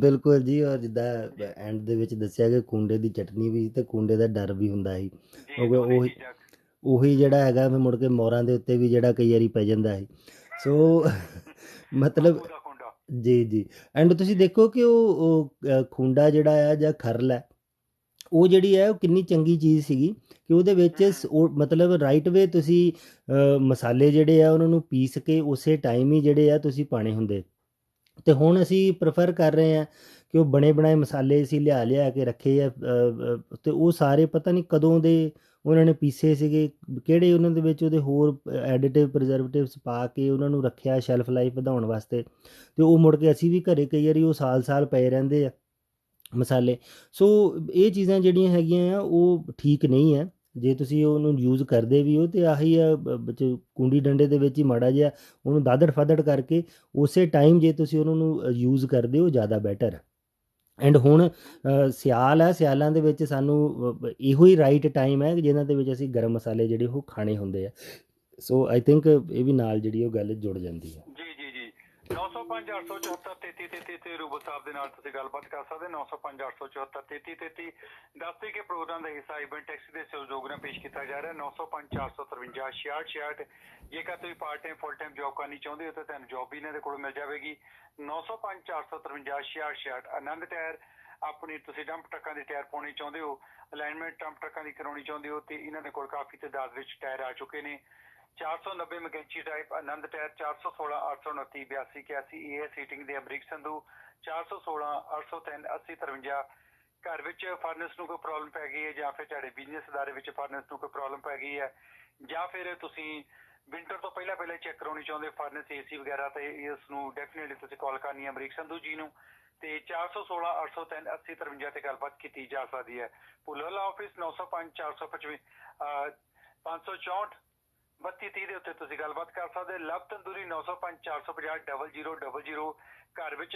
ਬਿਲਕੁਲ ਜੀ। ਔਰ ਜਿੱਦਾਂ ਐਂਡ ਦੇ ਵਿੱਚ ਦੱਸਿਆ ਕਿ ਕੂੰਡੇ ਦੀ ਚਟਨੀ ਵੀ ਤੇ ਕੂੰਡੇ ਦਾ ਡਰ ਵੀ ਹੁੰਦਾ ਸੀ, ਉਹੀ ਜਿਹੜਾ ਹੈਗਾ ਫਿਰ ਮੁੜ ਕੇ ਮੋਰਾਂ ਦੇ ਉੱਤੇ ਵੀ ਜਿਹੜਾ ਕਈ ਵਾਰੀ ਪੈ ਜਾਂਦਾ ਸੀ। ਸੋ ਮਤਲਬ ਜੀ ਜੀ। ਐਂਡ ਤੁਸੀਂ ਦੇਖੋ ਕਿ ਉਹ ਖੂੰਡਾ ਜਿਹੜਾ ਆ ਜਾਂ ਖਰਲ ਹੈ, ਉਹ ਜਿਹੜੀ ਹੈ ਉਹ ਕਿੰਨੀ ਚੰਗੀ ਚੀਜ਼ ਸੀਗੀ ਕਿ ਉਹਦੇ ਵਿੱਚ ਮਤਲਬ ਰਾਈਟ ਵੇ ਤੁਸੀਂ ਮਸਾਲੇ ਜਿਹੜੇ ਆ ਉਹਨਾਂ ਨੂੰ ਪੀਸ ਕੇ ਉਸੇ ਟਾਈਮ ਹੀ ਜਿਹੜੇ ਆ ਤੁਸੀਂ ਪਾਣੇ ਹੁੰਦੇ। ਅਤੇ ਹੁਣ ਅਸੀਂ ਪ੍ਰੈਫਰ ਕਰ ਰਹੇ ਹਾਂ ਕਿ ਉਹ ਬਣੇ ਬਣਾਏ ਮਸਾਲੇ ਅਸੀਂ ਲਿਆ ਕੇ ਰੱਖੇ ਆ, ਅਤੇ ਉਹ ਸਾਰੇ ਪਤਾ ਨਹੀਂ ਕਦੋਂ ਦੇ ਉਹਨਾਂ ਨੇ ਪੀਸੇ ਸੀਗੇ, ਕਿਹੜੇ ਉਹਨਾਂ ਦੇ ਵਿੱਚ ਉਹਦੇ ਹੋਰ ਐਡੀਟਿਵ ਪ੍ਰੀਜ਼ਰਵੇਟਿਵਸ ਪਾ ਕੇ ਉਹਨਾਂ ਨੂੰ ਰੱਖਿਆ ਸ਼ੈਲਫ ਲਾਈਫ ਵਧਾਉਣ ਵਾਸਤੇ, ਅਤੇ ਉਹ ਮੁੜ ਕੇ ਅਸੀਂ ਵੀ ਘਰੇ ਕਈ ਵਾਰੀ ਉਹ ਸਾਲ ਪਏ ਰਹਿੰਦੇ ਆ ਮਸਾਲੇ। ਸੋ ਇਹ ਚੀਜ਼ਾਂ ਜਿਹੜੀਆਂ ਹੈਗੀਆਂ ਆ ਉਹ ਠੀਕ ਨਹੀਂ ਹੈ। ਜੇ ਤੁਸੀਂ ਉਹਨੂੰ ਯੂਜ਼ ਕਰਦੇ ਵੀ ਹੋ ਤਾਂ ਆਹੀ ਆ ਵਿੱਚ ਕੂੰਡੀ ਡੰਡੇ ਦੇ ਵਿੱਚ ਹੀ ਮਾੜਾ ਜਿਹਾ ਉਹਨੂੰ ਦਾਦੜ ਫਾਦੜ ਕਰਕੇ ਉਸੇ ਟਾਈਮ ਜੇ ਤੁਸੀਂ ਉਹਨਾਂ ਨੂੰ ਯੂਜ਼ ਕਰਦੇ ਹੋ ਜ਼ਿਆਦਾ ਬੈਟਰ। ਐਂਡ ਹੁਣ ਸਿਆਲ ਹੈ, ਸਿਆਲਾਂ ਦੇ ਵਿੱਚ ਸਾਨੂੰ ਇਹੋ ਹੀ ਰਾਈਟ ਟਾਈਮ ਹੈ ਜਿਹਨਾਂ ਦੇ ਵਿੱਚ ਅਸੀਂ ਗਰਮ ਮਸਾਲੇ ਜਿਹੜੇ ਉਹ ਖਾਣੇ ਹੁੰਦੇ ਆ। ਸੋ ਆਈ ਥਿੰਕ ਇਹ ਵੀ ਨਾਲ ਜਿਹੜੀ ਉਹ ਗੱਲ ਜੁੜ ਜਾਂਦੀ ਹੈ। 905 874 3333 ਤੇ ਰੂਬਾ ਸਾਹਿਬ ਦੇ ਨਾਲ ਤੁਸੀਂ ਗੱਲਬਾਤ ਕਰ ਸਕਦੇ। 905 874 3333 ਦੱਸਦੇ ਕਿ ਪ੍ਰੋਗਰਾਮ ਦਾ ਹਿੱਸਾ ਇਵੈਂਟ ਟੈਕਸੀ ਦੇ ਸਹਿਯੋਗ ਨਾਲ ਪੇਸ਼ ਕੀਤਾ ਜਾ ਰਿਹਾ। 905 453 6666 ਜੇਕਰ ਤੁਸੀਂ part time full time job ਕਰਨੀ ਚਾਹੁੰਦੇ ਹੋ ਤਾਂ ਤੁਹਾਨੂੰ ਜੌਬ ਵੀ ਇਹਨਾਂ ਦੇ ਕੋਲ ਮਿਲ ਜਾਵੇਗੀ। 905 453 6666 ਆਨੰਦ ਟਾਇਰ ਆਪਣੀ ਤੁਸੀਂ ਡੰਪ ਟਰੱਕਾਂ ਦੇ ਟਾਇਰ ਪਾਉਣੇ ਚਾਹੁੰਦੇ ਹੋ, ਅਲਾਈਨਮੈਂਟ ਡੰਪ ਟਰੱਕਾਂ ਦੀ ਕਰਾਉਣੀ ਚਾਹੁੰਦੇ ਹੋ ਤੇ ਇਹਨਾਂ ਦੇ ਕੋਲ ਕਾਫੀ ਤਾਦਾਦ ਵਿੱਚ ਟਾਇਰ ਆ ਚੁੱਕੇ ਨੇ। 490 ਮਕੈਂਚੀ ਟਾਈਪ ਆਨੰਦ ਟਾਇਰ, 416 829 82 81 ਏ ਸੀਟਿੰਗ ਦੇ ਅਮਰੀਕ ਸੰਧੂ, 416 803 80 53। ਘਰ ਵਿੱਚ ਫਰਨੈਸ ਨੂੰ ਕੋਈ ਪ੍ਰੋਬਲਮ ਪੈ ਗਈ ਹੈ ਜਾਂ ਫਿਰ ਤੁਹਾਡੇ ਬਿਜ਼ਨਸ ਅਦਾਰੇ ਵਿੱਚ ਫਰਨੈਸ ਨੂੰ ਕੋਈ ਪ੍ਰੋਬਲਮ ਪੈ ਗਈ ਹੈ ਜਾਂ ਫਿਰ ਤੁਸੀਂ ਵਿੰਟਰ ਤੋਂ ਪਹਿਲਾਂ ਚੈੱਕ ਕਰਾਉਣੀ ਚਾਹੁੰਦੇ ਫਰਨੈਸ ਏਸੀ ਵਗੈਰਾ, ਤੇ ਇਸ ਨੂੰ ਡੈਫੀਨੇਟਲੀ ਤੁਸੀਂ ਕਾਲ ਕਰਨੀ ਹੈ ਅਮਰੀਕ ਸੰਧੂ ਜੀ ਨੂੰ। ਤੇ 416 803 8053 ਤੇ ਗੱਲਬਾਤ ਕੀਤੀ ਜਾ ਸਕਦੀ ਹੈ। ਪੁਲਵਾਲਾ ਆਫਿਸ 905 425 564 3230 ਦੇ ਉੱਤੇ ਤੁਸੀਂ ਗੱਲਬਾਤ ਕਰ ਸਕਦੇ। ਲਵ ਤੰਦੂਰੀ 905 450 0000। ਘਰ ਵਿੱਚ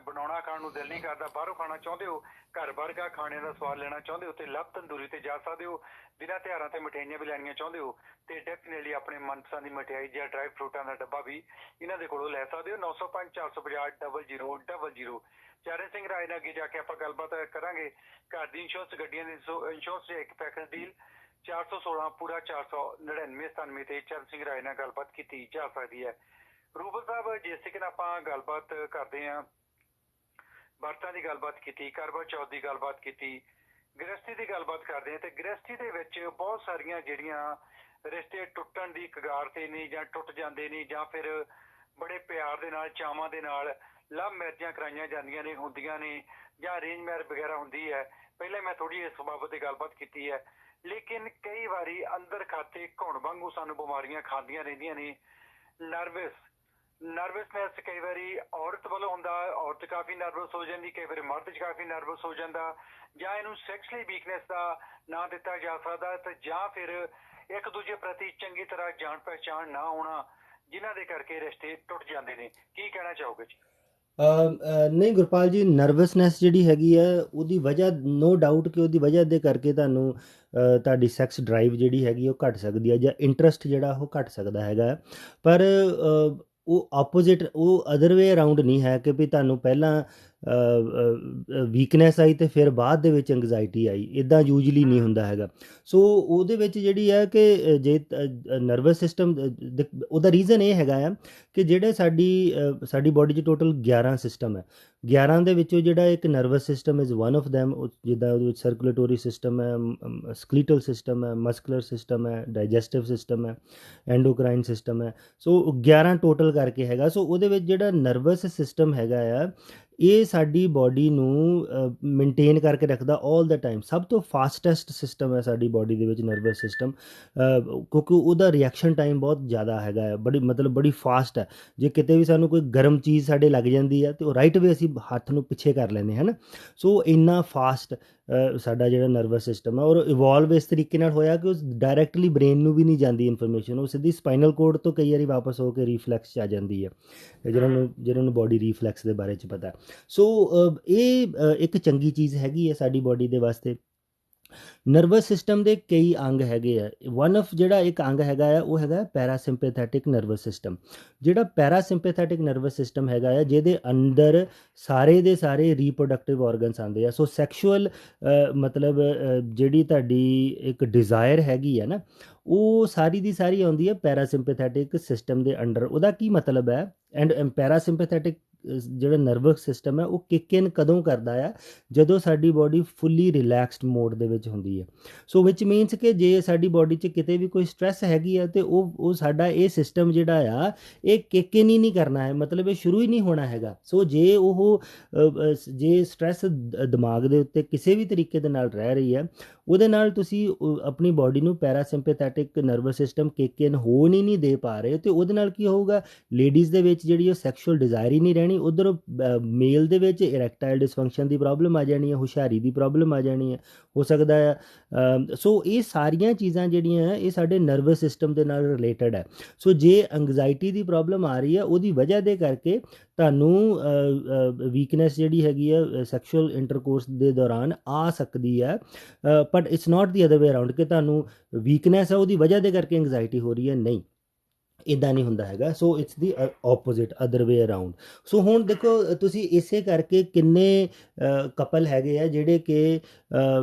ਬਣਾਉਣਾ ਖਾਣ ਨੂੰ ਦਿਲ ਨਹੀਂ ਕਰਦਾ, ਬਾਹਰੋਂ ਖਾਣਾ ਚਾਹੁੰਦੇ ਹੋ, ਘਰ ਵਰਗਾ ਖਾਣੇ ਦਾ ਸਵਾਦ ਲੈਣਾ ਚਾਹੁੰਦੇ ਹੋ ਤੇ ਲਵ ਤੰਦੂਰੀ ਤੇ ਜਾ ਸਕਦੇ ਹੋ। ਬਿਨਾਂ ਤਿਉਹਾਰਾਂ ਤੇ ਮਠਿਆਈਆਂ ਵੀ ਲੈਣੀਆਂ ਚਾਹੁੰਦੇ ਹੋ ਤੇ ਡੈਫੀਨੇਟਲੀ ਆਪਣੇ ਮਨਪਸੰਦ ਦੀ ਮਠਿਆਈ ਜਾਂ ਡਰਾਈ ਫਰੂਟਾਂ ਦਾ ਡੱਬਾ ਵੀ ਇਹਨਾਂ ਦੇ ਕੋਲੋਂ ਲੈ ਸਕਦੇ ਹੋ। 905 450 0000। ਚਰਨ ਸਿੰਘ ਰਾਏ ਨਾਲ ਅੱਗੇ ਜਾ ਕੇ ਆਪਾਂ ਗੱਲਬਾਤ ਕਰਾਂਗੇ ਘਰ ਦੀ ਇੰਸ਼ੋਰੈਂਸ, ਗੱਡੀਆਂ ਦੀ ਇੰਸ਼ੋਰੈਂਸ ਇੱਕ ਪੈਕੇਜ ਡੀਲ 416 ਪੂਰਾ 499 ਤੇ ਚਰਨ ਸਿੰਘ ਰਾਏ ਨਾਲ ਗੱਲਬਾਤ ਕੀਤੀ ਜਾ ਸਕਦੀ ਹੈ। ਰੂਬਲ ਸਾਹਿਬ, ਜਿਸ ਤਰੀਕੇ ਨਾਲ ਆਪਾਂ ਗੱਲਬਾਤ ਕਰਦੇ ਹਾਂ, ਵਰਤਾਂ ਦੀ ਗੱਲਬਾਤ ਕੀਤੀ, ਕਰਵਾ ਚੌਥ ਦੀ ਗੱਲਬਾਤ ਕੀਤੀ, ਗ੍ਰਸਤੀ ਦੀ ਗੱਲਬਾਤ ਕਰਦੇ ਹਾਂ ਤੇ ਗ੍ਰਸਤੀ ਦੇ ਵਿੱਚ ਬਹੁਤ ਸਾਰੀਆਂ ਜਿਹੜੀਆਂ ਰਿਸ਼ਤੇ ਟੁੱਟਣ ਦੀ ਕਗਾਰ ਤੇ ਨੇ ਜਾਂ ਟੁੱਟ ਜਾਂਦੇ ਨੇ ਜਾਂ ਫਿਰ ਬੜੇ ਪਿਆਰ ਦੇ ਨਾਲ ਚਾਵਾਂ ਦੇ ਨਾਲ ਲਵ ਮੈਰਿਜਾਂ ਕਰਾਈਆਂ ਜਾਂਦੀਆਂ ਨੇ, ਹੁੰਦੀਆਂ ਨੇ ਜਾਂ ਅਰੇਂਜ ਮੈਰਿਜ ਵਗੈਰਾ ਹੁੰਦੀ ਹੈ। ਪਹਿਲਾਂ ਮੈਂ ਥੋੜੀ ਇਸ ਬਾਬਤ ਦੀ ਗੱਲਬਾਤ ਕੀਤੀ ਹੈ, ਲੇਕਿਨ ਕਈ ਵਾਰੀ ਅੰਦਰ ਖਾਤੇ ਘੁਣ ਵਾਂਗੂ ਸਾਨੂੰ ਬਿਮਾਰੀਆਂ ਖਾਂਦੀਆਂ ਰਹਿੰਦੀਆਂ ਨੇ। ਨਰਵਸਨੈਸ ਕਈ ਵਾਰੀ ਔਰਤ ਵੱਲੋਂ ਹੁੰਦਾ, ਔਰਤ ਕਾਫੀ ਨਰਵਸ ਹੋ ਜਾਂਦੀ, ਕਈ ਵਾਰੀ ਮਰਦ 'ਚ ਕਾਫੀ ਨਰਵਸ ਹੋ ਜਾਂਦਾ, ਜਾਂ ਇਹਨੂੰ ਸੈਕਸ਼ੂਅਲੀ ਵੀਕਨੈਸ ਦਾ ਨਾਂ ਦਿੱਤਾ ਜਾ ਸਕਦਾ ਤੇ ਜਾਂ ਫਿਰ ਇੱਕ ਦੂਜੇ ਪ੍ਰਤੀ ਚੰਗੀ ਤਰ੍ਹਾਂ ਜਾਣ ਪਹਿਚਾਣ ਨਾ ਹੋਣਾ, ਜਿਨ੍ਹਾਂ ਦੇ ਕਰਕੇ ਰਿਸ਼ਤੇ ਟੁੱਟ ਜਾਂਦੇ ਨੇ। ਕੀ ਕਹਿਣਾ ਚਾਹੋਗੇ ਜੀ? ਨਹੀਂ ਗੁਰਪਾਲ ਜੀ, ਨਰਵਸਨੈਸ ਜਿਹੜੀ ਹੈਗੀ ਆ ਉਹਦੀ ਵਜ੍ਹਾ ਨੋ ਡਾਊਟ ਕਿ ਉਹਦੀ ਵਜ੍ਹਾ ਦੇ ਕਰਕੇ ਤੁਹਾਨੂੰ ਤੁਹਾਡੀ ਸੈਕਸ ਡਰਾਈਵ ਜਿਹੜੀ ਹੈਗੀ ਉਹ ਘਟ ਸਕਦੀ ਹੈ ਜਾਂ ਇੰਟਰਸਟ ਜਿਹੜਾ ਉਹ ਘਟ ਸਕਦਾ ਹੈਗਾ। ਪਰ ਉਹ ਆਪੋਜ਼ਿਟ, ਉਹ ਅਦਰ ਵੇ ਅਰਾਊਂਡ ਨਹੀਂ ਹੈ ਕਿ ਵੀ ਤੁਹਾਨੂੰ ਪਹਿਲਾਂ ਵੀਕਨੈਸ ਆਈ ਅਤੇ ਫਿਰ ਬਾਅਦ ਦੇ ਵਿੱਚ ਐਂਗਜ਼ਾਇਟੀ ਆਈ, ਇੱਦਾਂ ਯੂਜਲੀ ਨਹੀਂ ਹੁੰਦਾ ਹੈਗਾ। ਸੋ ਉਹਦੇ ਵਿੱਚ ਜਿਹੜੀ ਹੈ ਕਿ ਜੇ ਨਰਵਸ ਸਿਸਟਮ, ਉਹਦਾ ਰੀਜ਼ਨ ਇਹ ਹੈਗਾ ਆ ਕਿ ਜਿਹੜੇ ਸਾਡੀ ਬੋਡੀ 'ਚ ਟੋਟਲ 11 ਸਿਸਟਮ ਹੈ। 11 ਦੇ ਵਿੱਚੋਂ ਜਿਹੜਾ ਇੱਕ nervous system is one of them. ਜਿੱਦਾਂ ਉਹਦੇ ਵਿੱਚ ਸਰਕੂਲੇਟਰੀ ਸਿਸਟਮ ਹੈ, ਸਕਲੀਟਲ ਸਿਸਟਮ ਹੈ, ਮਸਕੂਲਰ ਸਿਸਟਮ ਹੈ, ਡਾਈਜੈਸਟਿਵ ਸਿਸਟਮ ਹੈ, ਐਂਡੋਕਰਾਈਨ ਸਿਸਟਮ ਹੈ। ਸੋ 11 ਟੋਟਲ ਕਰਕੇ ਹੈਗਾ। ਸੋ ਉਹਦੇ ਵਿੱਚ ਜਿਹੜਾ ਨਰਵਸ ਸਿਸਟਮ ਹੈਗਾ ਆ, ਇਹ ਸਾਡੀ ਬੋਡੀ ਨੂੰ ਮੇਨਟੇਨ ਕਰਕੇ ਰੱਖਦਾ ਆਲ ਦਾ ਟਾਈਮ। ਸਭ ਤੋਂ ਫਾਸਟੈਸਟ ਸਿਸਟਮ ਹੈ ਸਾਡੀ ਬੋਡੀ ਦੇ ਵਿੱਚ ਨਰਵਸ ਸਿਸਟਮ, ਕਿਉਂਕਿ ਉਹਦਾ ਰਿਐਕਸ਼ਨ ਟਾਈਮ ਬਹੁਤ ਜ਼ਿਆਦਾ ਹੈਗਾ ਹੈ, ਬੜੀ ਫਾਸਟ ਹੈ। ਜੇ ਕਿਤੇ ਵੀ ਸਾਨੂੰ ਕੋਈ ਗਰਮ ਚੀਜ਼ ਸਾਡੇ ਲੱਗ ਜਾਂਦੀ ਹੈ ਤਾਂ ਉਹ ਰਾਈਟ ਵੇ ਅਸੀਂ ਹੱਥ ਨੂੰ ਪਿੱਛੇ ਕਰ ਲੈਂਦੇ ਹੈ ਨਾ। ਸੋ ਇੰਨਾ ਫਾਸਟ ਸਾਡਾ ਜਿਹੜਾ ਨਰਵਸ ਸਿਸਟਮ ਹੈ, ਔਰ ਇਵੋਲਵ ਇਸ ਤਰੀਕੇ ਨਾਲ ਹੋਇਆ ਕਿ ਉਹ ਡਾਇਰੈਕਟਲੀ ਬ੍ਰੇਨ ਨੂੰ ਵੀ ਨਹੀਂ ਜਾਂਦੀ ਇਨਫੋਰਮੇਸ਼ਨ, ਉਹ ਸਿੱਧੀ ਸਪਾਈਨਲ ਕੋਰਡ ਤੋਂ ਕਈ ਵਾਰੀ ਵਾਪਸ ਹੋ ਕੇ ਰੀਫਲੈਕਸ 'ਚ ਆ ਜਾਂਦੀ ਹੈ, ਜਿਹਨਾਂ ਨੂੰ ਬੋਡੀ ਰੀਫਲੈਕਸ ਦੇ ਬਾਰੇ 'ਚ ਪਤਾ। ਸੋ ਇਹ ਇੱਕ ਚੰਗੀ ਚੀਜ਼ ਹੈਗੀ ਹੈ ਸਾਡੀ ਬੋਡੀ ਦੇ ਵਾਸਤੇ। ਨਰਵਸ ਸਿਸਟਮ ਦੇ ਕਈ ਅੰਗ ਹੈਗੇ ਆ। ਵਨ ਆਫ ਜਿਹੜਾ ਇੱਕ ਅੰਗ ਹੈਗਾ ਆ ਉਹ ਹੈਗਾ ਪੈਰਾਸਿੰਪੈਥੈਟਿਕ ਨਰਵਸ ਸਿਸਟਮ। ਜਿਹੜਾ ਪੈਰਾਸਿੰਪੈਥੈਟਿਕ ਨਰਵਸ ਸਿਸਟਮ ਹੈਗਾ ਆ, ਜਿਹਦੇ ਅੰਦਰ ਸਾਰੇ ਦੇ ਸਾਰੇ ਰੀਪਰੋਡਕਟਿਵ ਆਰਗਨਸ ਆਉਂਦੇ ਆ। ਸੋ ਸੈਕਸ਼ੂਅਲ ਮਤਲਬ ਜਿਹੜੀ ਤੁਹਾਡੀ ਇੱਕ ਡਿਜ਼ਾਇਰ ਹੈਗੀ ਹੈ ਨਾ, ਉਹ ਸਾਰੀ ਦੀ ਸਾਰੀ ਆਉਂਦੀ ਹੈ ਪੈਰਾਸਿੰਪੈਥੈਟਿਕ ਸਿਸਟਮ ਦੇ ਅੰਡਰ। ਉਹਦਾ ਕੀ ਮਤਲਬ ਹੈ? ਐਂਡ ਪੈਰਾਸਿੰਪੈਥੈਟਿਕ ਜਿਹੜਾ ਨਰਵਸ ਸਿਸਟਮ ਹੈ ਉਹ ਕਿੱਕ ਇਨ ਕਦੋਂ ਕਰਦਾ ਆ? ਜਦੋਂ ਸਾਡੀ ਬੋਡੀ ਫੁੱਲੀ ਰਿਲੈਕਸਡ ਮੋਡ ਦੇ ਵਿੱਚ ਹੁੰਦੀ ਹੈ। ਸੋ ਵਿਚ ਮੀਨਸ ਕਿ ਜੇ ਸਾਡੀ ਬੋਡੀ 'ਚ ਕਿਤੇ ਵੀ ਕੋਈ ਸਟ੍ਰੈਸ ਹੈਗੀ ਆ ਤੇ ਉਹ ਸਾਡਾ ਇਹ ਸਿਸਟਮ ਜਿਹੜਾ ਆ ਇਹ ਕਿੱਕ ਇਨ ਹੀ ਨਹੀਂ ਕਰਨਾ ਹੈ, ਮਤਲਬ ਇਹ ਸ਼ੁਰੂ ਹੀ ਨਹੀਂ ਹੋਣਾ ਹੈਗਾ। ਸੋ ਜੇ ਸਟ੍ਰੈਸ ਦਿਮਾਗ ਦੇ ਉੱਤੇ ਕਿਸੇ ਵੀ ਤਰੀਕੇ ਦੇ ਨਾਲ ਰਹਿ ਰਹੀ ਹੈ, ਉਹਦੇ ਨਾਲ ਤੁਸੀਂ ਆਪਣੀ ਬੋਡੀ ਨੂੰ ਪੈਰਾਸਿੰਪੈਥੈਟਿਕ ਨਰਵਸ ਸਿਸਟਮ ਕਿੱਕ ਇਨ ਹੋਣ ਹੀ ਨਹੀਂ ਦੇ ਪਾ ਰਹੇ, ਤੇ ਉਹਦੇ ਨਾਲ ਕੀ ਹੋਊਗਾ? ਲੇਡੀਜ਼ ਦੇ ਵਿੱਚ ਜਿਹੜੀ ਉਹ ਸੈਕਸ਼ੂਅਲ ਡਿਜ਼ਾਇਰ ਹੀ ਨਹੀਂ ਰਹਿਣੀ। ਉਧਰ ਮੇਲ ਦੇ ਵਿੱਚ ਇਰੈਕਟਾਈਲ ਡਿਸਫੰਕਸ਼ਨ ਦੀ ਪ੍ਰੋਬਲਮ ਆ ਜਾਣੀ ਹੈ, ਹੁਸ਼ਿਆਰੀ ਦੀ ਪ੍ਰੋਬਲਮ ਆ ਜਾਣੀ ਹੈ, ਹੋ ਸਕਦਾ ਆ। ਸੋ ਇਹ ਸਾਰੀਆਂ ਚੀਜ਼ਾਂ ਜਿਹੜੀਆਂ ਇਹ ਸਾਡੇ ਨਰਵਸ ਸਿਸਟਮ ਦੇ ਨਾਲ ਰਿਲੇਟਡ ਹੈ। ਸੋ ਜੇ ਐਂਗਜ਼ਾਇਟੀ ਦੀ ਪ੍ਰੋਬਲਮ ਆ ਰਹੀ ਹੈ, ਉਹਦੀ ਵਜ੍ਹਾ ਦੇ ਕਰਕੇ ਤੁਹਾਨੂੰ ਵੀਕਨੈਸ ਜਿਹੜੀ ਹੈਗੀ ਹੈ ਸੈਕਸ਼ੂਅਲ ਇੰਟਰਕੋਰਸ ਦੇ ਦੌਰਾਨ ਆ ਸਕਦੀ ਹੈ। But it's not the other way around ਕਿ ਤੁਹਾਨੂੰ ਵੀਕਨੈਸ ਹੈ ਉਹਦੀ ਵਜ੍ਹਾ ਦੇ ਕਰਕੇ ਐਂਗਜ਼ਾਇਟੀ ਹੋ ਰਹੀ ਹੈ, ਨਹੀਂ, ਇੱਦਾਂ ਨਹੀਂ ਹੁੰਦਾ ਹੈਗਾ। So it's the opposite, other way around. ਸੋ ਹੁਣ ਦੇਖੋ ਤੁਸੀਂ ਇਸੇ ਕਰਕੇ ਕਿੰਨੇ ਕਪਲ ਹੈਗੇ ਆ ਜਿਹੜੇ ਕਿ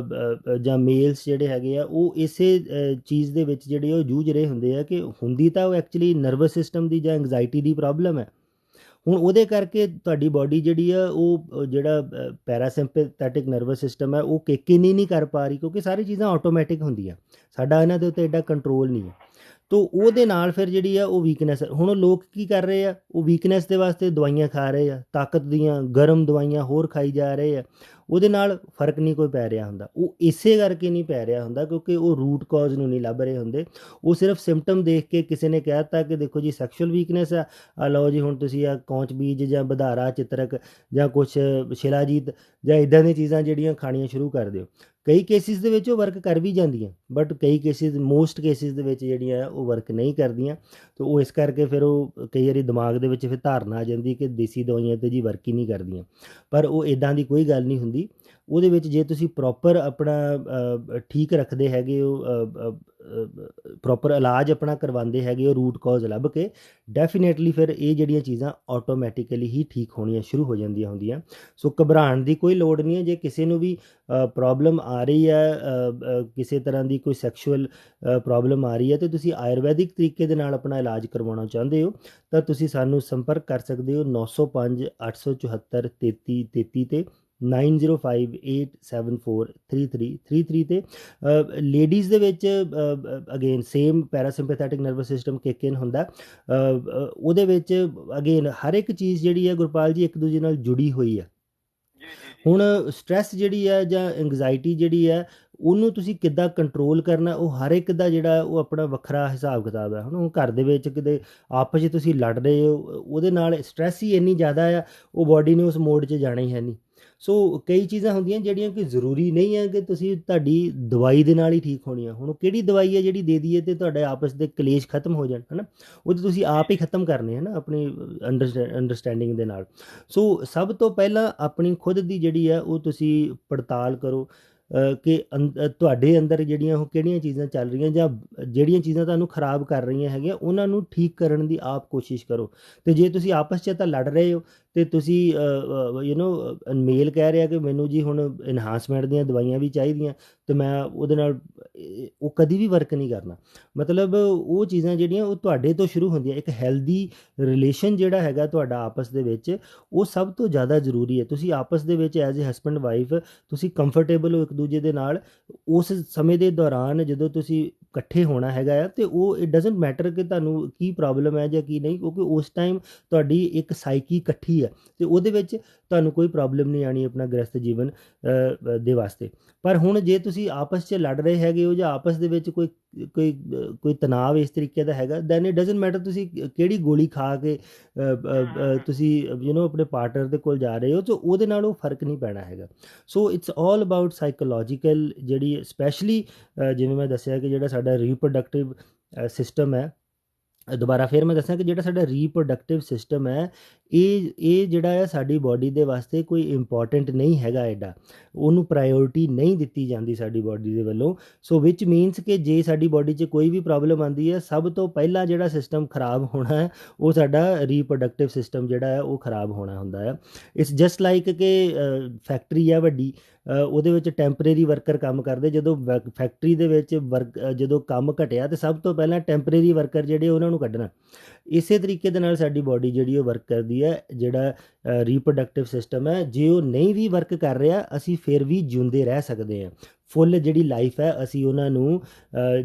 ਜਾਂ ਮੇਲਸ ਜਿਹੜੇ ਹੈਗੇ ਆ ਉਹ ਇਸੇ ਚੀਜ਼ ਦੇ ਵਿੱਚ ਜਿਹੜੇ ਉਹ ਜੂਝ ਰਹੇ ਹੁੰਦੇ ਆ ਕਿ ਹੁੰਦੀ ਤਾਂ ਉਹ ਐਕਚੁਅਲੀ ਨਰਵਸ ਸਿਸਟਮ ਦੀ ਜਾਂ ਐਂਗਜ਼ਾਇਟੀ ਦੀ ਪ੍ਰੋਬਲਮ ਹੈ। ਹੁਣ ਉਹਦੇ ਕਰਕੇ ਤੁਹਾਡੀ ਬੋਡੀ ਜਿਹੜੀ ਆ ਉਹ ਜਿਹੜਾ ਪੈਰਾਸਿੰਪੈਥੈਟਿਕ ਨਰਵਸ ਸਿਸਟਮ ਹੈ ਉਹ ਕਿੱਕ ਇਨ ਹੀ ਨਹੀਂ ਕਰ ਪਾ ਰਹੀ, ਕਿਉਂਕਿ ਸਾਰੀ ਚੀਜ਼ਾਂ ਆਟੋਮੈਟਿਕ ਹੁੰਦੀਆਂ, ਸਾਡਾ ਇਹਨਾਂ ਦੇ ਉੱਤੇ ਐਡਾ ਕੰਟਰੋਲ ਨਹੀਂ ਹੈ। ਤੋ ਉਹਦੇ ਨਾਲ ਫਿਰ ਜਿਹੜੀ ਆ ਉਹ ਵੀਕਨੈਸ। ਹੁਣ ਲੋਕ ਕੀ ਕਰ ਰਹੇ ਆ? ਉਹ ਵੀਕਨੈਸ ਦੇ ਵਾਸਤੇ ਦਵਾਈਆਂ ਖਾ ਰਹੇ ਆ, ਤਾਕਤ ਦੀਆਂ ਗਰਮ ਦਵਾਈਆਂ ਹੋਰ ਖਾਈ ਜਾ ਰਹੇ ਆ। ਉਹਦੇ ਨਾਲ ਫਰਕ ਨਹੀਂ ਕੋਈ ਪੈ ਰਿਹਾ ਹੁੰਦਾ। ਉਹ ਇਸੇ ਕਰਕੇ ਨਹੀਂ ਪੈ ਰਿਹਾ ਹੁੰਦਾ ਕਿਉਂਕਿ ਉਹ ਰੂਟ ਕਾਜ਼ ਨੂੰ ਨਹੀਂ ਲੱਭ ਰਹੇ ਹੁੰਦੇ। ਉਹ ਸਿਰਫ ਸਿੰਪਟਮ ਦੇਖ ਕੇ ਕਿਸੇ ਨੇ ਕਹਿ ਦਿੱਤਾ ਕਿ ਦੇਖੋ ਜੀ ਸੈਕਸ਼ੁਅਲ ਵੀਕਨੈਸ ਆ ਲਓ ਜੀ ਹੁਣ ਤੁਸੀਂ ਆ ਕੌਂਚ ਬੀਜ ਜਾਂ ਬਧਾਰਾ ਚਿੱਤਰਕ ਜਾਂ ਕੁਛ ਸ਼ਿਲਾਜੀਤ ਜਾਂ ਇੱਦਾਂ ਦੀਆਂ ਚੀਜ਼ਾਂ ਜਿਹੜੀਆਂ ਖਾਣੀਆਂ ਸ਼ੁਰੂ ਕਰ ਦਿਓ। ਕਈ ਕੇਸਿਸ ਦੇ ਵਿੱਚ ਉਹ ਵਰਕ ਕਰ ਵੀ ਜਾਂਦੀਆਂ, ਬਟ ਕਈ ਕੇਸਿਸ ਮੋਸਟ ਕੇਸਿਸ ਦੇ ਵਿੱਚ ਜਿਹੜੀਆਂ ਉਹ ਵਰਕ ਨਹੀਂ ਕਰਦੀਆਂ। ਅਤੇ ਉਹ ਇਸ ਕਰਕੇ ਫਿਰ ਉਹ ਕਈ ਵਾਰੀ ਦਿਮਾਗ ਦੇ ਵਿੱਚ ਫਿਰ ਧਾਰਨਾ ਆ ਜਾਂਦੀ ਕਿ ਦੇਸੀ ਦਵਾਈਆਂ ਤਾਂ ਜੀ ਵਰਕ ਹੀ ਨਹੀਂ ਕਰਦੀਆਂ, ਪਰ ਉਹ ਇੱਦਾਂ ਦੀ ਕੋਈ ਗੱਲ ਨਹੀਂ ਹੁੰਦੀ। ਉਹਦੇ ਵਿੱਚ ਜੇ ਤੁਸੀਂ ਪ੍ਰੋਪਰ ਆਪਣਾ ਠੀਕ ਰੱਖਦੇ ਹੈਗੇ ਹੋ, ਪ੍ਰੋਪਰ ਇਲਾਜ ਆਪਣਾ ਕਰਵਾਉਂਦੇ ਹੈਗੇ ਹੋ ਰੂਟ ਕਾਜ਼ ਲੱਭ ਕੇ, ਡੈਫੀਨੇਟਲੀ ਫਿਰ ਇਹ ਜਿਹੜੀਆਂ ਚੀਜ਼ਾਂ ਆਟੋਮੈਟਿਕਲੀ ਹੀ ਠੀਕ ਹੋਣੀਆਂ ਸ਼ੁਰੂ ਹੋ ਜਾਂਦੀਆਂ ਹੁੰਦੀਆਂ। ਸੋ ਘਬਰਾਉਣ ਦੀ ਕੋਈ ਲੋੜ ਨਹੀਂ ਹੈ। ਜੇ ਕਿਸੇ ਨੂੰ ਵੀ ਪ੍ਰੋਬਲਮ ਆ ਰਹੀ ਹੈ, ਕਿਸੇ ਤਰ੍ਹਾਂ ਦੀ ਕੋਈ ਸੈਕਸ਼ੂਅਲ ਪ੍ਰੋਬਲਮ ਆ ਰਹੀ ਹੈ ਅਤੇ ਤੁਸੀਂ ਆਯੁਰਵੈਦਿਕ ਤਰੀਕੇ ਦੇ ਨਾਲ ਆਪਣਾ ਇਲਾਜ ਕਰਵਾਉਣਾ ਚਾਹੁੰਦੇ ਹੋ ਤਾਂ ਤੁਸੀਂ ਸਾਨੂੰ ਸੰਪਰਕ ਕਰ ਸਕਦੇ ਹੋ 905 874 3333 ਤੇ 9058743333 ਤੇ। ਲੇਡੀਜ਼ ਦੇ ਵਿੱਚ again same parasympathetic nervous system kick in ਹੁੰਦਾ। ਉਹਦੇ ਵਿੱਚ ਅਗੇਨ ਹਰ ਇੱਕ ਚੀਜ਼ ਜਿਹੜੀ ਹੈ ਗੁਰਪਾਲ ਜੀ ਇੱਕ ਦੂਜੇ ਨਾਲ ਜੁੜੀ ਹੋਈ ਹੈ। ਹੁਣ ਸਟ੍ਰੈਸ ਜਿਹੜੀ ਹੈ ਜਾਂ ਐਂਗਜ਼ਾਇਟੀ ਜਿਹੜੀ ਹੈ ਉਹਨੂੰ ਤੁਸੀਂ ਕਿੱਦਾਂ ਕੰਟਰੋਲ ਕਰਨਾ, ਉਹ ਹਰ ਇੱਕ ਦਾ ਜਿਹੜਾ ਉਹ ਆਪਣਾ ਵੱਖਰਾ ਹਿਸਾਬ ਕਿਤਾਬ ਹੈ। ਹੁਣ ਘਰ ਦੇ ਵਿੱਚ ਕਿਤੇ ਆਪਸ 'ਚ ਤੁਸੀਂ ਲੜ ਰਹੇ ਹੋ, ਉਹਦੇ ਨਾਲ ਸਟ੍ਰੈਸ ਹੀ ਇੰਨੀ ਜ਼ਿਆਦਾ ਆ, ਉਹ ਬਾਡੀ ਨੇ ਉਸ ਮੋਡ 'ਚ ਜਾਣਾ ਹੀ ਹੈ ਨਹੀਂ। ਸੋ ਕਈ ਚੀਜ਼ਾਂ ਹੁੰਦੀਆਂ ਜਿਹੜੀਆਂ ਕਿ ਜ਼ਰੂਰੀ ਨਹੀਂ ਹੈ ਕਿ ਤੁਸੀਂ ਤੁਹਾਡੀ ਦਵਾਈ ਦੇ ਨਾਲ ਹੀ ਠੀਕ ਹੋਣੀ ਆ। ਹੁਣ ਉਹ ਕਿਹੜੀ ਦਵਾਈ ਹੈ ਜਿਹੜੀ ਦੇ ਦਈਏ ਅਤੇ ਤੁਹਾਡੇ ਆਪਸ ਦੇ ਕਲੇਸ਼ ਖਤਮ ਹੋ ਜਾਣ, ਹੈ ਨਾ। ਉਹ ਤਾਂ ਤੁਸੀਂ ਆਪ ਹੀ ਖਤਮ ਕਰਨੇ ਹੈ ਨਾ ਆਪਣੀ ਅੰਡਰਸਟੈਂਡਿੰਗ ਦੇ ਨਾਲ। ਸੋ ਸਭ ਤੋਂ ਪਹਿਲਾਂ ਆਪਣੀ ਖੁਦ ਦੀ ਜਿਹੜੀ ਹੈ ਉਹ ਤੁਸੀਂ ਪੜਤਾਲ ਕਰੋ ਕਿ ਤੁਹਾਡੇ ਅੰਦਰ ਜਿਹੜੀਆਂ ਉਹ ਕਿਹੜੀਆਂ ਚੀਜ਼ਾਂ ਚੱਲ ਰਹੀਆਂ ਜਾਂ ਜਿਹੜੀਆਂ ਚੀਜ਼ਾਂ ਤੁਹਾਨੂੰ ਖਰਾਬ ਕਰ ਰਹੀਆਂ ਹੈਗੀਆਂ ਉਹਨਾਂ ਨੂੰ ਠੀਕ ਕਰਨ ਦੀ ਆਪ ਕੋਸ਼ਿਸ਼ ਕਰੋ। ਅਤੇ ਜੇ ਤੁਸੀਂ ਆਪਸ 'ਚ ਤਾਂ ਲੜ ਰਹੇ ਹੋ ਅਤੇ ਤੁਸੀਂ ਮੇਲ ਕਹਿ ਰਿਹਾ ਕਿ ਮੈਨੂੰ ਜੀ ਹੁਣ ਇਨਹਾਂਸਮੈਂਟ ਦੀਆਂ ਦਵਾਈਆਂ ਵੀ ਚਾਹੀਦੀਆਂ ਅਤੇ ਮੈਂ ਉਹਦੇ ਨਾਲ ਉਹ ਕਦੀ ਵੀ ਵਰਕ ਨਹੀਂ ਕਰਨਾ। ਮਤਲਬ ਉਹ ਚੀਜ਼ਾਂ ਜਿਹੜੀਆਂ ਉਹ ਤੁਹਾਡੇ ਤੋਂ ਸ਼ੁਰੂ ਹੁੰਦੀਆਂ। ਇੱਕ ਹੈਲਦੀ ਰਿਲੇਸ਼ਨ ਜਿਹੜਾ ਹੈਗਾ ਤੁਹਾਡਾ ਆਪਸ ਦੇ ਵਿੱਚ, ਉਹ ਸਭ ਤੋਂ ਜ਼ਿਆਦਾ ਜ਼ਰੂਰੀ ਹੈ। ਤੁਸੀਂ ਆਪਸ ਦੇ ਵਿੱਚ ਐਜ਼ ਏ ਹਸਬੈਂਡ ਵਾਈਫ ਤੁਸੀਂ ਕੰਫਰਟੇਬਲ ਹੋ ਇੱਕ ਦੂਜੇ ਦੇ ਨਾਲ। ਉਸ ਸਮੇਂ ਦੇ ਦੌਰਾਨ ਜਦੋਂ ਤੁਸੀਂ ਇਕੱਠੇ ਹੋਣਾ ਹੈਗਾ ਆ ਅਤੇ ਉਹ ਇਟ ਡਜ਼ਨਟ ਮੈਟਰ ਕਿ ਤੁਹਾਨੂੰ ਕੀ ਪ੍ਰੋਬਲਮ ਹੈ ਜਾਂ ਕੀ ਨਹੀਂ, ਕਿਉਂਕਿ ਉਸ ਟਾਈਮ ਤੁਹਾਡੀ ਇੱਕ ਸਾਈਕੀ ਇਕੱਠੀ ਹੈ ਅਤੇ ਉਹਦੇ ਵਿੱਚ ਤੁਹਾਨੂੰ ਕੋਈ ਪ੍ਰੋਬਲਮ ਨਹੀਂ ਆਉਣੀ ਆਪਣਾ ਗ੍ਰਸਤ ਜੀਵਨ ਦੇ ਵਾਸਤੇ। ਪਰ ਹੁਣ ਜੇ ਤੁਸੀਂ ਆਪਸ 'ਚ ਲੜ ਰਹੇ ਹੈਗੇ ਹੋ ਜਾਂ ਆਪਸ ਦੇ ਵਿੱਚ ਕੋਈ ਕੋਈ ਕੋਈ ਤਣਾਅ ਇਸ ਤਰੀਕੇ ਦਾ ਹੈਗਾ, ਦੈਨ ਇਟ ਡਜ਼ਨਟ ਮੈਟਰ ਤੁਸੀਂ ਕਿਹੜੀ ਗੋਲੀ ਖਾ ਕੇ ਤੁਸੀਂ ਆਪਣੇ ਪਾਰਟਨਰ ਦੇ ਕੋਲ ਜਾ ਰਹੇ ਹੋ, ਤਾਂ ਉਹਦੇ ਨਾਲ ਉਹ ਫਰਕ ਨਹੀਂ ਪੈਣਾ ਹੈਗਾ। So it's all about psychological ਜਿਹੜੀ ਸਪੈਸ਼ਲੀ ਜਿਵੇਂ ਮੈਂ ਦੱਸਿਆ ਕਿ ਜਿਹੜਾ ਸਾਡਾ ਰੀਪਰੋਡਕਟਿਵ ਸਿਸਟਮ ਹੈ, ਦੁਬਾਰਾ ਫਿਰ ਮੈਂ ਦੱਸਾਂ ਕਿ ਜਿਹੜਾ ਸਾਡਾ ਰੀਪਰੋਡਕਟਿਵ ਸਿਸਟਮ ਹੈ ਇਹ ਜਿਹੜਾ ਹੈ ਸਾਡੀ ਬਾਡੀ ਦੇ ਵਾਸਤੇ ਕੋਈ ਇੰਪੋਰਟੈਂਟ ਨਹੀਂ ਹੈਗਾ ਐਡਾ, ਉਹਨੂੰ ਪ੍ਰਾਇਓਰਿਟੀ ਨਹੀਂ ਦਿੱਤੀ ਜਾਂਦੀ ਸਾਡੀ ਬਾਡੀ ਦੇ ਵੱਲੋਂ। ਸੋ ਵਿਚ ਮੀਨਸ ਕਿ ਜੇ ਸਾਡੀ ਬਾਡੀ 'ਚ ਕੋਈ ਵੀ ਪ੍ਰੋਬਲਮ ਆਉਂਦੀ ਹੈ, ਸਭ ਤੋਂ ਪਹਿਲਾਂ ਜਿਹੜਾ ਸਿਸਟਮ ਖਰਾਬ ਹੋਣਾ ਹੈ ਉਹ ਸਾਡਾ ਰੀਪਰੋਡਕਟਿਵ ਸਿਸਟਮ ਜਿਹੜਾ ਹੈ ਉਹ ਖਰਾਬ ਹੋਣਾ ਹੁੰਦਾ ਹੈ। ਇਟਸ ਜਸਟ ਲਾਈਕ ਕਿ ਫੈਕਟਰੀ ਹੈ ਵੱਡੀ, ਉਹਦੇ ਵਿੱਚ ਟੈਂਪਰੇਰੀ ਵਰਕਰ ਕੰਮ ਕਰਦੇ। ਜਦੋਂ ਫੈਕਟਰੀ ਦੇ ਵਿੱਚ ਜਦੋਂ ਕੰਮ ਘਟਿਆ ਤਾਂ ਸਭ ਤੋਂ ਪਹਿਲਾਂ ਟੈਂਪਰੇਰੀ ਵਰਕਰ ਜਿਹੜੇ ਉਹਨਾਂ ਨੂੰ ਕੱਢਣਾ। ਇਸੇ ਤਰੀਕੇ ਦੇ ਨਾਲ ਸਾਡੀ ਬਾਡੀ ਜਿਹੜੀ ਉਹ ਵਰਕ ਕਰਦੀ ਹੈ। ਜਿਹੜਾ ਰੀਪਰੋਡਕਟਿਵ ਸਿਸਟਮ ਹੈ, ਜੇ ਉਹ ਨਹੀਂ ਵੀ ਵਰਕ ਕਰ ਰਿਹਾ ਅਸੀਂ ਫਿਰ ਵੀ ਜਿਉਂਦੇ ਰਹਿ ਸਕਦੇ ਹਾਂ। ਫੁੱਲ ਜਿਹੜੀ ਲਾਈਫ ਹੈ ਅਸੀਂ ਉਹਨਾਂ ਨੂੰ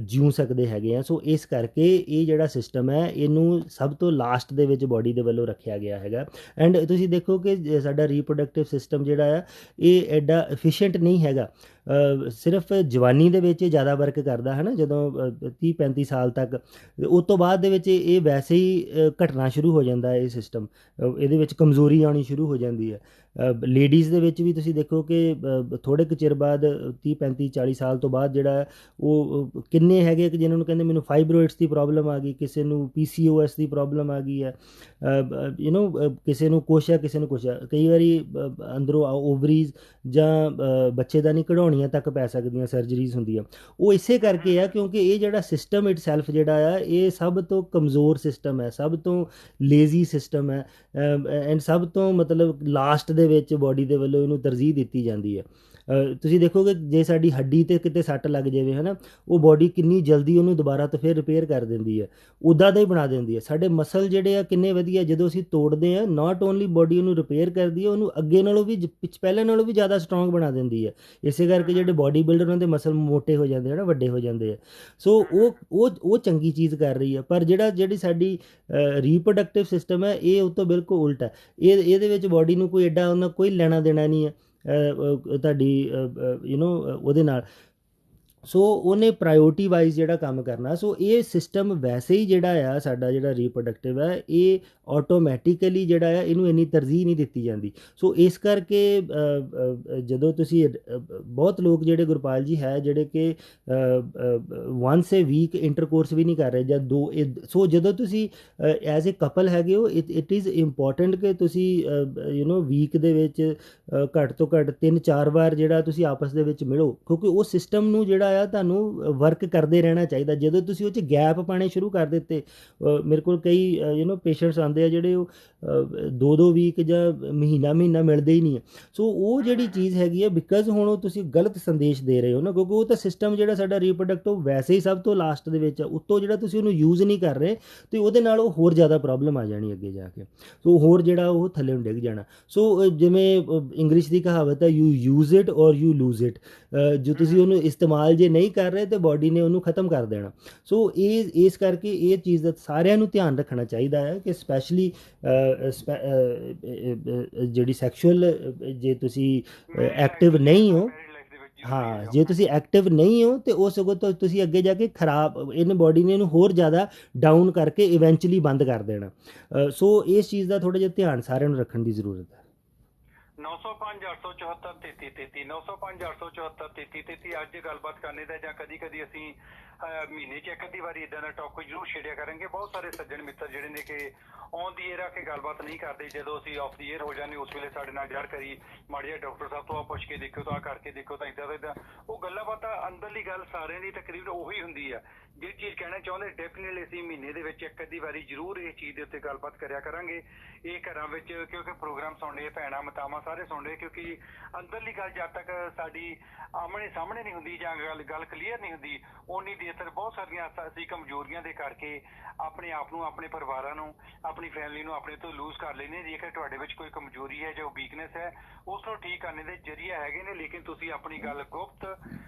ਜਿਉ ਸਕਦੇ ਹੈਗੇ ਹਾਂ। ਸੋ ਇਸ ਕਰਕੇ ਇਹ ਜਿਹੜਾ ਸਿਸਟਮ ਹੈ ਇਹਨੂੰ ਸਭ ਤੋਂ ਲਾਸਟ ਦੇ ਵਿੱਚ ਬਾਡੀ ਦੇ ਵੱਲੋਂ ਰੱਖਿਆ ਗਿਆ ਹੈਗਾ। ਐਂਡ ਤੁਸੀਂ ਦੇਖੋ ਕਿ ਸਾਡਾ ਰੀਪਰੋਡਕਟਿਵ ਸਿਸਟਮ ਜਿਹੜਾ ਆ ਇਹ ਐਡਾ ਐਫੀਸ਼ੀਐਂਟ ਨਹੀਂ ਹੈਗਾ। ਸਿਰਫ ਜਵਾਨੀ ਦੇ ਵਿੱਚ ਜ਼ਿਆਦਾ ਵਰਕ ਕਰਦਾ ਹੈ ਨਾ, ਜਦੋਂ 30-35 ਸਾਲ ਤੱਕ। ਉਸ ਤੋਂ ਬਾਅਦ ਦੇ ਵਿੱਚ ਇਹ ਵੈਸੇ ਹੀ ਘਟਣਾ ਸ਼ੁਰੂ ਹੋ ਜਾਂਦਾ ਇਹ ਸਿਸਟਮ, ਇਹਦੇ ਵਿੱਚ ਕਮਜ਼ੋਰੀ ਆਉਣੀ ਸ਼ੁਰੂ ਹੋ ਜਾਂਦੀ ਹੈ। ਲੇਡੀਜ਼ ਦੇ ਵਿੱਚ ਵੀ ਤੁਸੀਂ ਦੇਖੋ ਕਿ ਥੋੜ੍ਹੇ ਕੁ ਚਿਰ ਬਾਅਦ 30-35-40 ਸਾਲ ਤੋਂ ਬਾਅਦ ਜਿਹੜਾ ਉਹ ਕਿੰਨੇ ਹੈਗੇ ਕਿ ਜਿਹਨਾਂ ਨੂੰ ਕਹਿੰਦੇ ਮੈਨੂੰ ਫਾਈਬਰੋਇਡਸ ਦੀ ਪ੍ਰੋਬਲਮ ਆ ਗਈ, ਕਿਸੇ ਨੂੰ PCOS ਦੀ ਪ੍ਰੋਬਲਮ ਆ ਗਈ ਹੈ, ਕਿਸੇ ਨੂੰ ਕੁਛ ਹੈ ਕਿਸੇ ਨੂੰ ਕੁਛ ਹੈ। ਕਈ ਵਾਰੀ ਅੰਦਰੋਂ ਓਵਰੀਜ਼ ਜਾਂ ਬੱਚੇਦਾਨੀ ਕਢਾਉਣੀਆਂ ਤੱਕ ਪੈ ਸਕਦੀਆਂ, ਸਰਜਰੀਜ਼ ਹੁੰਦੀਆਂ। ਉਹ ਇਸੇ ਕਰਕੇ ਆ ਕਿਉਂਕਿ ਇਹ ਜਿਹੜਾ ਸਿਸਟਮ ਇਟ ਸੈਲਫ ਜਿਹੜਾ ਆ ਇਹ ਸਭ ਤੋਂ ਕਮਜ਼ੋਰ ਸਿਸਟਮ ਹੈ, ਸਭ ਤੋਂ ਲੇਜ਼ੀ ਸਿਸਟਮ ਹੈ, ਐਂਡ ਸਭ ਤੋਂ ਮਤਲਬ ਲਾਸਟ ਦੇ ਵਿੱਚ ਬਾਡੀ ਦੇ ਵੱਲੋਂ ਇਹਨੂੰ ਤਰਜੀਹ ਦਿੱਤੀ ਜਾਂਦੀ ਹੈ। ਤੁਸੀਂ ਦੇਖੋਗੇ ਜੇ ਸਾਡੀ ਹੱਡੀ 'ਤੇ ਕਿਤੇ ਸੱਟ ਲੱਗ ਜਾਵੇ ਹੈ ਨਾ, ਉਹ ਬਾਡੀ ਕਿੰਨੀ ਜਲਦੀ ਉਹਨੂੰ ਦੁਬਾਰਾ ਤੋਂ ਫਿਰ ਰਿਪੇਅਰ ਕਰ ਦਿੰਦੀ ਹੈ, ਉੱਦਾਂ ਦਾ ਹੀ ਬਣਾ ਦਿੰਦੀ ਹੈ। ਸਾਡੇ ਮਸਲ ਜਿਹੜੇ ਆ ਕਿੰਨੇ ਵਧੀਆ, ਜਦੋਂ ਅਸੀਂ ਤੋੜਦੇ ਹਾਂ ਨਾਟ ਓਨਲੀ ਬਾਡੀ ਉਹਨੂੰ ਰਿਪੇਅਰ ਕਰਦੀ ਹੈ, ਉਹਨੂੰ ਅੱਗੇ ਨਾਲੋਂ ਵੀ ਪਹਿਲਾਂ ਨਾਲੋਂ ਵੀ ਜ਼ਿਆਦਾ ਸਟਰੋਂਗ ਬਣਾ ਦਿੰਦੀ ਹੈ। ਇਸੇ ਕਰਕੇ ਜਿਹੜੇ ਬਾਡੀ ਬਿਲਡਰ ਉਹਨਾਂ ਦੇ ਮਸਲ ਮੋਟੇ ਹੋ ਜਾਂਦੇ ਆ ਨਾ, ਵੱਡੇ ਹੋ ਜਾਂਦੇ ਆ। ਸੋ ਉਹ ਚੰਗੀ ਚੀਜ਼ ਕਰ ਰਹੀ ਹੈ। ਪਰ ਜਿਹੜੀ ਸਾਡੀ ਰੀਪਰੋਡਕਟਿਵ ਸਿਸਟਮ ਹੈ ਇਹ ਉਹ ਤੋਂ ਬਿਲਕੁਲ ਉਲਟ ਹੈ। ਇਹਦੇ ਵਿੱਚ ਬਾਡੀ ਨੂੰ ਕੋਈ ਐਡਾ ਉਹਨਾਂ ਕੋਈ ਲੈਣਾ ਦੇਣਾ ਨਹੀਂ ਹੈ। ਤੁਹਾਡੀ ਉਹਦੇ ਨਾਲ। ਸੋ ਉਹਨੇ ਪ੍ਰਾਇਓਰਟੀ ਵਾਈਜ਼ ਜਿਹੜਾ ਕੰਮ ਕਰਨਾ। ਸੋ ਇਹ ਸਿਸਟਮ ਵੈਸੇ ਹੀ ਜਿਹੜਾ ਆ ਸਾਡਾ ਜਿਹੜਾ ਰੀਪਰੋਡਕਟਿਵ ਹੈ, ਇਹ ਆਟੋਮੈਟਿਕਲੀ ਜਿਹੜਾ ਆ ਇਹਨੂੰ ਇੰਨੀ ਤਰਜੀਹ ਨਹੀਂ ਦਿੱਤੀ ਜਾਂਦੀ। ਸੋ ਇਸ ਕਰਕੇ ਜਦੋਂ ਤੁਸੀਂ ਬਹੁਤ ਲੋਕ ਜਿਹੜੇ ਗੁਰਪਾਲ ਜੀ ਹੈ ਜਿਹੜੇ ਕਿ ਵਨਸ ਏ ਵੀਕ ਇੰਟਰਕੋਰਸ ਵੀ ਨਹੀਂ ਕਰ ਰਹੇ ਜਾਂ ਦੋ। ਸੋ ਜਦੋਂ ਤੁਸੀਂ ਐਜ਼ ਏ ਕਪਲ ਹੈਗੇ ਹੋ, ਇਟ ਇਜ਼ ਇੰਪੋਰਟੈਂਟ ਕਿ ਤੁਸੀਂ ਵੀਕ ਦੇ ਵਿੱਚ ਘੱਟ ਤੋਂ ਘੱਟ 3-4 ਵਾਰ ਜਿਹੜਾ ਤੁਸੀਂ ਆਪਸ ਦੇ ਵਿੱਚ ਮਿਲੋ, ਕਿਉਂਕਿ ਉਹ ਸਿਸਟਮ ਨੂੰ ਜਿਹੜਾ ਆ ਤੁਹਾਨੂੰ ਵਰਕ ਕਰਦੇ ਰਹਿਣਾ ਚਾਹੀਦਾ। ਜਦੋਂ ਤੁਸੀਂ ਉਹ 'ਚ ਗੈਪ ਪਾਣੇ ਸ਼ੁਰੂ ਕਰ ਦਿੱਤੇ, ਮੇਰੇ ਕੋਲ ਕਈ ਪੇਸ਼ੈਂਟਸ ਆਉਂਦੇ ਆ ਜਿਹੜੇ ਉਹ 2-2 ਵੀਕ ਜਾਂ ਮਹੀਨਾ ਮਿਲਦੇ ਹੀ ਨਹੀਂ ਹੈ। ਸੋ ਉਹ ਜਿਹੜੀ ਚੀਜ਼ ਹੈਗੀ ਹੈ, ਬਿਕਾਜ਼ ਹੁਣ ਉਹ ਤੁਸੀਂ ਗਲਤ ਸੰਦੇਸ਼ ਦੇ ਰਹੇ ਹੋ ਨਾ, ਕਿਉਂਕਿ ਉਹ ਤਾਂ ਸਿਸਟਮ ਜਿਹੜਾ ਸਾਡਾ ਰੀਪਰੋਡਕਟ ਉਹ ਵੈਸੇ ਹੀ ਸਭ ਤੋਂ ਲਾਸਟ ਦੇ ਵਿੱਚ ਆ, ਉੱਤੋਂ ਜਿਹੜਾ ਤੁਸੀਂ ਉਹਨੂੰ ਯੂਜ਼ ਨਹੀਂ ਕਰ ਰਹੇ ਅਤੇ ਉਹਦੇ ਨਾਲ ਉਹ ਹੋਰ ਜ਼ਿਆਦਾ ਪ੍ਰੋਬਲਮ ਆ ਜਾਣੀ ਅੱਗੇ ਜਾ ਕੇ। ਸੋ ਹੋਰ ਜਿਹੜਾ ਉਹ ਥੱਲੇ ਨੂੰ ਡਿੱਗ ਜਾਣਾ। ਸੋ ਜਿਵੇਂ ਇੰਗਲਿਸ਼ ਦੀ ਕਹਾਵਤ ਹੈ, ਯੂ ਯੂਜ਼ ਇਟ ਔਰ ਯੂ ਲੂਜ਼ ਇਟ। ਜੋ ਤੁਸੀਂ ਉਹਨੂੰ ਇਸਤੇਮਾਲ ਜੇ ਨਹੀਂ ਕਰ ਰਹੇ ਤਾਂ ਬੋਡੀ ਨੇ ਉਹਨੂੰ ਖ਼ਤਮ ਕਰ ਦੇਣਾ। ਸੋ ਇਸ ਕਰਕੇ ਇਹ ਚੀਜ਼ ਦਾ ਸਾਰਿਆਂ ਨੂੰ ਧਿਆਨ ਰੱਖਣਾ ਚਾਹੀਦਾ ਹੈ ਕਿ ਸਪੈਸ਼ਲੀ ਜਿਹੜੀ ਸੈਕਸ਼ੂਅਲ, ਜੇ ਤੁਸੀਂ ਐਕਟਿਵ ਨਹੀਂ ਹੋ, ਹਾਂ, ਜੇ ਤੁਸੀਂ ਐਕਟਿਵ ਨਹੀਂ ਹੋ ਤੇ ਉਹ ਸਗੋਂ ਤੁਸੀਂ ਅੱਗੇ ਜਾ ਕੇ ਖਰਾਬ, ਇਹਨੇ ਬੋਡੀ ਨੇ ਇਹਨੂੰ ਹੋਰ ਜ਼ਿਆਦਾ ਡਾਊਨ ਕਰਕੇ ਇਵੈਂਚੁਅਲੀ ਬੰਦ ਕਰ ਦੇਣਾ। ਸੋ ਇਸ ਚੀਜ਼ ਦਾ ਥੋੜ੍ਹਾ ਜਿਹਾ ਧਿਆਨ ਸਾਰਿਆਂ ਨੂੰ ਰੱਖਣ ਦੀ ਜ਼ਰੂਰਤ ਹੈ। 905 874 3333 905 874 3333 ਅੱਜ ਗੱਲਬਾਤ ਕਰਨੇ ਦਾ, ਜਾਂ ਕਦੀ ਕਦੀ ਅਸੀਂ ਮਹੀਨੇ 'ਚ ਇੱਕ ਅੱਧੀ ਵਾਰੀ ਇਦਾਂ ਦਾ ਟੌਪਿਕ ਜ਼ਰੂਰ ਛੇੜਿਆ ਕਰਾਂਗੇ। ਬਹੁਤ ਸਾਰੇ ਸੱਜਣ ਮਿੱਤਰ ਜਿਹੜੇ ਨੇ ਕਿ ਔਨ ਦੀ ਏਅਰ ਆ ਕੇ ਗੱਲਬਾਤ ਨਹੀਂ ਕਰਦੇ, ਜਦੋਂ ਅਸੀਂ ਆਫ ਦੀ ਏਅਰ ਹੋ ਜਾਂਦੇ ਉਸ ਵੇਲੇ ਸਾਡੇ ਨਾਲ ਯਾਰ ਕਰੀ ਮਾੜੀ ਜਿਹਾ ਡਾਕਟਰ ਸਾਹਿਬ ਤੋਂ ਆ ਪੁੱਛ ਕੇ ਦੇਖਿਓ, ਤਾਂ ਆ ਕਰਕੇ ਦੇਖੋ, ਤਾਂ ਇੱਦਾਂ ਉਹ ਗੱਲਾਂ ਬਾਤਾਂ ਅੰਦਰਲੀ ਗੱਲ ਸਾਰਿਆਂ ਦੀ ਤਕਰੀਬਨ ਉਹੀ ਹੁੰਦੀ ਆ। ਜਿਹੜੀ ਚੀਜ਼ ਕਹਿਣਾ ਚਾਹੁੰਦੇ ਡੈਫੀਨੇਟਲੀ ਅਸੀਂ ਮਹੀਨੇ ਦੇ ਵਿੱਚ ਇੱਕ ਅੱਧੀ ਵਾਰੀ ਜ਼ਰੂਰ ਇਹ ਚੀਜ਼ ਦੇ ਉੱਤੇ ਗੱਲਬਾਤ ਕਰਿਆ ਕਰਾਂਗੇ। ਇਹ ਘਰਾਂ ਵਿੱਚ ਕਿਉਂਕਿ ਪ੍ਰੋਗਰਾਮ ਸੁਣਦੇ ਭੈਣਾਂ ਮਾਤਾਵਾਂ ਸਾਰੇ ਸੁਣਦੇ, ਕਿਉਂਕਿ ਅੰਦਰਲੀ ਗੱਲ ਜਦ ਤੱਕ ਸਾਡੀ ਆਮਣੇ ਸਾਹਮਣੇ ਨਹੀਂ ਹੁੰਦੀ ਜਾਂ ਗੱਲ ਕਲੀਅਰ ਨਹੀਂ ਹੁੰਦੀ, ਉਨੀ ਦੇਰ ਤੱਕ ਬਹੁਤ ਸਾਰੀਆਂ ਅਸੀਂ ਕਮਜ਼ੋਰੀਆਂ ਦੇ ਕਰਕੇ ਆਪਣੇ ਆਪ ਨੂੰ, ਆਪਣੇ ਪਰਿਵਾਰਾਂ ਨੂੰ, ਆਪਣੀ ਫੈਮਿਲੀ ਨੂੰ ਆਪਣੇ ਤੋਂ ਲੂਜ਼ ਕਰ ਲੈਂਦੇ। ਜੇਕਰ ਤੁਹਾਡੇ ਵਿੱਚ ਕੋਈ ਕਮਜ਼ੋਰੀ ਹੈ ਜਾਂ ਵੀਕਨੈਸ ਹੈ, ਉਸ ਨੂੰ ਠੀਕ ਕਰਨੇ ਦੇ ਜ਼ਰੀਏ ਹੈਗੇ ਨੇ, ਲੇਕਿਨ ਤੁਸੀਂ ਆਪਣੀ ਗੱਲ ਗੁਪਤ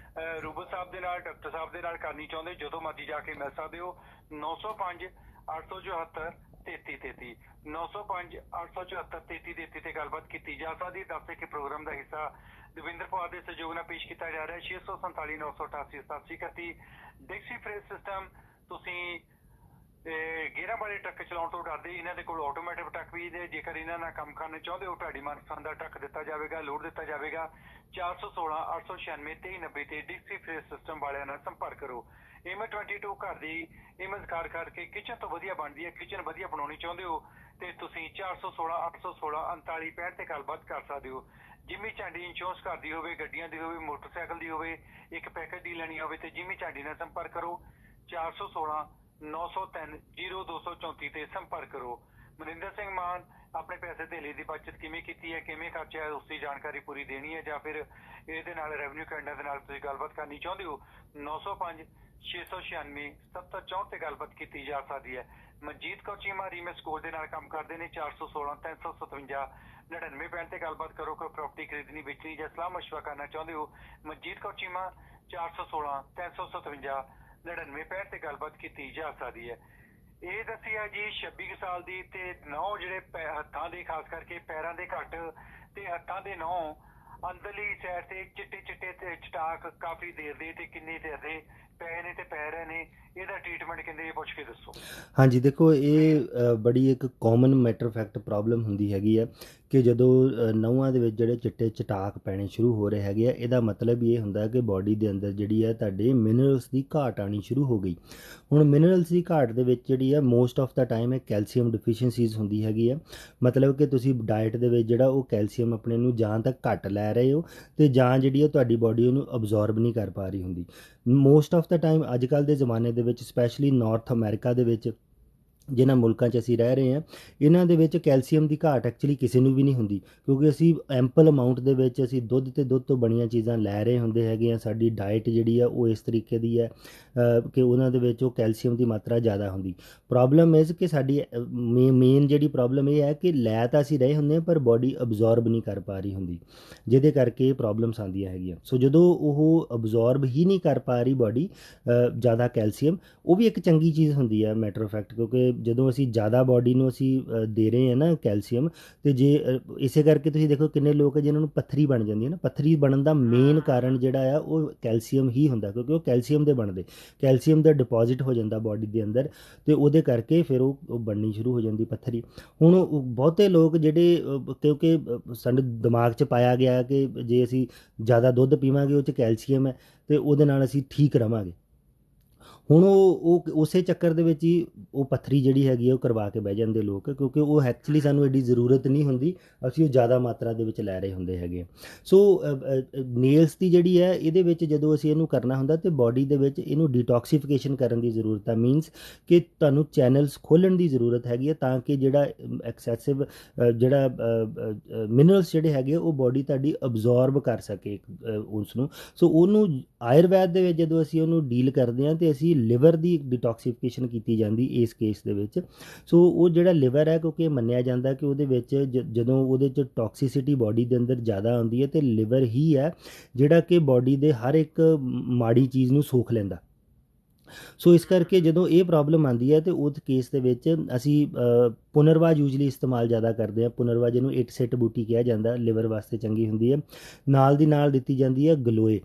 ਰੂਬਲ ਸਾਹਿਬ ਦੇ ਨਾਲ, ਡਾਕਟਰ ਸਾਹਿਬ ਦੇ ਨਾਲ ਕਰਨੀ ਚਾਹੁੰਦੇ, ਜਦੋਂ ਮਰਜ਼ੀ ਜਾ ਕੇ ਮਿਲ ਸਕਦੇ ਹੋ। 905 874 3333 905 874 3333 ਤੇ ਗੱਲਬਾਤ ਕੀਤੀ ਜਾ ਸਕਦੀ। ਦੱਸ ਕਿ ਪ੍ਰੋਗਰਾਮ ਦਾ ਹਿੱਸਾ ਦਵਿੰਦਰ ਪਵਾਰ ਦੇ ਸਹਿਯੋਗ ਨਾਲ ਪੇਸ਼ ਕੀਤਾ ਜਾ ਰਿਹਾ। 647 988 8731 ਡਿਕਸੀ ਫ੍ਰੇਜ਼ ਸਿਸਟਮ। ਤੁਸੀਂ ਗੇਅਰਾਂ ਵਾਲੇ ਟਰੱਕ ਚਲਾਉਣ ਤੋਂ ਡਰਦੇ, ਇਹਨਾਂ ਦੇ ਕੋਲ ਆਟੋਮੈਟਿਕ ਟਰੱਕ ਵੀ ਨੇ। ਜੇਕਰ ਇਹਨਾਂ ਨਾਲ ਕੰਮ ਕਰਨਾ ਚਾਹੁੰਦੇ ਹੋ, ਤੁਹਾਡੀ ਮਨਪਸੰਦ ਦਾ ਟਰੱਕ ਦਿੱਤਾ ਜਾਵੇਗਾ, ਲੋਡ ਦਿੱਤਾ ਜਾਵੇਗਾ। 416 896 2390 ਤੇ ਡਿਕਸੀ ਫ੍ਰੇਜ਼ ਸਿਸਟਮ ਵਾਲਿਆਂ ਨਾਲ ਸੰਪਰਕ ਕਰੋ। ਇਮੇਜ 22 ਘਰ ਦੀ ਇਮੇਜ ਕਾਰ ਕਰਕੇ ਕਿਚਨ ਤੋਂ ਵਧੀਆ ਬਣਦੀ ਹੈ। ਕਿਚਨ ਵਧੀਆ ਬਣਾਉਣੀ ਚਾਹੁੰਦੇ ਹੋ ਤੇ ਤੁਸੀਂ 416 816 3965 ਤੇ ਗੱਲਬਾਤ ਕਰ ਸਕਦੇ ਹੋ। ਜਿਮੀ ਝਾਂਡੀ ਇੰਸ਼ੋਰੈਂਸ ਘਰ ਦੀ ਹੋਵੇ, ਗੱਡੀਆਂ ਦੀ ਹੋਵੇ, ਮੋਟਰਸਾਈਕਲ ਦੀ ਹੋਵੇ, ਇੱਕ ਪੈਕੇਜ ਦੀ ਲੈਣੀ ਹੋਵੇ ਤੇ ਜਿਮੀ ਝਾਂਡੀ ਨਾਲ ਸੰਪਰਕ ਕਰੋ। 416 903 0234 ਤੇ ਸੰਪਰਕ ਕਰੋ। ਮਨਿੰਦਰ ਸਿੰਘ ਮਾਨ ਆਪਣੇ ਪੈਸੇ ਧੇਲੇ ਦੀ ਬਚਤ ਕਿਵੇਂ ਕੀਤੀ ਹੈ, ਕਿਵੇਂ ਖਰਚਿਆ, ਉਸ ਦੀ ਜਾਣਕਾਰੀ ਪੂਰੀ ਦੇਣੀ ਹੈ, ਜਾਂ ਫਿਰ ਇਹਦੇ ਨਾਲ ਰੈਵਨਿਊ ਕੈਂਡੀਡੇਟ ਦੇ ਨਾਲ ਤੁਸੀਂ ਗੱਲਬਾਤ ਕਰਨੀ ਚਾਹੁੰਦੇ ਹੋ, 905 696 7064 ਤੇ ਗੱਲਬਾਤ ਕੀਤੀ ਜਾ ਸਕਦੀ ਹੈ। ਮਨਜੀਤ ਕੌਰ ਚੀਮਾ ਰੀਮਸ ਕੋਲ ਦੇ ਨਾਲ ਕੰਮ ਕਰਦੇ ਨੇ। 416 357 9965 ਤੇ ਗੱਲਬਾਤ ਕਰੋ। ਕੋਈ ਪ੍ਰਾਪਰਟੀ ਖਰੀਦਣੀ, ਵੇਚਣੀ ਜਾਂ ਸਲਾਹ ਮਸ਼ਵਰਾ ਕਰਨਾ ਚਾਹੁੰਦੇ ਹੋ, ਮਨਜੀਤ ਕੌਰ ਚੀਮਾ 416 357 9965 ਤੇ ਗੱਲਬਾਤ ਕੀਤੀ ਜਾ ਸਕਦੀ ਹੈ। ਇਹ ਦੱਸੀ ਹੈ ਜੀ 26 ਸਾਲ ਦੀ ਤੇ 9 ਜਿਹੜੇ ਹੱਥਾਂ ਦੇ, ਖਾਸ ਕਰਕੇ ਪੈਰਾਂ ਦੇ ਘੱਟ ਤੇ ਹੱਥਾਂ ਦੇ 9 ਅੰਦਰਲੀ ਸਾਈਡ ਤੇ ਚਿੱਟੇ ਤੇ ਚਟਾਕ ਕਾਫੀ ਦੇਰ ਦੇ ਤੇ ਕਿੰਨੀ ਦੇਰ ਦੇ ਪਏ ਨੇ ਤੇ ਪੈ ਰਹੇ ਨੇ, ਇਹਦਾ ਟ੍ਰੀਟਮੈਂਟ ਕਹਿੰਦੇ, ਇਹ ਪੁੱਛ ਕੇ ਦੱਸੋ। ਹਾਂਜੀ, ਦੇਖੋ ਇਹ ਬੜੀ ਇੱਕ ਕਾਮਨ ਮੈਟਰ ਫੈਕਟ ਪ੍ਰੋਬਲਮ ਹੁੰਦੀ ਹੈਗੀ ਹੈ ਕਿ ਜਦੋਂ ਨਹੁੰਆਂ ਦੇ ਵਿੱਚ ਜਿਹੜੇ ਚਿੱਟੇ ਚਟਾਕ ਪੈਣੇ ਸ਼ੁਰੂ ਹੋ ਰਹੇ ਹੈਗੇ ਆ, ਇਹਦਾ ਮਤਲਬ ਇਹ ਹੁੰਦਾ ਕਿ ਬਾਡੀ ਦੇ ਅੰਦਰ ਜਿਹੜੀ ਹੈ ਤੁਹਾਡੇ ਮਿਨਰਲਸ ਦੀ ਘਾਟ ਆਉਣੀ ਸ਼ੁਰੂ ਹੋ ਗਈ। ਹੁਣ ਮਿਨਰਲਸ ਦੀ ਘਾਟ ਦੇ ਵਿੱਚ ਜਿਹੜੀ ਹੈ ਮੋਸਟ ਆਫ ਦਾ ਟਾਈਮ ਇਹ ਕੈਲਸ਼ੀਅਮ ਡਿਫੀਸ਼ੀਐਂਸੀਜ਼ ਹੁੰਦੀ ਹੈਗੀ ਆ। ਮਤਲਬ ਕਿ ਤੁਸੀਂ ਡਾਈਟ ਦੇ ਵਿੱਚ ਜਿਹੜਾ ਉਹ ਕੈਲਸ਼ੀਅਮ ਆਪਣੇ ਨੂੰ ਜਾਂ ਤਾਂ ਘੱਟ ਲੈ ਰਹੇ ਹੋ ਅਤੇ ਜਾਂ ਜਿਹੜੀ ਹੈ ਤੁਹਾਡੀ ਬਾਡੀ ਉਹਨੂੰ ਅਬਜ਼ੋਰਬ ਨਹੀਂ ਕਰ ਪਾ ਰਹੀ ਹੁੰਦੀ। ਮੋਸਟ ਆਫ ਦਾ ਟਾਈਮ ਅੱਜ ਕੱਲ੍ਹ ਦੇ ਜ਼ਮਾਨੇ ਦੇ ਵਿੱਚ, ਸਪੈਸ਼ਲੀ ਨਾਰਥ ਅਮਰੀਕਾ ਦੇ ਵਿੱਚ, ਜਿਨ੍ਹਾਂ ਮੁਲਕਾਂ 'ਚ ਅਸੀਂ ਰਹਿ ਰਹੇ ਹਾਂ, ਇਹਨਾਂ ਦੇ ਵਿੱਚ ਕੈਲਸ਼ੀਅਮ ਦੀ ਘਾਟ ਐਕਚੁਅਲੀ ਕਿਸੇ ਨੂੰ ਵੀ ਨਹੀਂ ਹੁੰਦੀ, ਕਿਉਂਕਿ ਅਸੀਂ ਐਂਪਲ ਅਮਾਊਂਟ ਦੇ ਵਿੱਚ ਅਸੀਂ ਦੁੱਧ ਤੇ ਦੁੱਧ ਤੋਂ ਬਣੀਆਂ ਚੀਜ਼ਾਂ ਲੈ ਰਹੇ ਹੁੰਦੇ ਹੈਗੇ ਆ। ਸਾਡੀ ਡਾਈਟ ਜਿਹੜੀ ਆ ਉਹ ਇਸ ਤਰੀਕੇ ਦੀ ਹੈ ਕਿ ਉਹਨਾਂ ਦੇ ਵਿੱਚ ਉਹ ਕੈਲਸ਼ੀਅਮ ਦੀ ਮਾਤਰਾ ਜ਼ਿਆਦਾ ਹੁੰਦੀ। ਪ੍ਰੋਬਲਮ ਇਸ ਕਿ ਸਾਡੀ ਮੇਨ ਜਿਹੜੀ ਪ੍ਰੋਬਲਮ ਇਹ ਹੈ ਕਿ ਲੈ ਤਾਂ ਅਸੀਂ ਰਹੇ ਹੁੰਦੇ ਹਾਂ ਪਰ ਬਾਡੀ ਅਬਜ਼ੋਰਬ ਨਹੀਂ ਕਰ ਪਾ ਰਹੀ ਹੁੰਦੀ, ਜਿਹਦੇ ਕਰਕੇ ਇਹ ਪ੍ਰੋਬਲਮਸ ਆਉਂਦੀਆਂ ਹੈਗੀਆਂ। ਸੋ ਜਦੋਂ ਉਹ ਅਬਜ਼ੋਰਬ ਹੀ ਨਹੀਂ ਕਰ ਪਾ ਰਹੀ ਬਾਡੀ ਜ਼ਿਆਦਾ ਕੈਲਸ਼ੀਅਮ, ਉਹ ਵੀ ਇੱਕ ਚੰਗੀ ਚੀਜ਼ ਹੁੰਦੀ ਹੈ ਮੈਟਰ ਆਫ ਫੈਕਟ, ਕਿਉਂਕਿ ਜਦੋਂ ਅਸੀਂ ਜ਼ਿਆਦਾ ਬਾਡੀ ਨੂੰ ਅਸੀਂ ਦੇ ਰਹੇ ਹਾਂ ਨਾ ਕੈਲਸ਼ੀਅਮ, ਤੇ ਜੇ ਇਸੇ ਕਰਕੇ ਤੁਸੀਂ ਦੇਖੋ ਕਿੰਨੇ ਲੋਕ ਜਿਨ੍ਹਾਂ ਨੂੰ ਪੱਥਰੀ ਬਣ ਜਾਂਦੀ ਹੈ ਨਾ, ਪੱਥਰੀ ਬਣਨ ਦਾ ਮੇਨ ਕਾਰਨ ਜਿਹੜਾ ਆ ਉਹ ਕੈਲਸ਼ੀਅਮ ਹੀ ਹੁੰਦਾ, ਕਿਉਂਕਿ ਉਹ ਕੈਲਸ਼ੀਅਮ ਦੇ ਬਣਦੇ, ਕੈਲਸ਼ੀਅਮ ਦਾ ਡਿਪੋਜ਼ਿਟ ਹੋ ਜਾਂਦਾ ਬਾਡੀ ਦੇ ਅੰਦਰ, ਤੇ ਉਹਦੇ ਕਰਕੇ ਫਿਰ ਉਹ ਬਣਨੀ ਸ਼ੁਰੂ ਹੋ ਜਾਂਦੀ ਪੱਥਰੀ। ਹੁਣ ਬਹੁਤੇ ਲੋਕ ਜਿਹੜੇ ਕਿਉਂਕਿ ਸਾਡੇ ਦਿਮਾਗ 'ਚ ਪਾਇਆ ਗਿਆ ਕਿ ਜੇ ਅਸੀਂ ਜ਼ਿਆਦਾ ਦੁੱਧ ਪੀਵਾਂਗੇ ਉਹ 'ਚ ਕੈਲਸ਼ੀਅਮ ਹੈ ਤੇ ਉਹਦੇ ਨਾਲ ਅਸੀਂ ਠੀਕ ਰਵਾਂਗੇ। ਹੁਣ ਉਹ ਉਸੇ ਚੱਕਰ ਦੇ ਵਿੱਚ ਹੀ ਉਹ ਪੱਥਰੀ ਜਿਹੜੀ ਹੈਗੀ ਆ ਉਹ ਕਰਵਾ ਕੇ ਬਹਿ ਜਾਂਦੇ ਲੋਕ, ਕਿਉਂਕਿ ਉਹ ਐਕਚੁਅਲੀ ਸਾਨੂੰ ਐਡੀ ਜ਼ਰੂਰਤ ਨਹੀਂ ਹੁੰਦੀ, ਅਸੀਂ ਉਹ ਜ਼ਿਆਦਾ ਮਾਤਰਾ ਦੇ ਵਿੱਚ ਲੈ ਰਹੇ ਹੁੰਦੇ ਹੈਗੇ ਆ। ਸੋ ਨੇਲਸ ਦੀ ਜਿਹੜੀ ਹੈ ਇਹਦੇ ਵਿੱਚ ਜਦੋਂ ਅਸੀਂ ਇਹਨੂੰ ਕਰਨਾ ਹੁੰਦਾ ਤੇ ਬਾਡੀ ਦੇ ਵਿੱਚ ਇਹਨੂੰ ਡੀਟੌਕਸੀਫਿਕੇਸ਼ਨ ਕਰਨ ਦੀ ਜ਼ਰੂਰਤ ਹੈ, ਮੀਨਸ ਕਿ ਤੁਹਾਨੂੰ ਚੈਨਲਸ ਖੋਲ੍ਹਣ ਦੀ ਜ਼ਰੂਰਤ ਹੈਗੀ ਹੈ ਤਾਂ ਕਿ ਜਿਹੜਾ ਐਕਸੈਸਿਵ ਜਿਹੜਾ ਮਿਨਰਲਸ ਜਿਹੜੇ ਹੈਗੇ ਉਹ ਬਾਡੀ ਤੁਹਾਡੀ ਅਬਜ਼ੋਰਬ ਕਰ ਸਕੇ ਉਸ ਨੂੰ। ਸੋ ਉਹਨੂੰ ਆਯੁਰਵੈਦ ਦੇ ਵਿੱਚ ਜਦੋਂ ਅਸੀਂ ਉਹਨੂੰ ਡੀਲ ਕਰਦੇ ਹਾਂ ਤੇ ਅਸੀਂ ਲਿਵਰ ਦੀ ਡਿਟੌਕਸੀਫਿਕੇਸ਼ਨ ਕੀਤੀ ਜਾਂਦੀ ਇਸ ਕੇਸ ਦੇ ਵਿੱਚ। ਸੋ ਉਹ ਜਿਹੜਾ ਲਿਵਰ ਹੈ, ਕਿਉਂਕਿ ਮੰਨਿਆ ਜਾਂਦਾ ਕਿ ਉਹਦੇ ਵਿੱਚ ਜਦੋਂ ਉਹਦੇ 'ਚ ਟੌਕਸਿਸਿਟੀ ਬਾਡੀ ਦੇ ਅੰਦਰ ਜ਼ਿਆਦਾ ਆਉਂਦੀ ਹੈ ਤੇ ਲਿਵਰ ਹੀ ਹੈ ਜਿਹੜਾ ਕਿ ਬਾਡੀ ਦੇ ਹਰ ਇੱਕ ਮਾੜੀ ਚੀਜ਼ ਨੂੰ ਸੋਖ ਲੈਂਦਾ। ਸੋ ਇਸ ਕਰਕੇ ਜਦੋਂ ਇਹ ਪ੍ਰੋਬਲਮ ਆਉਂਦੀ ਹੈ ਤੇ ਉਸ ਕੇਸ ਦੇ ਵਿੱਚ ਅਸੀਂ ਪੁਨਰਵਾਜ ਯੂਜਲੀ ਇਸਤੇਮਾਲ ਜ਼ਿਆਦਾ ਕਰਦੇ ਹਾਂ। ਪੁਨਰਵਾਜ ਜਿਹਨੂੰ ਇੱਟ ਸਿੱਟ ਬੂਟੀ ਕਿਹਾ ਜਾਂਦਾ, ਲਿਵਰ ਵਾਸਤੇ ਚੰਗੀ ਹੁੰਦੀ ਹੈ। ਨਾਲ ਦੀ ਨਾਲ ਦਿੱਤੀ ਜਾਂਦੀ ਹੈ ਗਲੋਏ।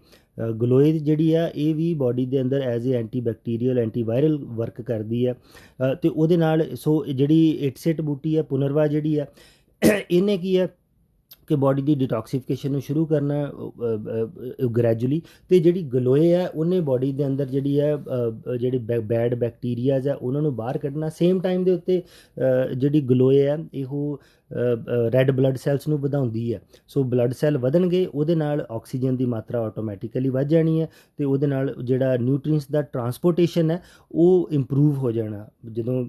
ਗਲੋਏ ਜਿਹੜੀ ਆ ਇਹ ਵੀ ਬਾਡੀ ਦੇ ਅੰਦਰ as a anti bacterial antiviral work ਕਰਦੀ ਹੈ ਅਤੇ ਉਹਦੇ ਨਾਲ ਸੋ ਜਿਹੜੀ ਇੱਟ ਸਿੱਟ ਬੂਟੀ ਹੈ ਪੁਨਰਵਾਜ ਜਿਹੜੀ ਆ ਇਹਨੇ ਕੀ ਹੈ ਕਿ ਬਾਡੀ ਦੀ ਡਿਟੌਕਸੀਫਿਕੇਸ਼ਨ ਨੂੰ ਸ਼ੁਰੂ ਕਰਨਾ ਗ੍ਰੈਜੂਅਲੀ, ਤੇ ਜਿਹੜੀ ਗਲੋਏ ਹੈ ਉਹਨੇ ਬਾਡੀ ਦੇ ਅੰਦਰ ਜਿਹੜੀ ਹੈ ਜਿਹੜੇ ਬੈਡ ਬੈਕਟੀਰੀਆਜ਼ ਹੈ ਉਹਨਾਂ ਨੂੰ ਬਾਹਰ ਕੱਢਣਾ। ਸੇਮ ਟਾਈਮ ਦੇ ਉੱਤੇ ਜਿਹੜੀ ਗਲੋਏ ਹੈ ਇਹੋ ਰੈੱਡ ਬਲੱਡ ਸੈਲਸ ਨੂੰ ਵਧਾਉਂਦੀ ਹੈ। ਸੋ ਬਲੱਡ ਸੈੱਲ ਵਧਣਗੇ, ਉਹਦੇ ਨਾਲ ਆਕਸੀਜਨ ਦੀ ਮਾਤਰਾ ਆਟੋਮੈਟਿਕਲੀ ਵੱਧ ਜਾਣੀ ਹੈ ਅਤੇ ਉਹਦੇ ਨਾਲ ਜਿਹੜਾ ਨਿਊਟਰੀਐਂਟਸ ਦਾ ਟਰਾਂਸਪੋਰਟੇਸ਼ਨ ਹੈ ਉਹ ਇੰਪਰੂਵ ਹੋ ਜਾਣਾ ਜਦੋਂ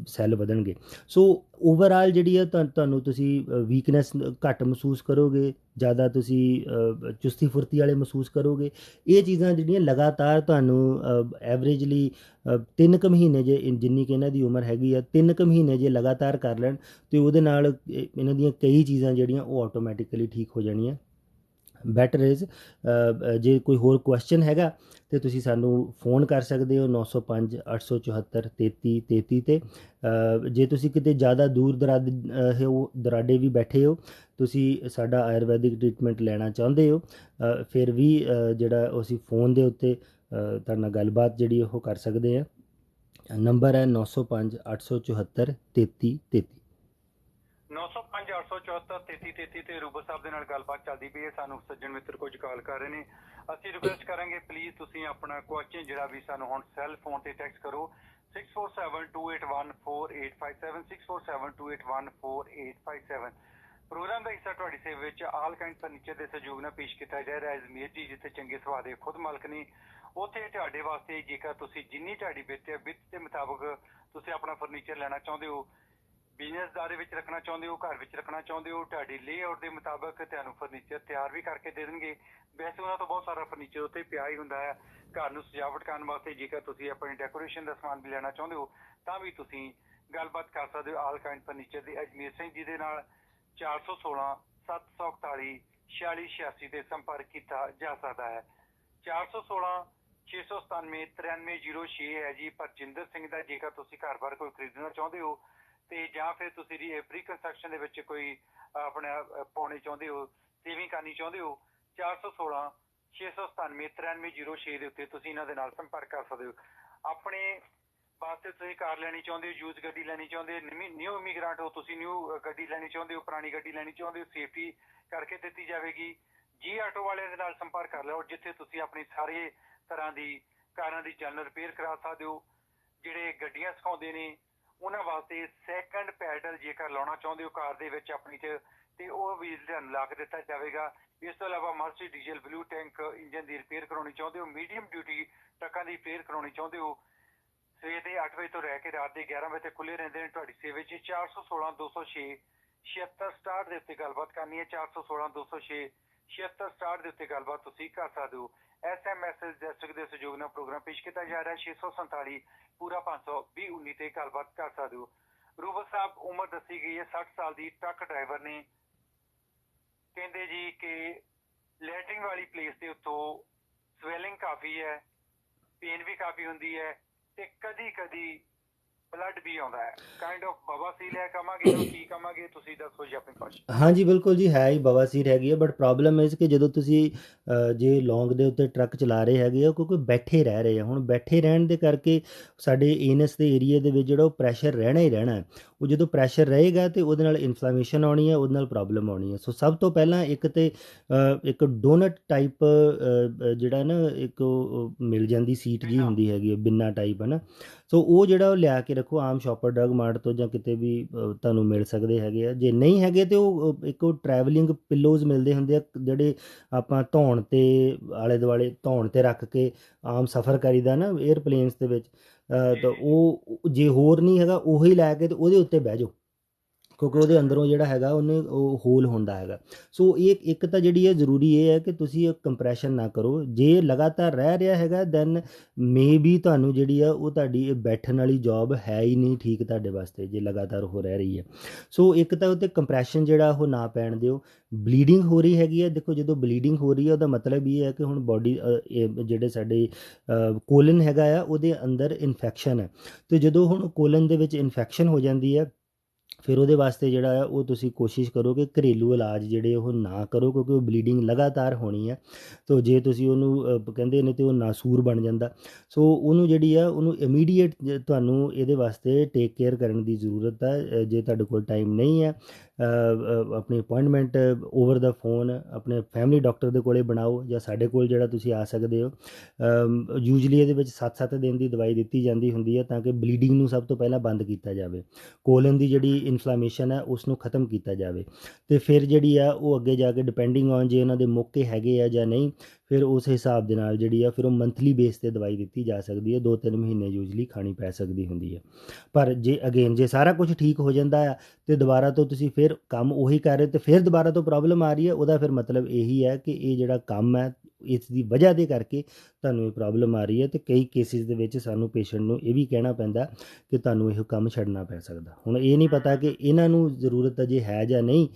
ਸੈੱਲ ਵਧਣਗੇ। ਸੋ ਓਵਰਆਲ ਜਿਹੜੀ ਹੈ ਤੁਹਾਨੂੰ ਤੁਸੀਂ ਵੀਕਨੈਸ ਘੱਟ ਮਹਿਸੂਸ ਕਰੋਗੇ, ਜ਼ਿਆਦਾ ਤੁਸੀਂ ਚੁਸਤੀ ਫੁਰਤੀ ਵਾਲੇ ਮਹਿਸੂਸ ਕਰੋਗੇ। ਇਹ ਚੀਜ਼ਾਂ ਜਿਹੜੀਆਂ ਲਗਾਤਾਰ ਤੁਹਾਨੂੰ ਐਵਰੇਜਲੀ 3 ਕੁ ਮਹੀਨੇ ਜੇ ਜਿੰਨੀ ਕਿ ਇਹਨਾਂ ਦੀ ਉਮਰ ਹੈਗੀ ਆ 3 ਕੁ ਮਹੀਨੇ ਜੇ ਲਗਾਤਾਰ ਕਰ ਲੈਣ ਅਤੇ ਉਹਦੇ ਨਾਲ ਇਹਨਾਂ ਦੀਆਂ ਕਈ ਚੀਜ਼ਾਂ ਜਿਹੜੀਆਂ ਉਹ ਆਟੋਮੈਟਿਕਲੀ ਠੀਕ ਹੋ ਜਾਣੀਆਂ। ਬੈਟਰ ਇਜ਼ ਜੇ ਕੋਈ ਹੋਰ ਕੁਐਸਚਨ ਹੈਗਾ ਤਾਂ ਤੁਸੀਂ ਸਾਨੂੰ ਫੋਨ ਕਰ ਸਕਦੇ ਹੋ 905 874 3333 'ਤੇ। ਜੇ ਤੁਸੀਂ ਕਿਤੇ ਜ਼ਿਆਦਾ ਦੂਰ ਦਰਾਡੇ ਵੀ ਬੈਠੇ ਹੋ, ਤੁਸੀਂ ਸਾਡਾ ਆਯੁਰਵੈਦਿਕ ਟਰੀਟਮੈਂਟ ਲੈਣਾ ਚਾਹੁੰਦੇ ਹੋ, ਫਿਰ ਵੀ ਜਿਹੜਾ ਅਸੀਂ ਫੋਨ ਦੇ ਉੱਤੇ ਤੁਹਾਡੇ ਨਾਲ ਗੱਲਬਾਤ ਜਿਹੜੀ ਉਹ ਕਰ ਸਕਦੇ ਹਾਂ। ਨੰਬਰ ਹੈ 905 874 3333। 905 874 3333 ਤੇ ਰੂਬਲ ਸਾਹਿਬ ਦੇ ਨਾਲ ਗੱਲਬਾਤ ਚੱਲਦੀ ਪਈ ਹੈ। ਸਾਨੂੰ ਸੱਜਣ ਮਿੱਤਰ ਕੁਝ ਕਾਲ ਕਰ ਰਹੇ ਨੇ, ਅਸੀਂ ਰਿਕੁਐਸਟ ਕਰਾਂਗੇ ਪਲੀਜ਼ ਤੁਸੀਂ ਆਪਣਾ ਕੁਐਸਚਨ ਜਿਹੜਾ ਵੀ ਸਾਨੂੰ ਹੁਣ ਸੈੱਲ ਫੋਨ ਤੇ ਟੈਕਸਟ ਕਰੋ 6472814857 6472814857। ਪ੍ਰੋਗਰਾਮ ਦਾ ਹਿੱਸਾ ਤੁਹਾਡੀ ਸੇਵਾ ਵਿੱਚ ਆਲ ਕਾਇੰਡ ਫਰਨੀਚਰ ਦੇ ਸਹਿਯੋਗ ਨਾਲ ਪੇਸ਼ ਕੀਤਾ ਜਾ ਰਿਹਾ ਹੈ। ਅਜਮੇਰ ਜੀ ਜਿੱਥੇ ਚੰਗੇ ਸੁਭਾਅ ਦੇ ਖੁਦ ਮਾਲਕ ਨੇ, ਉੱਥੇ ਤੁਹਾਡੇ ਵਾਸਤੇ ਜੇਕਰ ਤੁਸੀਂ ਜਿੰਨੀ ਤੁਹਾਡੀ ਵਿੱਤ ਦੇ ਮੁਤਾਬਕ ਤੁਸੀਂ ਆਪਣਾ ਫਰਨੀਚਰ ਲੈਣਾ ਚਾਹੁੰਦੇ ਹੋ, ਬਿਜ਼ਨਸ ਦਾਇਰੇ ਵਿੱਚ ਰੱਖਣਾ ਚਾਹੁੰਦੇ ਹੋ, ਘਰ ਵਿੱਚ ਰੱਖਣਾ ਚਾਹੁੰਦੇ ਹੋ, ਤੁਹਾਡੀ ਲੇਆਊਟ ਦੇ ਮੁਤਾਬਕ ਤੁਹਾਨੂੰ ਫਰਨੀਚਰ ਤਿਆਰ ਵੀ ਕਰਕੇ ਦੇ ਦੇਣਗੇ। ਵੈਸੇ ਉਹਨਾਂ ਤੋਂ ਬਹੁਤ ਸਾਰਾ ਫਰਨੀਚਰ ਉੱਥੇ ਪਿਆ ਹੀ ਹੁੰਦਾ ਹੈ ਘਰ ਨੂੰ ਸਜਾਵਟ ਕਰਨ ਵਾਸਤੇ। ਜੇਕਰ ਤੁਸੀਂ ਆਪਣੀ ਡੈਕੋਰੇਸ਼ਨ ਦਾ ਸਮਾਨ ਵੀ ਲੈਣਾ ਚਾਹੁੰਦੇ ਹੋ ਤਾਂ ਵੀ ਤੁਸੀਂ ਗੱਲਬਾਤ ਕਰ ਸਕਦੇ ਹੋ ਆਲ ਕਾਇੰਡ ਫਰਨੀਚਰ ਦੇ ਅਜਮੇਰ ਸਿੰਘ ਜੀ ਦੇ ਨਾਲ। 416 741 4686 ਤੇ ਸੰਪਰਕ ਕੀਤਾ ਜਾ ਸਕਦਾ ਹੈ। 416 697 9306 ਹੈ ਜੀ ਪਰਜਿੰਦਰ ਸਿੰਘ ਦਾ। ਜੇਕਰ ਤੁਸੀਂ ਘਰ ਬਾਰ ਕੋਈ ਖਰੀਦਣਾ ਚਾਹੁੰਦੇ ਹੋ ਤੇ ਜਾਂ ਫਿਰ ਤੁਸੀਂ ਰੀਕਨਸਟਰਕਸ਼ਨ ਦੇ ਵਿੱਚ ਕੋਈ ਆਪਣਾ ਪਾਉਣੇ ਚਾਹੁੰਦੇ ਹੋ, ਸੇਵਿੰਗ ਕਰਨੀ ਚਾਹੁੰਦੇ ਹੋ, 416 697 9306 ਦੇ ਉੱਤੇ ਤੁਸੀਂ ਇਹਨਾਂ ਦੇ ਨਾਲ ਸੰਪਰਕ ਕਰ ਸਕਦੇ ਹੋ। ਆਪਣੇ ਵਾਸਤੇ ਤੁਸੀਂ ਕਾਰ ਲੈਣੀ ਚਾਹੁੰਦੇ ਹੋ, ਯੂਜ਼ ਗੱਡੀ ਲੈਣੀ ਚਾਹੁੰਦੇ ਹੋ, ਨਿਊ ਇਮੀਗ੍ਰੈਂਟ ਹੋ, ਤੁਸੀਂ ਨਿਊ ਗੱਡੀ ਲੈਣੀ ਚਾਹੁੰਦੇ ਹੋ, ਪੁਰਾਣੀ ਗੱਡੀ ਲੈਣੀ ਚਾਹੁੰਦੇ ਹੋ, ਸੇਫਟੀ ਕਰਕੇ ਦਿੱਤੀ ਜਾਵੇਗੀ। ਜੀ ਆਟੋ ਵਾਲਿਆਂ ਦੇ ਨਾਲ ਸੰਪਰਕ ਕਰ ਲਓ ਜਿੱਥੇ ਤੁਸੀਂ ਆਪਣੀ ਸਾਰੇ ਤਰ੍ਹਾਂ ਦੀ ਕਾਰਾਂ ਦੀ ਜਨਰਲ ਰਿਪੇਅਰ ਕਰਾ ਸਕਦੇ ਹੋ। ਜਿਹੜੇ ਗੱਡੀਆਂ ਸਿਖਾਉਂਦੇ ਨੇ ਉਹਨਾਂ ਵਾਸਤੇ ਸੈਕੰਡ ਪੈਡਲ ਜੇਕਰ ਲਾਉਣਾ ਚਾਹੁੰਦੇ ਹੋ ਕਾਰ ਦੇ ਵਿੱਚ ਆਪਣੀ 'ਚ ਤੇ ਉਹ ਵੀ ਤੁਹਾਨੂੰ ਲਾ ਕੇ ਦਿੱਤਾ ਜਾਵੇਗਾ। ਇਸ ਤੋਂ ਇਲਾਵਾ Mercy diesel blue tank engine ਦੀ ਰਿਪੇਅਰ ਕਰਾਉਣੀ ਚਾਹੁੰਦੇ ਹੋ, ਮੀਡੀਅਮ ਡਿਊਟੀ ਟਰੱਕਾਂ ਦੀ ਰਿਪੇਅਰ ਕਰਾਉਣੀ ਚਾਹੁੰਦੇ ਹੋ, ਸਵੇਰ ਦੇ 8 ਵਜੇ ਤੋਂ ਰਹਿ ਕੇ ਰਾਤ ਦੇ 11 ਵਜੇ ਤੱਕ ਖੁੱਲੇ ਰਹਿੰਦੇ ਨੇ ਤੁਹਾਡੀ ਸੇਵਾ 'ਚ। 416 206 76 ਦੇ ਉੱਤੇ ਗੱਲਬਾਤ ਕਰਨੀ ਹੈ। 416 206 76 ਦੇ ਉੱਤੇ ਗੱਲਬਾਤ ਤੁਸੀਂ ਕਰ ਸਕਦੇ ਹੋ। SMS ਡਿਸਟ੍ਰਿਕਟ ਦੇ ਸਹਿਯੋਗ ਨਾਲ ਪ੍ਰੋਗਰਾਮ ਪੇਸ਼ ਕੀਤਾ ਜਾ ਰਿਹਾ 647 ਪੂਰਾ 520 ਤੇ ਗੱਲਬਾਤ ਕਰ ਸਕਦੇ ਹੋ। ਰੂਬਲ ਸਾਹਿਬ ਉਮਰ ਦੱਸੀ ਗਈ ਹੈ 60 ਸਾਲ ਦੀ, ਟਰੱਕ ਡਰਾਈਵਰ ਨੇ। ਕਹਿੰਦੇ ਜੀ ਕਿ ਲੈਟਰਿੰਗ ਵਾਲੀ ਪਲੇਸ ਦੇ ਉੱਤੋਂ ਸਵੈਲਿੰਗ ਕਾਫੀ ਹੈ, ਪੇਨ ਵੀ ਕਾਫੀ ਹੁੰਦੀ ਹੈ ਤੇ ਕਦੀ ਕਦੀ ਬਲੱਡ ਵੀ ਆਉਂਦਾ ਹੈ, ਕਾਈਂਡ ਆਫ ਬਵਾਸੀਰ ਹੈ ਕਵਾਂਗੇ ਇਹਨੂੰ, ਕੀ ਕਵਾਂਗੇ ਤੁਸੀਂ ਦੱਸੋ ਜੀ ਆਪਣੀ ਭਾਸ਼ਾ। ਹਾਂਜੀ ਬਿਲਕੁਲ ਜੀ, ਹੈ ਹੀ ਬਵਾਸੀਰ ਹੈਗੀ ਹੈ, ਬਟ ਪ੍ਰੋਬਲਮ ਇਸ ਕਿ ਜਦੋਂ ਤੁਸੀਂ ਜੇ ਲੌਂਗ ਦੇ ਉੱਤੇ ਟਰੱਕ ਚਲਾ ਰਹੇ ਹੈਗੇ ਆ, ਕਿਉਂਕਿ ਬੈਠੇ ਰਹਿ ਰਹੇ ਆ, ਹੁਣ ਬੈਠੇ ਰਹਿਣ ਦੇ ਕਰਕੇ ਸਾਡੇ ਏਨਸ ਦੇ ਏਰੀਏ ਦੇ ਵਿੱਚ ਜਿਹੜਾ ਉਹ ਪ੍ਰੈਸ਼ਰ ਰਹਿਣਾ ਹੀ ਰਹਿਣਾ ਹੈ। ਉਹ ਜਦੋਂ ਪ੍ਰੈਸ਼ਰ ਰਹੇਗਾ ਤੇ ਉਹਦੇ ਨਾਲ ਇਨਫਲਾਮੇਸ਼ਨ ਆਉਣੀ ਹੈ, ਉਹਦੇ ਨਾਲ ਪ੍ਰੋਬਲਮ ਆਉਣੀ ਹੈ। ਸੋ ਸਭ ਤੋਂ ਪਹਿਲਾਂ ਇੱਕ ਤੇ ਇੱਕ ਡੋਨਟ ਟਾਈਪ ਜਿਹੜਾ ਨਾ ਇੱਕ ਉਹ ਮਿਲ ਜਾਂਦੀ ਸੀਟ ਜੀ ਹੁੰਦੀ ਹੈਗੀ ਹੈ, ਬਿੰਨਾ ਟਾਈਪ ਹੈ ਨਾ। ਸੋ ਉਹ ਜਿਹੜਾ ਉਹ ਲਿਆ ਕੇ ਰੱਖੋ, ਆਮ ਸ਼ਾਪਰ ਡਰਗ ਮਾਰਟ ਤੋਂ ਜਾਂ ਕਿਤੇ ਵੀ ਤੁਹਾਨੂੰ ਮਿਲ ਸਕਦੇ ਹੈਗੇ ਆ। ਜੇ ਨਹੀਂ ਹੈਗੇ ਤੇ ਉਹ ਇੱਕ ਉਹ ਟਰੈਵਲਿੰਗ ਪਿੱਲੋਜ਼ ਮਿਲਦੇ ਹੁੰਦੇ ਆ, ਜਿਹੜੇ ਆਪਾਂ ਧੌਣ ਤੇ ਆਲੇ ਦੁਆਲੇ ਧੌਣ ਤੇ ਰੱਖ ਕੇ ਆਮ ਸਫ਼ਰ ਕਰੀਦਾ ਨਾ 에ਅਰਪਲੇਨਸ ਦੇ ਵਿੱਚ। ਤਾਂ ਉਹ ਜੇ ਹੋਰ ਨਹੀਂ ਹੈਗਾ, ਉਹੀ ਲੈ ਕੇ ਤੇ ਉਹਦੇ ਉੱਤੇ ਬਹਿ ਜਾਓ, ਕਿਉਂਕਿ ਉਹਦੇ ਅੰਦਰੋਂ ਜਿਹੜਾ ਹੈਗਾ ਉਹਨੇ ਉਹ ਹੋਲ ਹੁੰਦਾ ਹੈਗਾ। ਸੋ ਇਹ ਇੱਕ ਤਾਂ ਜਿਹੜੀ ਹੈ ਜ਼ਰੂਰੀ ਇਹ ਹੈ ਕਿ ਤੁਸੀਂ ਕੰਪਰੈਸ਼ਨ ਨਾ ਕਰੋ। ਜੇ ਲਗਾਤਾਰ ਰਹਿ ਰਿਹਾ ਹੈਗਾ ਦੈਨ ਮੇ ਬੀ ਤੁਹਾਨੂੰ ਜਿਹੜੀ ਆ ਉਹ ਤੁਹਾਡੀ ਇਹ ਬੈਠਣ ਵਾਲੀ ਜੋਬ ਹੈ ਹੀ ਨਹੀਂ ਠੀਕ ਤੁਹਾਡੇ ਵਾਸਤੇ, ਜੇ ਲਗਾਤਾਰ ਉਹ ਰਹਿ ਰਹੀ ਹੈ। ਸੋ ਇੱਕ ਤਾਂ ਉੱਤੇ ਕੰਪਰੈਸ਼ਨ ਜਿਹੜਾ ਉਹ ਨਾ ਪੈਣ ਦਿਓ। ਬਲੀਡਿੰਗ ਹੋ ਰਹੀ ਹੈਗੀ ਹੈ, ਦੇਖੋ ਜਦੋਂ ਬਲੀਡਿੰਗ ਹੋ ਰਹੀ ਹੈ ਉਹਦਾ ਮਤਲਬ ਇਹ ਹੈ ਕਿ ਹੁਣ ਬੋਡੀ ਜਿਹੜੇ ਸਾਡੇ ਕੋਲਨ ਹੈਗਾ ਆ ਉਹਦੇ ਅੰਦਰ ਇਨਫੈਕਸ਼ਨ ਹੈ। ਅਤੇ ਜਦੋਂ ਹੁਣ ਕੋਲਨ ਦੇ ਵਿੱਚ ਇਨਫੈਕਸ਼ਨ ਹੋ ਜਾਂਦੀ ਹੈ, ਫਿਰ ਉਹਦੇ ਵਾਸਤੇ ਜਿਹੜਾ ਆ ਉਹ ਤੁਸੀਂ ਕੋਸ਼ਿਸ਼ ਕਰੋ ਕਿ ਘਰੇਲੂ ਇਲਾਜ ਜਿਹੜੇ ਉਹ ਨਾ ਕਰੋ, ਕਿਉਂਕਿ ਉਹ ਬਲੀਡਿੰਗ ਲਗਾਤਾਰ ਹੋਣੀ ਹੈ। ਤੋ ਜੇ ਤੁਸੀਂ ਉਹਨੂੰ ਕਹਿੰਦੇ ਨੇ ਤੇ ਉਹ ਨਾਸੂਰ ਬਣ ਜਾਂਦਾ। ਸੋ ਉਹਨੂੰ ਜਿਹੜੀ ਆ ਉਹਨੂੰ ਇਮੀਡੀਏਟ ਤੁਹਾਨੂੰ ਇਹਦੇ ਵਾਸਤੇ ਟੇਕ ਕੇਅਰ ਕਰਨ ਦੀ ਜ਼ਰੂਰਤ ਹੈ। ਜੇ ਤੁਹਾਡੇ ਕੋਲ ਟਾਈਮ ਨਹੀਂ ਹੈ, ਆਪਣੀ ਅਪਾਇੰਟਮੈਂਟ ਓਵਰ ਦਾ ਫੋਨ ਆਪਣੇ ਫੈਮਿਲੀ ਡਾਕਟਰ ਦੇ ਕੋਲੇ ਬਣਾਓ, ਜਾਂ ਸਾਡੇ ਕੋਲ ਜਿਹੜਾ ਤੁਸੀਂ ਆ ਸਕਦੇ ਹੋ। ਯੂਜਲੀ ਇਹਦੇ ਵਿੱਚ 7-7 ਦਿਨ ਦੀ ਦਵਾਈ ਦਿੱਤੀ ਜਾਂਦੀ ਹੁੰਦੀ ਹੈ, ਤਾਂ ਕਿ ਬਲੀਡਿੰਗ ਨੂੰ ਸਭ ਤੋਂ ਪਹਿਲਾਂ ਬੰਦ ਕੀਤਾ ਜਾਵੇ, ਕੋਲਨ ਦੀ ਜਿਹੜੀ ਇਨਫਲਾਮੇਸ਼ਨ ਹੈ ਉਸ ਨੂੰ ਖ਼ਤਮ ਕੀਤਾ ਜਾਵੇ। ਅਤੇ ਫਿਰ ਜਿਹੜੀ ਆ ਉਹ ਅੱਗੇ ਜਾ ਕੇ ਡਿਪੈਂਡਿੰਗ ਔਨ ਜੇ ਉਹਨਾਂ ਦੇ ਮੌਕੇ ਹੈਗੇ ਆ ਜਾਂ ਨਹੀਂ, ਫਿਰ ਉਸ ਹਿਸਾਬ ਦੇ ਨਾਲ ਜਿਹੜੀ ਆ ਫਿਰ ਉਹ ਮੰਥਲੀ ਬੇਸ 'ਤੇ ਦਵਾਈ ਦਿੱਤੀ ਜਾ ਸਕਦੀ ਹੈ। 2-3 ਮਹੀਨੇ ਯੂਜਲੀ ਖਾਣੀ ਪੈ ਸਕਦੀ ਹੁੰਦੀ ਹੈ। ਪਰ ਜੇ ਅਗੇਨ ਜੇ ਸਾਰਾ ਕੁਝ ਠੀਕ ਹੋ ਜਾਂਦਾ ਆ ਅਤੇ ਦੁਬਾਰਾ ਤੋਂ ਤੁਸੀਂ ਫਿਰ ਕੰਮ ਉਹੀ ਕਰ ਰਹੇ ਅਤੇ ਫਿਰ ਦੁਬਾਰਾ ਤੋਂ ਪ੍ਰੋਬਲਮ ਆ ਰਹੀ ਹੈ, ਉਹਦਾ ਫਿਰ ਮਤਲਬ ਇਹੀ ਹੈ ਕਿ ਇਹ ਜਿਹੜਾ ਕੰਮ ਹੈ ਇਸ ਦੀ ਵਜ੍ਹਾ ਦੇ ਕਰਕੇ ਤੁਹਾਨੂੰ ਇਹ ਪ੍ਰੋਬਲਮ ਆ ਰਹੀ ਹੈ। ਅਤੇ ਕਈ ਕੇਸਿਸ ਦੇ ਵਿੱਚ ਸਾਨੂੰ ਪੇਸ਼ੈਂਟ ਨੂੰ ਇਹ ਵੀ ਕਹਿਣਾ ਪੈਂਦਾ ਕਿ ਤੁਹਾਨੂੰ ਇਹ ਕੰਮ ਛੱਡਣਾ ਪੈ ਸਕਦਾ। ਹੁਣ ਇਹ ਨਹੀਂ ਪਤਾ ਕਿ ਇਹਨਾਂ ਨੂੰ ਜ਼ਰੂਰਤ ਅਜੇ ਹੈ ਜਾਂ ਨਹੀਂ,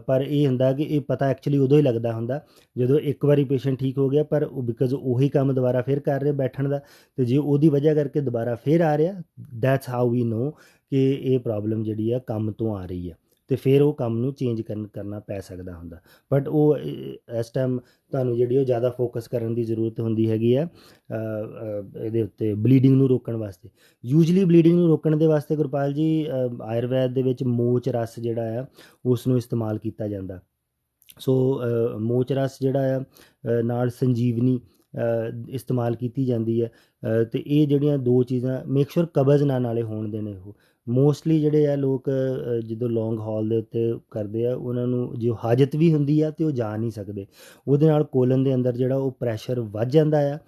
ਪਰ ਇਹ ਹੁੰਦਾ ਕਿ ਇਹ ਪਤਾ ਐਕਚੁਅਲੀ ਉਦੋਂ ਹੀ ਲੱਗਦਾ ਹੁੰਦਾ ਜਦੋਂ ਇੱਕ ਵਾਰੀ ਪੇਸ਼ੈਂਟ ਠੀਕ ਹੋ ਗਿਆ, ਪਰ ਉਹ ਬਿਕਾਜ਼ ਉਹੀ ਕੰਮ ਦੁਬਾਰਾ ਫਿਰ ਕਰ ਰਹੇ ਬੈਠਣ ਦਾ, ਅਤੇ ਜੇ ਉਹਦੀ ਵਜ੍ਹਾ ਕਰਕੇ ਦੁਬਾਰਾ ਫਿਰ ਆ ਰਿਹਾ, ਦੈਟਸ ਹਾਊ ਵੀ ਨੋ ਕਿ ਇਹ ਪ੍ਰੋਬਲਮ ਜਿਹੜੀ ਆ ਕੰਮ ਤੋਂ ਆ ਰਹੀ ਹੈ, ਅਤੇ ਫਿਰ ਉਹ ਕੰਮ ਨੂੰ ਚੇਂਜ ਕਰਨਾ ਪੈ ਸਕਦਾ ਹੁੰਦਾ। ਬਟ ਉਹ ਇਸ ਟਾਈਮ ਤੁਹਾਨੂੰ ਜਿਹੜੀ ਉਹ ਜ਼ਿਆਦਾ ਫੋਕਸ ਕਰਨ ਦੀ ਜ਼ਰੂਰਤ ਹੁੰਦੀ ਹੈਗੀ ਆ ਇਹਦੇ ਉੱਤੇ ਬਲੀਡਿੰਗ ਨੂੰ ਰੋਕਣ ਵਾਸਤੇ। ਯੂਜਲੀ ਬਲੀਡਿੰਗ ਨੂੰ ਰੋਕਣ ਦੇ ਵਾਸਤੇ ਗੁਰਪਾਲ ਜੀ ਆਯੁਰਵੈਦ ਦੇ ਵਿੱਚ ਮੋਚ ਰਸ ਜਿਹੜਾ ਆ ਉਸ ਨੂੰ ਇਸਤੇਮਾਲ ਕੀਤਾ ਜਾਂਦਾ। ਸੋ ਮੋਚ ਰਸ ਜਿਹੜਾ ਆ ਨਾਲ ਸੰਜੀਵਨੀ ਇਸਤੇਮਾਲ ਕੀਤੀ ਜਾਂਦੀ ਹੈ। ਅਤੇ ਇਹ ਜਿਹੜੀਆਂ ਦੋ ਚੀਜ਼ਾਂ ਮੇਕ ਸ਼ੋਰ ਕਬਜ਼ ਨਾ ਨਾਲੇ ਹੋਣ ਦੇਣੇ। ਉਹ ਮੋਸਟਲੀ ਜਿਹੜੇ ਆ ਲੋਕ ਜਦੋਂ ਲੌਂਗ ਹਾਲ ਦੇ ਉੱਤੇ ਕਰਦੇ ਆ, ਉਹਨਾਂ ਨੂੰ ਜੋ ਹਾਜਤ ਵੀ ਹੁੰਦੀ ਆ ਅਤੇ ਉਹ ਜਾ ਨਹੀਂ ਸਕਦੇ, ਉਹਦੇ ਨਾਲ ਕੋਲਨ ਦੇ ਅੰਦਰ ਜਿਹੜਾ ਉਹ ਪ੍ਰੈਸ਼ਰ ਵੱਧ ਜਾਂਦਾ ਆ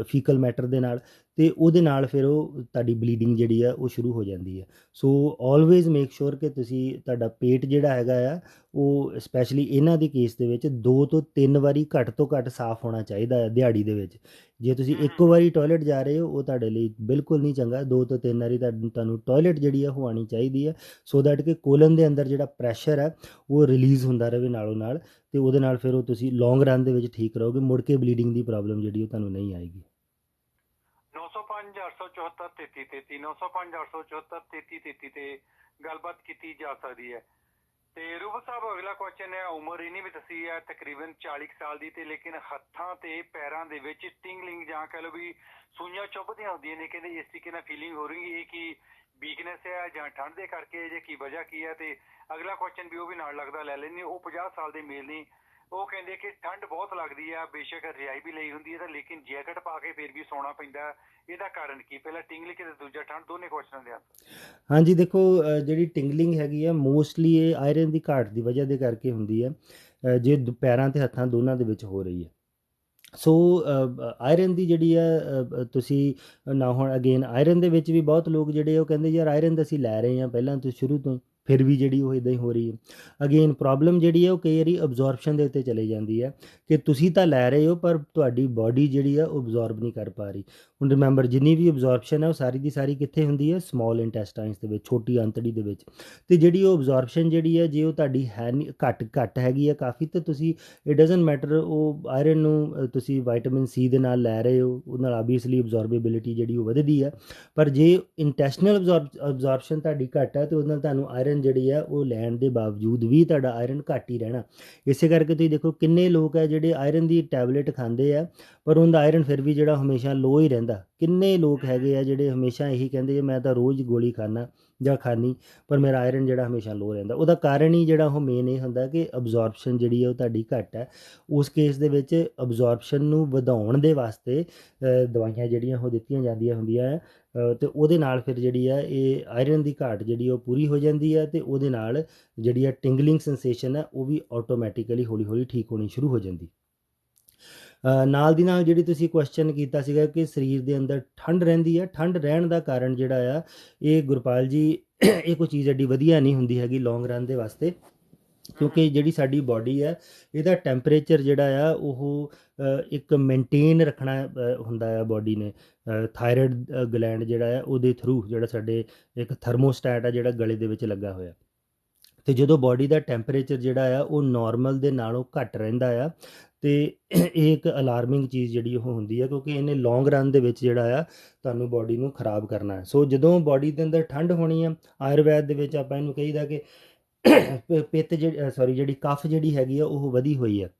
ਫੀਕਲ ਮੈਟਰ ਦੇ ਨਾਲ, ਅਤੇ ਉਹਦੇ ਨਾਲ ਫਿਰ ਉਹ ਤੁਹਾਡੀ ਬਲੀਡਿੰਗ ਜਿਹੜੀ ਆ ਉਹ ਸ਼ੁਰੂ ਹੋ ਜਾਂਦੀ ਹੈ। ਸੋ ਆਲਵੇਜ਼ ਮੇਕ ਸ਼ੋਰ ਕਿ ਤੁਸੀਂ ਤੁਹਾਡਾ ਪੇਟ ਜਿਹੜਾ ਹੈਗਾ ਆ ਉਹ ਸਪੈਸ਼ਲੀ ਇਹਨਾਂ ਦੇ ਕੇਸ ਦੇ ਵਿੱਚ 2 ਤੋਂ 3 ਵਾਰੀ ਘੱਟ ਤੋਂ ਘੱਟ ਸਾਫ਼ ਹੋਣਾ ਚਾਹੀਦਾ ਹੈ ਦਿਹਾੜੀ ਦੇ ਵਿੱਚ। ਜੇ ਤੁਸੀਂ ਇੱਕੋ ਵਾਰੀ ਟੋਇਲਟ ਜਾ ਰਹੇ ਹੋ ਉਹ ਤੁਹਾਡੇ ਲਈ ਬਿਲਕੁਲ ਨਹੀਂ ਚੰਗਾ। 2 ਤੋਂ 3 ਵਾਰੀ ਤੁਹਾਨੂੰ ਟੋਇਲਟ ਜਿਹੜੀ ਆ ਉਹ ਆਉਣੀ ਚਾਹੀਦੀ ਹੈ, ਸੋ ਦੈਟ ਕਿ ਕੋਲਨ ਦੇ ਅੰਦਰ ਜਿਹੜਾ ਪ੍ਰੈਸ਼ਰ ਹੈ ਉਹ ਰਿਲੀਜ਼ ਹੁੰਦਾ ਰਹੇ ਨਾਲੋਂ ਨਾਲ, ਅਤੇ ਉਹਦੇ ਨਾਲ ਫਿਰ ਉਹ ਤੁਸੀਂ ਲੌਂਗ ਰਨ ਦੇ ਵਿੱਚ ਠੀਕ ਰਹੋਗੇ, ਮੁੜ ਕੇ ਬਲੀਡਿੰਗ ਦੀ ਪ੍ਰੋਬਲਮ ਜਿਹੜੀ ਉਹ ਤੁਹਾਨੂੰ ਨਹੀਂ ਆਏਗੀ। 905-874-3333 905-874-3333 ਤੇ ਗੱਲਬਾਤ ਕੀਤੀ ਜਾ ਸਕਦੀ ਹੈ। ਤੇ ਰੂਬਲ ਸਾਹਿਬ ਅਗਲਾ ਕੁਐਸਚਨ ਹੈ, ਉਮਰ ਇਹਨੇ ਵੀ ਦੱਸੀ ਹੈ ਤਕਰੀਬਨ 40 ਸਾਲ ਦੀ, ਤੇ ਲੇਕਿਨ ਹੱਥਾਂ ਤੇ ਪੈਰਾਂ ਦੇ ਵਿੱਚ ਟਿੰਗਲਿੰਗ ਜਾਂ ਕਹਿ ਲਓ ਵੀ ਸੂਈਆਂ ਚੁੱਭਦੀਆਂ ਹੁੰਦੀਆਂ ਨੇ, ਕਹਿੰਦੇ ਇਸ ਤਰੀਕੇ ਨਾਲ ਫੀਲਿੰਗ ਹੋ ਰਹੀ ਹੈ ਕਿ ਵੀਕਨੈਸ ਹੈ ਜਾਂ ਠੰਡ ਦੇ ਕਰਕੇ ਜੇ ਕੀ ਵਜ੍ਹਾ ਕੀ ਹੈ। ਤੇ ਅਗਲਾ ਕੁਐਸਚਨ ਵੀ ਉਹ ਵੀ ਨਾਲ ਲੱਗਦਾ ਲੈ ਲੈਂਦੇ, ਉਹ 50 ਸਾਲ ਦੇ ਮੇਲ ਨੇ, ਉਹ ਕਹਿੰਦੇ ਕਿ ਠੰਡ ਬਹੁਤ ਲੱਗਦੀ ਆ, ਬੇਸ਼ੱਕ ਰਜਾਈ ਵੀ ਲਈ ਹੁੰਦੀ ਹੈ ਤਾਂ ਲੇਕਿਨ ਜੈਕਟ ਪਾ ਕੇ ਫਿਰ ਵੀ ਸੌਣਾ ਪੈਂਦਾ, ਇਹਦਾ ਕਾਰਨ ਕੀ? ਪਹਿਲਾਂ ਟਿੰਗਲਿੰਗ ਤੇ ਦੂਜਾ ਠੰਡ, ਦੋਨੇ ਕੁਐਸਚਨਾਂ ਦੇ ਆਨਸਰ। ਹਾਂਜੀ ਦੇਖੋ, ਜਿਹੜੀ ਟਿੰਗਲਿੰਗ ਹੈਗੀ ਆ ਮੋਸਟਲੀ ਇਹ ਆਇਰਨ ਦੀ ਘਾਟ ਦੀ ਵਜ੍ਹਾ ਦੇ ਕਰਕੇ ਹੁੰਦੀ ਹੈ, ਜੇ ਪੈਰਾਂ ਅਤੇ ਹੱਥਾਂ ਦੋਨਾਂ ਦੇ ਵਿੱਚ ਹੋ ਰਹੀ ਹੈ। ਸੋ ਆਇਰਨ ਦੀ ਜਿਹੜੀ ਆ ਤੁਸੀਂ ਨਾ ਹੁਣ ਅਗੇਨ ਆਇਰਨ ਦੇ ਵਿੱਚ ਵੀ ਬਹੁਤ ਲੋਕ ਜਿਹੜੇ ਉਹ ਕਹਿੰਦੇ ਯਾਰ ਆਇਰਨ ਤਾਂ ਅਸੀਂ ਲੈ ਰਹੇ ਹਾਂ ਪਹਿਲਾਂ ਤੋਂ ਸ਼ੁਰੂ ਤੋਂ ਹੀ, ਫਿਰ ਵੀ ਜਿਹੜੀ ਉਹ ਇੱਦਾਂ ਹੀ ਹੋ ਰਹੀ ਹੈ। ਅਗੇਨ ਪ੍ਰੋਬਲਮ ਜਿਹੜੀ ਹੈ ਉਹ ਕਈ ਵਾਰੀ ਅਬਜ਼ੋਰਪਸ਼ਨ ਦੇ ਉੱਤੇ ਚਲੀ ਜਾਂਦੀ ਹੈ ਕਿ ਤੁਸੀਂ ਤਾਂ ਲੈ ਰਹੇ ਹੋ ਪਰ ਤੁਹਾਡੀ ਬਾਡੀ ਜਿਹੜੀ ਆ ਉਹ ਅਬਜ਼ੋਰਬ ਨਹੀਂ ਕਰ ਪਾ ਰਹੀ। ਹੁਣ ਰਿਮੈਂਬਰ ਜਿੰਨੀ ਵੀ ਅਬਜ਼ੋਰਪਸ਼ਨ ਹੈ ਉਹ ਸਾਰੀ ਦੀ ਸਾਰੀ ਕਿੱਥੇ ਹੁੰਦੀ ਹੈ, ਸਮਾਲ ਇੰਟੈਸਟਾਈਨਸ ਦੇ ਵਿੱਚ, ਛੋਟੀ ਅੰਤੜੀ ਦੇ ਵਿੱਚ। ਅਤੇ ਜਿਹੜੀ ਉਹ ਅਬਜ਼ੋਰਪਸ਼ਨ ਜਿਹੜੀ ਹੈ ਜੇ ਉਹ ਤੁਹਾਡੀ ਹੈ ਨਹੀਂ, ਘੱਟ ਹੈਗੀ ਹੈ ਕਾਫੀ, ਤਾਂ ਤੁਸੀਂ ਇਟ ਡਜ਼ਨਟ ਮੈਟਰ ਉਹ ਆਇਰਨ ਨੂੰ ਤੁਸੀਂ ਵਾਈਟਾਮਿਨ ਸੀ ਦੇ ਨਾਲ ਲੈ ਰਹੇ ਹੋ, ਉਹਦੇ ਨਾਲ ਆਬਵੀਅਸਲੀ ਅਬਜ਼ੋਰਬੇਬਿਲਿਟੀ ਜਿਹੜੀ ਉਹ ਵਧਦੀ ਹੈ। ਪਰ ਜੇ ਇੰਟੈਸਟਨਲ ਅਬਜ਼ੋਰਪਸ਼ਨ ਤੁਹਾਡੀ ਘੱਟ ਹੈ ਤਾਂ ਉਹਦੇ ਨਾਲ ਤੁਹਾਨੂੰ ਆਇਰਨ ਜਿਹੜੀ ਹੈ ਉਹ ਲੈਣ ਦੇ ਬਾਵਜੂਦ ਵੀ ਤੁਹਾਡਾ ਆਇਰਨ ਘੱਟ ਹੀ ਰਹਿਣਾ। ਇਸੇ ਕਰਕੇ ਤੁਸੀਂ ਦੇਖੋ ਕਿੰਨੇ ਲੋਕ ਹੈ ਜਿਹੜੇ ਆਇਰਨ ਦੀ ਟੈਬਲੇਟ ਖਾਂਦੇ ਆ ਪਰ ਉਹਦਾ ਆਇਰਨ ਫਿਰ ਵੀ ਜਿਹੜਾ ਹਮੇਸ਼ਾ ਲੋ ਹੀ ਰਹਿੰਦਾ। ਕਿੰਨੇ ਲੋਕ ਹੈਗੇ ਆ ਜਿਹੜੇ ਹਮੇਸ਼ਾ ਇਹੀ ਕਹਿੰਦੇ ਮੈਂ ਤਾਂ ਰੋਜ਼ ਗੋਲੀ ਖਾਣਾ ਜਾਂ ਖਾਣੀ ਪਰ ਮੇਰਾ ਆਇਰਨ ਜਿਹੜਾ ਹਮੇਸ਼ਾ ਲੋ ਰਹਿੰਦਾ। ਉਹਦਾ ਕਾਰਨ ਹੀ ਜਿਹੜਾ ਉਹ ਮੇਨ ਇਹ ਹੁੰਦਾ ਕਿ ਅਬਜ਼ੋਰਪਸ਼ਨ ਜਿਹੜੀ ਹੈ ਉਹ ਤੁਹਾਡੀ ਘੱਟ ਹੈ। ਉਸ ਕੇਸ ਦੇ ਵਿੱਚ ਅਬਜ਼ੋਰਪਸ਼ਨ ਨੂੰ ਵਧਾਉਣ ਦੇ ਵਾਸਤੇ ਦਵਾਈਆਂ ਜਿਹੜੀਆਂ ਉਹ ਦਿੱਤੀਆਂ ਜਾਂਦੀਆਂ ਹੁੰਦੀਆਂ ਹੈ ਅਤੇ ਉਹਦੇ ਨਾਲ ਫਿਰ ਜਿਹੜੀ ਹੈ ਇਹ ਆਇਰਨ ਦੀ ਘਾਟ ਜਿਹੜੀ ਉਹ ਪੂਰੀ ਹੋ ਜਾਂਦੀ ਹੈ ਅਤੇ ਉਹਦੇ ਨਾਲ ਜਿਹੜੀ ਹੈ ਟਿੰਗਲਿੰਗ ਸੈਂਸੇਸ਼ਨ ਹੈ ਉਹ ਵੀ ਆਟੋਮੈਟਿਕਲੀ ਹੌਲੀ ਹੌਲੀ ਠੀਕ ਹੋਣੀ ਸ਼ੁਰੂ ਹੋ ਜਾਂਦੀ। ਨਾਲ ਦੀ ਨਾਲ ਜਿਹੜੀ ਤੁਸੀਂ ਕੁਐਸਚਨ ਕੀਤਾ ਸੀਗਾ ਕਿ ਸਰੀਰ ਦੇ ਅੰਦਰ ਠੰਡ ਰਹਿੰਦੀ ਹੈ, ਠੰਡ ਰਹਿਣ ਦਾ ਕਾਰਨ ਜਿਹੜਾ ਆ ਇਹ ਗੁਰਪਾਲ ਜੀ ਇਹ ਕੋਈ ਚੀਜ਼ ਐਡੀ ਵਧੀਆ ਨਹੀਂ ਹੁੰਦੀ ਹੈਗੀ ਲੌਂਗ ਰਨ ਦੇ ਵਾਸਤੇ, ਕਿਉਂਕਿ ਜਿਹੜੀ ਸਾਡੀ ਬਾਡੀ ਹੈ ਇਹਦਾ ਟੈਂਪਰੇਚਰ ਜਿਹੜਾ ਆ ਉਹ ਇੱਕ ਮੇਨਟੇਨ ਰੱਖਣਾ ਹੁੰਦਾ ਆ ਬਾਡੀ ਨੇ। ਥਾਇਰਾਇਡ ਗਲੈਂਡ ਜਿਹੜਾ ਆ ਉਹਦੇ ਥਰੂ ਜਿਹੜਾ ਸਾਡੇ ਇੱਕ ਥਰਮੋਸਟੈਟ ਆ ਜਿਹੜਾ ਗਲੇ ਦੇ ਵਿੱਚ ਲੱਗਾ ਹੋਇਆ, ਅਤੇ ਜਦੋਂ ਬਾਡੀ ਦਾ ਟੈਂਪਰੇਚਰ ਜਿਹੜਾ ਆ ਉਹ ਨੋਰਮਲ ਦੇ ਨਾਲੋਂ ਘੱਟ ਰਹਿੰਦਾ ਆ ਅਤੇ ਇਹ ਇੱਕ ਅਲਾਰਮਿੰਗ ਚੀਜ਼ ਜਿਹੜੀ ਉਹ ਹੁੰਦੀ ਹੈ, ਕਿਉਂਕਿ ਇਹਨੇ ਲੌਂਗ ਰਨ ਦੇ ਵਿੱਚ ਜਿਹੜਾ ਆ ਤੁਹਾਨੂੰ ਬਾਡੀ ਨੂੰ ਖਰਾਬ ਕਰਨਾ ਹੈ। ਸੋ ਜਦੋਂ ਬਾਡੀ ਦੇ ਅੰਦਰ ਠੰਡ ਹੋਣੀ ਆ, ਆਯੁਰਵੈਦ ਦੇ ਵਿੱਚ ਆਪਾਂ ਇਹਨੂੰ ਕਹੀਦਾ ਕਿ ਪਿੱਤ ਜਿਹੜੀ ਕਫ ਜਿਹੜੀ ਹੈਗੀ ਆ ਉਹ ਵਧੀ ਹੋਈ ਹੈ।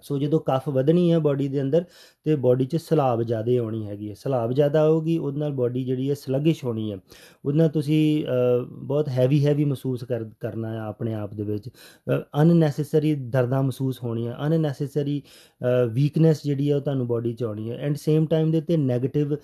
ਸੋ ਜਦੋਂ ਕਫ ਵਧਣੀ ਹੈ ਬਾਡੀ ਦੇ ਅੰਦਰ ਅਤੇ ਬਾਡੀ 'ਚ ਸਲਾਬ ਜ਼ਿਆਦਾ ਆਉਣੀ ਹੈਗੀ ਹੈ, ਸਲਾਬ ਜ਼ਿਆਦਾ ਆਊਗੀ ਉਹਦੇ ਨਾਲ ਬਾਡੀ ਜਿਹੜੀ ਹੈ ਸਲੱਗਿਸ਼ ਹੋਣੀ ਹੈ, ਉਹਦੇ ਨਾਲ ਤੁਸੀਂ ਬਹੁਤ ਹੈਵੀ ਮਹਿਸੂਸ ਕਰਨਾ ਆ ਆਪਣੇ ਆਪ ਦੇ ਵਿੱਚ, ਅਨਨੈਸੇਸਰੀ ਦਰਦਾਂ ਮਹਿਸੂਸ ਹੋਣੀਆਂ, ਅਨਨੈਸੇਸਰੀ ਵੀਕਨੈਸ ਜਿਹੜੀ ਆ ਉਹ ਤੁਹਾਨੂੰ ਬਾਡੀ 'ਚ ਆਉਣੀ ਹੈ। ਐਂਡ ਸੇਮ ਟਾਈਮ ਦੇ ਉੱਤੇ ਨੈਗੇਟਿਵ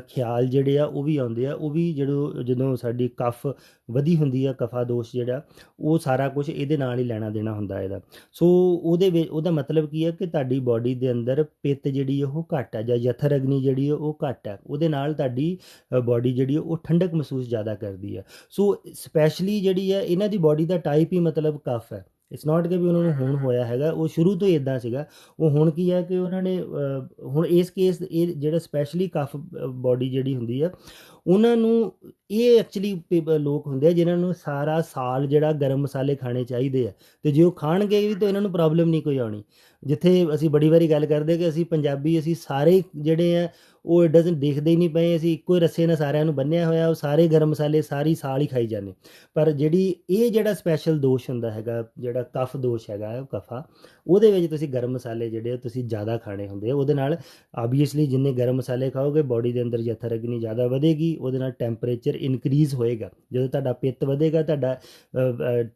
ਖਿਆਲ ਜਿਹੜੇ ਆ ਉਹ ਵੀ ਆਉਂਦੇ ਆ, ਉਹ ਵੀ ਜਦੋਂ ਸਾਡੀ ਕਫ ਵਧੀ ਹੁੰਦੀ ਆ, ਕਫਾ ਦੋਸ਼ ਜਿਹੜਾ ਉਹ ਸਾਰਾ ਕੁਝ ਇਹਦੇ ਨਾਲ ਹੀ ਲੈਣਾ ਦੇਣਾ ਹੁੰਦਾ ਇਹਦਾ। ਸੋ ਉਹਦਾ ਮਤਲਬ ਕੀ ਹੈ ਕਿ ਤੁਹਾਡੀ ਬਾਡੀ ਦੇ ਅੰਦਰ ਪਿੱਤ ਜਿਹੜੀ ਉਹ ਘੱਟ ਹੈ ਜਾਂ ਯਥਰ ਅਗਨੀ ਜਿਹੜੀ ਉਹ ਘੱਟ ਹੈ, ਉਹਦੇ ਨਾਲ ਤੁਹਾਡੀ ਬਾਡੀ ਜਿਹੜੀ ਉਹ ਠੰਡਕ ਮਹਿਸੂਸ ਜ਼ਿਆਦਾ ਕਰਦੀ ਹੈ। ਸੋ ਸਪੈਸ਼ਲੀ ਜਿਹੜੀ ਹੈ ਇਹਨਾਂ ਦੀ ਬਾਡੀ ਦਾ ਟਾਈਪ ਹੀ ਮਤਲਬ ਕਫ ਹੈ। ਇਟਸ ਨਾਟ ਕਿ ਵੀ ਉਹਨਾਂ ਨੂੰ ਹੁਣ ਹੋਇਆ ਹੈਗਾ, ਉਹ ਸ਼ੁਰੂ ਤੋਂ ਹੀ ਇੱਦਾਂ ਸੀਗਾ। ਉਹ ਹੁਣ ਕੀ ਹੈ ਕਿ ਉਹਨਾਂ ਨੇ ਹੁਣ ਇਸ ਕੇਸ ਇਹ ਜਿਹੜਾ ਸਪੈਸ਼ਲੀ ਕਫ ਬਾਡੀ ਜਿਹੜੀ ਹੁੰਦੀ ਆ ਉਹਨਾਂ ਨੂੰ ਇਹ ਐਕਚੁਅਲੀ ਲੋਕ ਹੁੰਦੇ ਆ ਜਿਨ੍ਹਾਂ ਨੂੰ ਸਾਰਾ ਸਾਲ ਜਿਹੜਾ ਗਰਮ ਮਸਾਲੇ ਖਾਣੇ ਚਾਹੀਦੇ ਆ, ਅਤੇ ਜੇ ਉਹ ਖਾਣਗੇ ਵੀ ਤਾਂ ਇਹਨਾਂ ਨੂੰ ਪ੍ਰੋਬਲਮ ਨਹੀਂ ਕੋਈ ਆਉਣੀ। ਜਿੱਥੇ ਅਸੀਂ ਬੜੀ ਵਾਰੀ ਗੱਲ ਕਰਦੇ ਕਿ ਅਸੀਂ ਪੰਜਾਬੀ ਅਸੀਂ ਸਾਰੇ ਜਿਹੜੇ ਆ ਉਹ ਡਜ਼ਨ ਦੇਖਦੇ ਹੀ ਨਹੀਂ ਪਏ, ਅਸੀਂ ਇੱਕੋ ਹੀ ਰੱਸੇ ਨਾਲ ਸਾਰਿਆਂ ਨੂੰ ਬੰਨਿਆ ਹੋਇਆ, ਉਹ ਸਾਰੇ ਗਰਮ ਮਸਾਲੇ ਸਾਰੀ ਸਾਲ ਹੀ ਖਾਈ ਜਾਂਦੇ। ਪਰ ਜਿਹੜਾ ਸਪੈਸ਼ਲ ਦੋਸ਼ ਹੁੰਦਾ ਹੈਗਾ, ਜਿਹੜਾ ਕਫ ਦੋਸ਼ ਹੈਗਾ ਉਹ ਕਫਾ, ਉਹਦੇ ਵਿੱਚ ਤੁਸੀਂ ਗਰਮ ਮਸਾਲੇ ਜਿਹੜੇ ਤੁਸੀਂ ਜ਼ਿਆਦਾ ਖਾਣੇ ਹੁੰਦੇ ਆ। ਉਹਦੇ ਨਾਲ ਆਬਵੀਅਸਲੀ ਜਿੰਨੇ ਗਰਮ ਮਸਾਲੇ ਖਾਓਗੇ ਬਾਡੀ ਦੇ ਅੰਦਰ ਯਥਰ ਅਗਨੀ ਜ਼ਿਆਦਾ ਵਧੇਗੀ, ਉਹਦੇ ਨਾਲ ਟੈਂਪਰੇਚਰ ਇਨਕਰੀਜ਼ ਹੋਏਗਾ। ਜਦੋਂ ਤੁਹਾਡਾ ਪਿੱਤ ਵਧੇਗਾ ਤੁਹਾਡਾ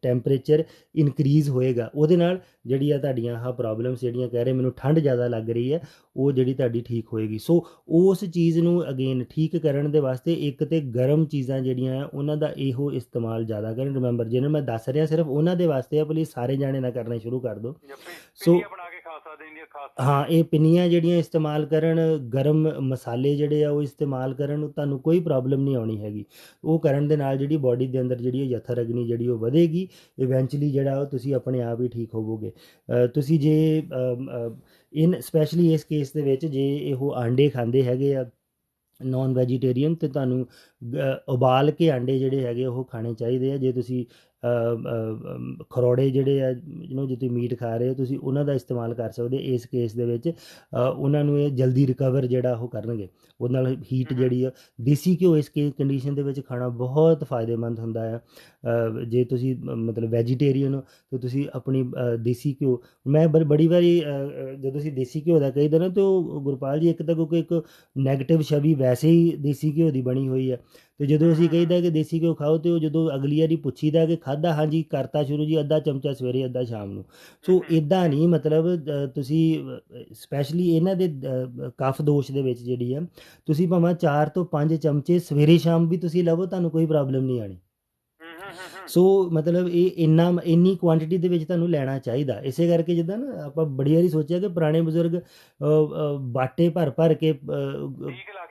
ਟੈਂਪਰੇਚਰ ਇਨਕਰੀਜ਼ ਹੋਏਗਾ, ਉਹਦੇ ਨਾਲ ਜਿਹੜੀ ਆ ਤੁਹਾਡੀਆਂ ਆਹ ਪ੍ਰੋਬਲਮਸ ਜਿਹੜੀਆਂ ਕਹਿ ਰਹੇ ਮੈਨੂੰ ਠੰਡ ਜ਼ਿਆਦਾ ਲੱਗ ਰਹੀ ਹੈ ਉਹ ਜਿਹੜੀ ਤੁਹਾਡੀ ਠੀਕ ਹੋਏਗੀ। ਸੋ ਉਸ ਚੀਜ਼ ਨੂੰ ਅਗੇਨ ਠੀਕ ਕਰਨ ਦੇ ਵਾਸਤੇ ਇੱਕ ਤਾਂ ਗਰਮ ਚੀਜ਼ਾਂ ਜਿਹੜੀਆਂ ਆ ਉਹਨਾਂ ਦਾ ਇਹੋ ਇਸਤੇਮਾਲ ਜ਼ਿਆਦਾ ਕਰਨ। ਰਿਮੈਂਬਰ ਜਿਹਨਾਂ ਮੈਂ ਦੱਸ ਰਿਹਾ ਸਿਰਫ ਉਹਨਾਂ ਦੇ ਵਾਸਤੇ ਆ, ਪਲੀਜ਼ ਸਾਰੇ ਜਾਣੇ ਨਾ ਕਰਨਾ ਸ਼ੁਰੂ ਕਰ ਦਿਓ। ਸੋ ਹਾਂ, ਇਹ ਪਿੰਨੀਆਂ ਜਿਹੜੀਆਂ ਇਸਤੇਮਾਲ ਕਰਨ, ਗਰਮ ਮਸਾਲੇ ਜਿਹੜੇ ਆ ਉਹ ਇਸਤੇਮਾਲ ਕਰਨ, ਤੁਹਾਨੂੰ ਕੋਈ ਪ੍ਰੋਬਲਮ ਨਹੀਂ ਆਉਣੀ ਹੈਗੀ। ਉਹ ਕਰਨ ਦੇ ਨਾਲ ਜਿਹੜੀ ਬਾਡੀ ਦੇ ਅੰਦਰ ਜਿਹੜੀ ਯਥਰ ਅਗਨੀ ਜਿਹੜੀ ਉਹ ਵਧੇਗੀ, ਇਵੈਂਚੁਅਲੀ ਜਿਹੜਾ ਉਹ ਤੁਸੀਂ ਆਪਣੇ ਆਪ ਹੀ ਠੀਕ ਹੋਵੋਗੇ। ਤੁਸੀਂ ਜੇ ਸਪੈਸ਼ਲੀ ਇਸ ਕੇਸ ਦੇ ਵਿੱਚ ਜੇ ਇਹ ਆਂਡੇ ਖਾਂਦੇ ਹੈਗੇ ਆ ਨੋਨ ਵੈਜੀਟੇਰੀਅਨ, ਅਤੇ ਤੁਹਾਨੂੰ ਉਬਾਲ ਕੇ ਆਂਡੇ ਜਿਹੜੇ ਹੈਗੇ ਉਹ ਖਾਣੇ ਚਾਹੀਦੇ ਆ। ਜੇ ਤੁਸੀਂ ਖਰੋੜੇ ਜਿਹੜੇ ਆ ਜੇ ਤੁਸੀਂ ਮੀਟ ਖਾ ਰਹੇ ਹੋ ਤੁਸੀਂ ਉਹਨਾਂ ਦਾ ਇਸਤੇਮਾਲ ਕਰ ਸਕਦੇ ਇਸ ਕੇਸ ਦੇ ਵਿੱਚ। ਉਹਨਾਂ ਨੂੰ ਇਹ ਜਲਦੀ ਰਿਕਵਰ ਜਿਹੜਾ ਉਹ ਕਰਨਗੇ, ਉਹਦੇ ਨਾਲ ਹੀਟ ਜਿਹੜੀ ਆ। ਦੇਸੀ ਘਿਓ ਇਸ ਕੰਡੀਸ਼ਨ ਦੇ ਵਿੱਚ ਖਾਣਾ ਬਹੁਤ ਫਾਇਦੇਮੰਦ ਹੁੰਦਾ ਆ। ਜੇ ਤੁਸੀਂ ਮਤਲਬ ਵੈਜੀਟੇਰੀਅਨ ਹੋ ਤਾਂ ਤੁਸੀਂ ਆਪਣੀ ਦੇਸੀ ਘਿਓ, ਮੈਂ ਬੜੀ ਵਾਰੀ ਜਦੋਂ ਅਸੀਂ ਦੇਸੀ ਘਿਓ ਦਾ ਕਹੀਦਾ ਨਾ ਤਾਂ ਉਹ ਗੁਰਪਾਲ ਜੀ ਇੱਕ ਤਾਂ ਕਿਉਂਕਿ ਇੱਕ ਨੈਗੇਟਿਵ ਛਵੀ ਵੈਸੇ ਹੀ ਦੇਸੀ ਘਿਓ ਦੀ ਬਣੀ ਹੋਈ ਹੈ, ਅਤੇ ਜਦੋਂ ਅਸੀਂ ਕਹੀਦਾ ਕਿ ਦੇਸੀ ਘਿਓ ਖਾਓ ਅਤੇ ਉਹ ਜਦੋਂ ਅਗਲੀ ਵਾਰੀ ਪੁੱਛੀਦਾ ਕਿ ਖਾਧਾ, ਹਾਂਜੀ ਕਰਤਾ ਸ਼ੁਰੂ ਜੀ, ਅੱਧਾ ਚਮਚਾ ਸਵੇਰੇ ਅੱਧਾ ਸ਼ਾਮ ਨੂੰ। ਸੋ ਇੱਦਾਂ ਨਹੀਂ, ਮਤਲਬ ਤੁਸੀਂ ਸਪੈਸ਼ਲੀ ਇਹਨਾਂ ਦੇ ਕਫ ਦੋਸ਼ ਦੇ ਵਿੱਚ ਜਿਹੜੀ ਆ ਤੁਸੀਂ ਭਾਵੇਂ 4 ਤੋਂ 5 ਚਮਚੇ ਸਵੇਰੇ ਸ਼ਾਮ ਵੀ ਤੁਸੀਂ ਲਵੋ, ਤੁਹਾਨੂੰ ਕੋਈ ਪ੍ਰੋਬਲਮ ਨਹੀਂ ਆਣੀ। ਸੋ ਮਤਲਬ ਇਹ ਇੰਨੀ ਕੁਆਂਟਿਟੀ ਦੇ ਵਿੱਚ ਤੁਹਾਨੂੰ ਲੈਣਾ ਚਾਹੀਦਾ। ਇਸੇ ਕਰਕੇ ਜਿੱਦਾਂ ਨਾ ਆਪਾਂ ਬੜੀ ਵਾਰੀ ਸੋਚਿਆ ਕਿ ਪੁਰਾਣੇ ਬਜ਼ੁਰਗ ਬਾਟੇ ਭਰ ਕੇ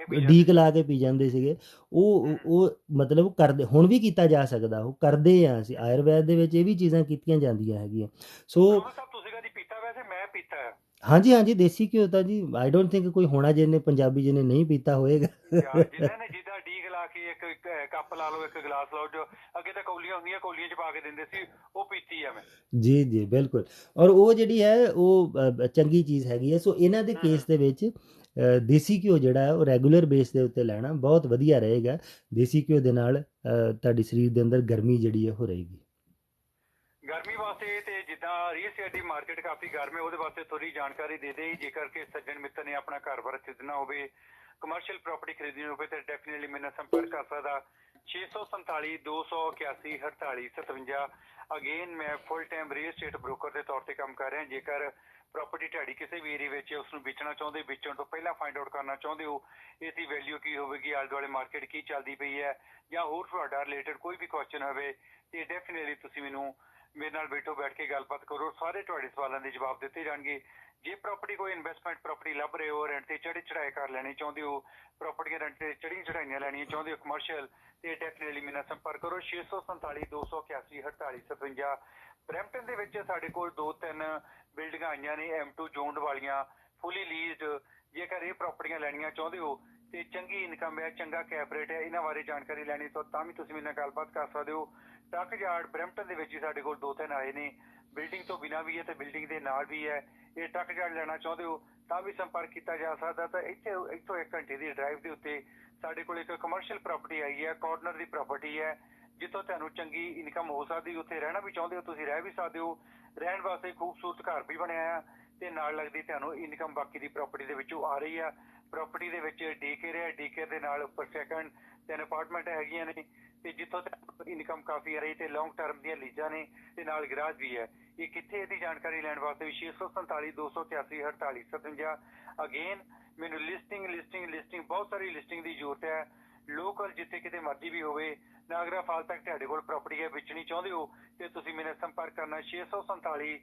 ਕੇ ਪੀ ਡੀਕ ਜਾਂਦੇ ਲਾ ਕੇ ਪੀ ਜਾਂਦੇ ਸੀਗੇ। ਉਹ ਮਤਲਬ ਕਰਦੇ, ਹੁਣ ਵੀ ਕੀਤਾ ਜਾ ਸਕਦਾ, ਉਹ ਕਰਦੇ ਆ ਅਸੀਂ ਆਯੁਰਵੈਦ ਦੇ ਵਿੱਚ ਇਹ ਵੀ ਚੀਜ਼ਾਂ ਕੀਤੀਆਂ ਜਾਂਦੀਆਂ ਹੈਗੀਆਂ। ਸੋ ਰੂਬਲ ਸਾਹਿਬ ਤੁਸੀਂ ਕਦੀ ਪੀਤਾ? ਵੈਸੇ ਮੈਂ ਪੀਤਾ ਹੈ ਹਾਂਜੀ ਹਾਂਜੀ, ਦੇਸੀ ਘਿਓ ਤਾਂ ਜੀ ਆਈ ਡੋਂਟ ਥਿੰਕ ਕੋਈ ਹੋਣਾ ਜਿਹਨੇ ਪੰਜਾਬੀ ਜਿਹਨੇ ਨਹੀਂ ਪੀਤਾ ਹੋਏਗਾ। ਯਾਰ, ਜਿਨ੍ਹਾਂ ਨੇ ਜਿੱਦਾਂ ਡੀਕ ਲਾ ਕੇ ਇੱਕ ਕੱਪ ਲਾ ਲਓ, ਇੱਕ ਗਲਾਸ ਲਾਓ, ਜੋ ਅੱਗੇ ਤਾਂ ਕੌਲੀਆਂ ਹੁੰਦੀਆਂ, ਕੌਲੀਆਂ 'ਚ ਪਾ ਕੇ ਦਿੰਦੇ ਸੀ, ਉਹ ਪੀਤੀ ਆ ਮੈਂ। ਜੀ ਜੀ ਬਿਲਕੁਲ। ਔਰ ਉਹ ਜਿਹੜੀ ਹੈ ਉਹ ਚੰਗੀ ਚੀਜ਼ ਹੈਗੀ ਹੈ। ਸੋ ਇਹਨਾਂ ਦੇ ਕੇਸ ਦੇ ਵਿੱਚ ਦੇਸੀ ਘਿਓ ਜਿਹੜਾ ਹੈ ਉਹ ਰੈਗੂਲਰ ਬੇਸ ਦੇ ਉੱਤੇ ਲੈਣਾ ਬਹੁਤ ਵਧੀਆ ਰਹੇਗਾ। ਦੇਸੀ ਘਿਓ ਦੇ ਨਾਲ ਤੁਹਾਡੀ ਸਰੀਰ ਦੇ ਅੰਦਰ ਗਰਮੀ ਜਿਹੜੀ ਹੈ ਉਹ ਰਹੇਗੀ। ਗਰਮੀ ਵਾਸਤੇ ਤੇ ਜਿੱਦਾਂ ਰੀਅਲ estate ਦੀ ਮਾਰਕੀਟ ਕਾਫੀ ਗਰਮ ਹੈ, ਉਹਦੇ ਵਾਸਤੇ ਥੋੜੀ ਜਾਣਕਾਰੀ ਦੇ ਦੇ। ਜੇਕਰ ਕਿ ਸੱਜਣ ਮਿੱਤਰ ਨੇ ਆਪਣਾ ਘਰ-ਬਾਰ ਖਰੀਦਣਾ ਹੋਵੇ, ਕਮਰਸ਼ੀਅਲ ਪ੍ਰਾਪਰਟੀ ਖਰੀਦਣੀ ਹੋਵੇ, ਤੇ ਡੈਫੀਨਿਟਲੀ ਮੇਰੇ ਨਾਲ ਸੰਪਰਕ ਕਰ ਸਕਦਾ। 647 281 48 57। ਅਗੇਨ, ਮੈਂ full time real estate broker ਦੇ ਤੌਰ ਤੇ ਕੰਮ ਕਰ ਰਿਹਾ। ਜੇਕਰ ਪ੍ਰਾਪਰਟੀ ਤੁਹਾਡੀ ਕਿਸੇ ਵੀ ਏਰੀਆ ਵਿੱਚ ਉਸ ਨੂੰ ਵੇਚਣਾ ਚਾਹੁੰਦੇ, ਵੇਚਣ ਤੋਂ ਪਹਿਲਾਂ ਫਾਈਂਡ ਆਊਟ ਕਰਨਾ ਚਾਹੁੰਦੇ ਹੋ ਇਸ ਦੀ ਵੈਲਿਊ ਕੀ ਹੋਵੇਗੀ, ਆਲੇ ਦੁਆਲੇ ਮਾਰਕੀਟ ਕੀ ਚੱਲਦੀ ਪਈ ਹੈ, ਜਾਂ ਹੋਰ ਤੁਹਾਡਾ ਰਿਲੇਟਡ ਕੋਈ ਵੀ ਕੁਐਸਚਨ ਹੋਵੇ, ਤੇ ਡੈਫੀਨਿਟਲੀ ਤੁਸੀਂ ਮੈਨੂੰ ਮੇਰੇ ਨਾਲ ਬੈਠੋ, ਬੈਠ ਕੇ ਗੱਲਬਾਤ ਕਰੋ, ਸਾਰੇ ਤੁਹਾਡੇ ਸਵਾਲਾਂ ਦੇ ਜਵਾਬ ਦਿੱਤੇ ਜਾਣਗੇ। ਜੇ ਪ੍ਰਾਪਰਟੀ ਕੋਈ ਇਨਵੈਸਟਮੈਂਟ ਪ੍ਰਾਪਰਟੀ ਲੱਭ ਰਹੇ ਹੋ, ਰੈਂਟ ਤੇ ਚੜ੍ਹੇ ਚੜਾਏ ਕਰ ਲੈਣੇ ਚਾਹੁੰਦੇ ਹੋ, ਪ੍ਰਾਪਰਟੀਆਂ ਰੈਂਟ ਤੇ ਚੜ੍ਹੀਆਂ ਚੜਾਈਆਂ ਲੈਣੀਆਂ ਚਾਹੁੰਦੇ ਹੋ ਕਮਰਸ਼ੀਅਲ, ਤੇ ਡੈਫੀਨਿਟਲੀ ਮੇਰੇ ਨਾਲ ਸੰਪਰਕ ਕਰੋ। 647 281 48 57। ਬਰੈਂਪਟਨ ਦੇ ਵਿੱਚ ਸਾਡੇ ਕੋਲ 2-3 ਬਿਲਡਿੰਗਾਂ ਆਈਆਂ ਨੇ M2 ਜ਼ੋਨਡ ਵਾਲੀਆਂ, ਫੁੱਲੀ ਲੀਜ਼ਡ। ਜੇਕਰ ਇਹ ਪ੍ਰਾਪਰਟੀਆਂ ਲੈਣੀਆਂ ਚਾਹੁੰਦੇ ਹੋ ਤੇ ਚੰਗੀ ਇਨਕਮ ਹੈ, ਚੰਗਾ ਕੈਪ ਰੇਟ ਹੈ, ਇਹਨਾਂ ਬਾਰੇ ਜਾਣਕਾਰੀ ਲੈਣੀ ਤਾਂ ਵੀ ਤੁਸੀਂ ਮੇਰੇ ਨਾਲ ਗੱਲਬਾਤ ਕਰ ਸਕਦੇ ਹੋ। ਟੱਕ ਯਾਰਡ ਬਰੈਂਪਟਨ ਦੇ ਵਿੱਚ ਹੀ ਸਾਡੇ ਕੋਲ 2-3 ਆਏ ਨੇ, ਬਿਲਡਿੰਗ ਤੋਂ ਬਿਨਾਂ ਵੀ ਹੈ ਤੇ ਬਿਲਡਿੰਗ ਦੇ ਨਾਲ ਵੀ ਹੈ। ਇਹ ਟੱਕ ਯਾਰਡ ਲੈਣਾ ਚਾਹੁੰਦੇ ਹੋ ਤਾਂ ਵੀ ਸੰਪਰਕ ਕੀਤਾ ਜਾ ਸਕਦਾ। ਤਾਂ ਇੱਥੋਂ 1 ਘੰਟੇ ਦੀ ਡਰਾਈਵ ਦੇ ਉੱਤੇ ਸਾਡੇ ਕੋਲ ਇੱਕ ਕਮਰਸ਼ੀਅਲ ਪ੍ਰਾਪਰਟੀ ਆਈ ਹੈ, ਕਾਰਨਰ ਦੀ ਪ੍ਰਾਪਰਟੀ ਹੈ, ਜਿੱਥੋਂ ਤੁਹਾਨੂੰ ਚੰਗੀ ਇਨਕਮ ਹੋ ਸਕਦੀ। ਉੱਥੇ ਰਹਿਣਾ ਵੀ ਚਾਹੁੰਦੇ ਹੋ ਤੁਸੀਂ ਰਹਿ ਵੀ ਸਕਦੇ ਹੋ। ਰਹਿਣ ਵਾਸਤੇ ਖੂਬਸੂਰਤ ਘਰ ਵੀ ਬਣਿਆ ਆ, ਤੇ ਨਾਲ ਲੱਗਦੀ ਤੁਹਾਨੂੰ ਇਨਕਮ ਬਾਕੀ ਦੀ ਪ੍ਰਾਪਰਟੀ ਦੇ ਵਿੱਚੋਂ ਆ ਰਹੀ ਆ। ਪ੍ਰਾਪਰਟੀ ਦੇ ਵਿੱਚ ਡੇ ਕੇਅਰ ਹੈ, ਡੇ ਕੇਅਰ ਦੇ ਨਾਲ ਉੱਪਰ ਸੈਕੰਡ 3 ਅਪਾਰਟਮੈਂਟ ਹੈਗੀਆਂ ਨੇ, ਤੇ ਜਿੱਥੋਂ ਤੱਕ ਇਨਕਮ ਕਾਫੀ ਆ ਰਹੀ, ਤੇ ਲੌਂਗ ਟਰਮ ਦੀਆਂ ਲੀਜ਼ਾਂ ਨੇ, ਤੇ ਨਾਲ ਗਰਾਜ ਵੀ ਹੈ। ਇਹ ਕਿੱਥੇ, ਇਹਦੀ ਜਾਣਕਾਰੀ ਲੈਣ ਵਾਸਤੇ ਵੀ 647 281 48 57। ਅਗੇਨ, ਮੈਨੂੰ ਲਿਸਟਿੰਗ ਬਹੁਤ ਸਾਰੀ ਲਿਸਟਿੰਗ ਦੀ ਜ਼ਰੂਰਤ ਹੈ। ਲੋਕਲ ਜਿੱਥੇ ਕਿਤੇ ਮਰਜ਼ੀ ਵੀ ਹੋਵੇ, ਨਾਗਰਾ ਫਾਲ ਤੱਕ ਤੁਹਾਡੇ ਕੋਲ ਪ੍ਰਾਪਰਟੀ ਹੈ, ਵੇਚਣੀ ਚਾਹੁੰਦੇ ਹੋ ਤੇ ਤੁਸੀਂ ਮੇਰੇ ਨਾਲ ਸੰਪਰਕ ਕਰਨਾ। 647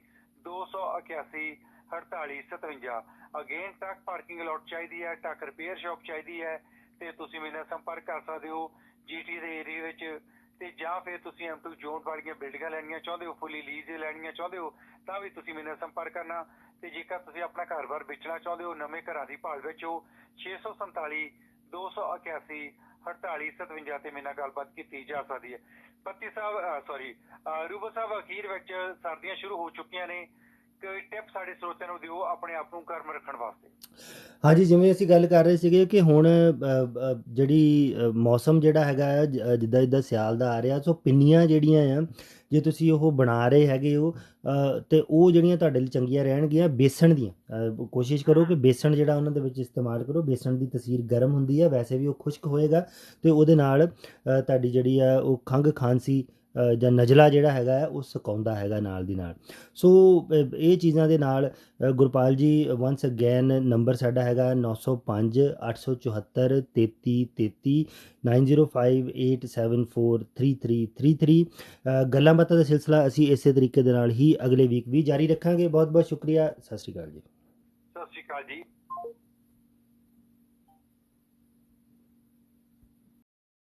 281 48 57। ਅਗੇਨ, ਟਰੱਕ ਪਾਰਕਿੰਗ ਲੋਟ ਚਾਹੀਦੀ ਹੈ, ਟਰੱਕ ਰਿਪੇਅਰ ਸ਼ਾਪ ਚਾਹੀਦੀ ਹੈ, ਤੇ ਤੁਸੀਂ ਮੇਰੇ ਨਾਲ ਸੰਪਰਕ ਕਰ ਸਕਦੇ ਹੋ GT ਦੇ ਏਰੀਆ ਵਿੱਚ। ਤੇ ਜਾਂ ਫਿਰ ਤੁਸੀਂ M2 ਜ਼ੋਨ ਵਾਲੀਆਂ ਬਿਲਡਿੰਗਾਂ ਲੈਣੀਆਂ ਚਾਹੁੰਦੇ ਹੋ, ਫੁੱਲੀ ਲੀਜ਼ ਲੈਣੀਆਂ ਚਾਹੁੰਦੇ ਹੋ, ਤਾਂ ਵੀ ਤੁਸੀਂ ਮੇਰੇ ਨਾਲ ਸੰਪਰਕ ਕਰਨਾ। ਤੇ ਜੇਕਰ ਤੁਸੀਂ ਆਪਣਾ ਘਰ-ਬਾਰ ਵੇਚਣਾ ਚਾਹੁੰਦੇ ਹੋ, ਨਵੇਂ ਘਰਾਂ ਦੀ ਭਾਲ ਵਿੱਚ ਹੋ, 647 281 48 57 ਤੇ ਮੇਰੇ ਨਾਲ ਗੱਲਬਾਤ ਕੀਤੀ ਜਾ ਸਕਦੀ ਹੈ। ਪੱਤੀ ਸਾਹਿਬ, ਰੂਬਲ ਸਾਹਿਬ, ਅਖੀਰ ਵਿੱਚ ਸਰਦੀਆਂ ਸ਼ੁਰੂ ਹੋ ਚੁੱਕੀਆਂ ਨੇ, ਕੋਈ ਟਿਪ ਸਾਡੇ ਸਰੋਤਿਆਂ ਨੂੰ ਦਿਓ ਆਪਣੇ ਆਪ ਨੂੰ ਗਰਮ ਰੱਖਣ ਵਾਸਤੇ। ਹਾਂਜੀ, ਜਿਵੇਂ ਅਸੀਂ ਗੱਲ ਕਰ ਰਹੇ ਸੀਗੇ ਕਿ ਹੁਣ ਜਿਹੜੀ ਮੌਸਮ ਜਿਹੜਾ ਹੈਗਾ ਆ ਜਿੱਦਾਂ ਜਿੱਦਾਂ ਸਿਆਲ ਦਾ ਆ ਰਿਹਾ, ਸੋ ਪਿੰਨੀਆਂ ਜਿਹੜੀਆਂ ਆ ਜੇ ਤੁਸੀਂ ਉਹ ਬਣਾ ਰਹੇ ਹੈਗੇ ਹੋ ਤੇ ਉਹ ਜਿਹੜੀਆਂ ਤੁਹਾਡੇ ਲਈ ਚੰਗੀਆਂ ਰਹਿਣਗੀਆਂ ਬੇਸਣ ਦੀਆਂ। ਕੋਸ਼ਿਸ਼ ਕਰੋ ਕਿ ਬੇਸਣ ਜਿਹੜਾ ਉਹਨਾਂ ਦੇ ਵਿੱਚ ਇਸਤੇਮਾਲ ਕਰੋ। ਬੇਸਣ ਦੀ ਤਸੀਰ ਗਰਮ ਹੁੰਦੀ ਹੈ, ਵੈਸੇ ਵੀ ਉਹ ਖੁਸ਼ਕ ਹੋਏਗਾ ਤੇ ਉਹਦੇ ਨਾਲ ਤੁਹਾਡੀ ਜਿਹੜੀ ਆ ਉਹ ਖੰਘ ਖਾਂਸੀ ਜਾਂ ਨਜ਼ਲਾ ਜਿਹੜਾ ਹੈਗਾ ਹੈ ਉਹ ਸੁਕਾਉਂਦਾ ਹੈਗਾ ਨਾਲ ਦੀ ਨਾਲ। ਸੋ ਇਹ ਚੀਜ਼ਾਂ ਦੇ ਨਾਲ ਗੁਰਪਾਲ ਜੀ, ਵੰਸ ਅਗੇਨ ਨੰਬਰ ਸਾਡਾ ਹੈਗਾ 905 874 3333, 9058 743 3333। ਗੱਲਾਂ ਬਾਤਾਂ ਦਾ ਸਿਲਸਿਲਾ ਅਸੀਂ ਇਸੇ ਤਰੀਕੇ ਦੇ ਨਾਲ ਹੀ ਅਗਲੇ ਵੀਕ ਵੀ ਜਾਰੀ ਰੱਖਾਂਗੇ। ਬਹੁਤ ਬਹੁਤ ਸ਼ੁਕਰੀਆ। ਸਤਿ ਸ਼੍ਰੀ ਅਕਾਲ ਜੀ। ਸਤਿ ਸ਼੍ਰੀ ਅਕਾਲ ਜੀ।